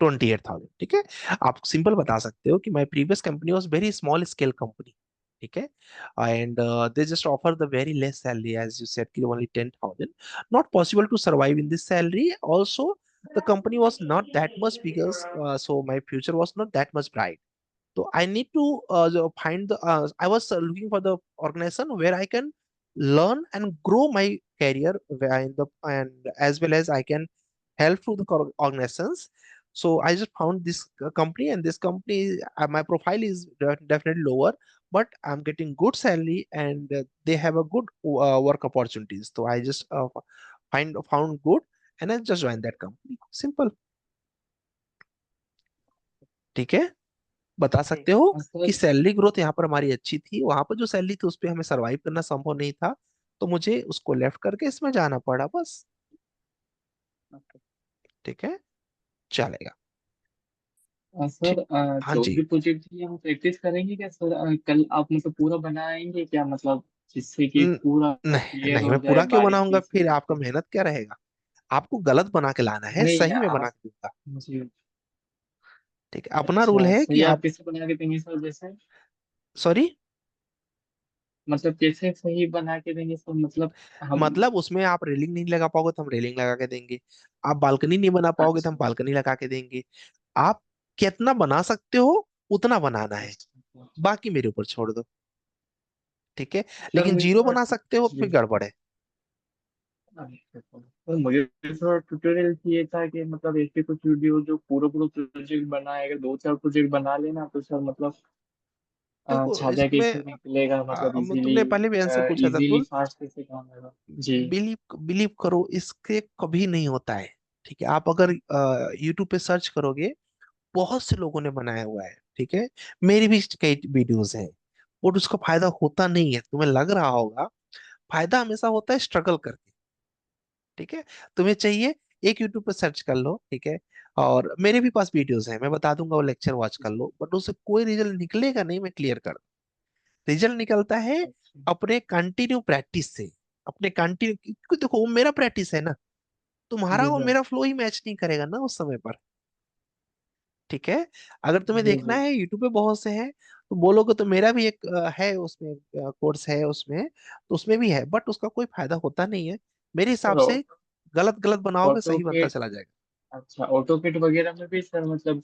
28,000। ठीक है, आप सिंपल बता सकते हो कि my previous company was very small scale company. ठीक है, and they just offer the very less salary as you said कि only 10,000, not possible to survive in this salary also. The company was not that much bigger, so my future was not that much bright. So I need to find the, I was looking for the organization where I can learn and grow my career, where in the, and as well as I can help to the organizations. So I just found this company, and this company, my profile is definitely lower, but I'm getting good salary, and they have a good work opportunities. So I just found good, and I just joined that company. Simple. ठीक है, बता सकते हो कि sir salary growth यहाँ पर हमारी अच्छी थी, वहां पर जो सैलरी थी उस पर हमें सरवाइव करना संभव नहीं था, तो मुझे उसको लेफ्ट करके इसमें जाना पड़ा बस। ठीक है, चलेगा। सर ठीक। हाँ जी। चौधरी प्रोजेक्ट की हम प्रैक्टिस करेंगे क्या सर? कल आप मतलब पूरा बनाएंगे क्या, मतलब जिससे कि न- पूरा नहीं क्लियर नहीं, हो मैं जाए पूरा क्यों बनाऊंगा, बारीकी फिर से? आपका मेहनत क्या रहेगा? आपको गलत बना के लाना है, नहीं सही में बना आप के दूंगा। मुझे, ठीक है, अपना रूल अच्छा है कि सही आप आप, कैसे बना के देंगे सर? जैसे सॉरी, मतलब कैसे सही बना के देंगे सर, मतलब हम। मतलब उसमें आप रेलिंग नहीं लगा पाओगे तो हम रेलिंग लगा के देंगे, आप बालकनी नहीं बना पाओगे तो हम अच्छा बालकनी लगा के देंगे। आप कितना बना सकते हो उतना बनाना है, अच्छा बाकी मेरे ऊपर छोड़ दो। ठीक है, सर लेकिन मुझे जीरो थोड़ा बना सकते हो तो जी फिर गड़बड़ है। तो मुझे थोड़ा ट्यूटोरियल चाहिए था कि मतलब ऐसे कुछ वीडियो जो पूरा पूरा प्रोजेक्ट बनाए, अगर 2-4 प्रोजेक्ट बना लेना तो सर मतलब देखो छाजा इसमें, कैसे निकलेगा, मतलब इजीली, तुमने पहले भी आंसर पूछा था इजीली तुल, फास्ट कैसे काम होगा। जी बिलीव बिलीव करो इसके कभी नहीं होता है। ठीक है, आप अगर यूट्यूब पे सर्च करोगे, बहुत से लोगों ने बनाया हुआ है, ठीक है, मेरी भी कई वीडियोस हैं, और उसका फायदा होता नहीं है, तुम्हें लग रहा होगा। फायदा हमेशा होता है स्ट्रगल करके। ठीक है, तुम्हें चाहिए एक यूट्यूब पे सर्च कर लो, ठीक है, और मेरे भी पास वीडियोस हैं, मैं बता दूंगा, वो लेक्चर वॉच कर लो, बट उससे कोई रिजल्ट निकलेगा नहीं, मैं क्लियर कर। रिजल्ट निकलता है अपने कंटिन्यू प्रैक्टिस से, अपने कंटिन्यू, क्योंकि देखो वो मेरा प्रैक्टिस है ना, तुम्हारा जी और सर। मेरा फ्लो ही मैच नहीं करेगा ना उस समय पर। ठीक है, अगर तुम्हें जी देखना जी। है यूट्यूब पे बहुत से हैं, तो बोलोगे तो मेरा भी एक है उसमें, कोर्स है उसमें, तो उसमें भी है, बट उसका कोई फायदा होता नहीं है मेरे हिसाब सर से। गलत गलत बनाओगे ऑटो सही बनता किट, चला जाएगा। अच्छा ऑटो किट वगैरह में भी सर मतलब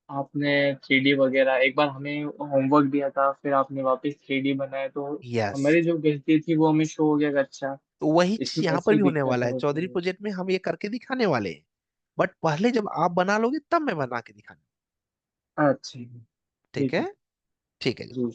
आपने 3D वगैरह एक बार हमें होमवर्क दिया था, फिर आपने वापस 3D बनाया, तो यस, हमारी जो गलती थी वो हमें शो हो गया कि अच्छा तो वही चीज इसमें यहाँ पर ऐसी भी होने दिक्कत वाला है, होती चौधरी है। प्रोजेक्ट में हम ये करके दिखाने वाले हैं, बट पहले जब आप बना लोगे तब मैं बना के दिखाने। अच्छा ठीक ठीक है। है, ठीक है। जी।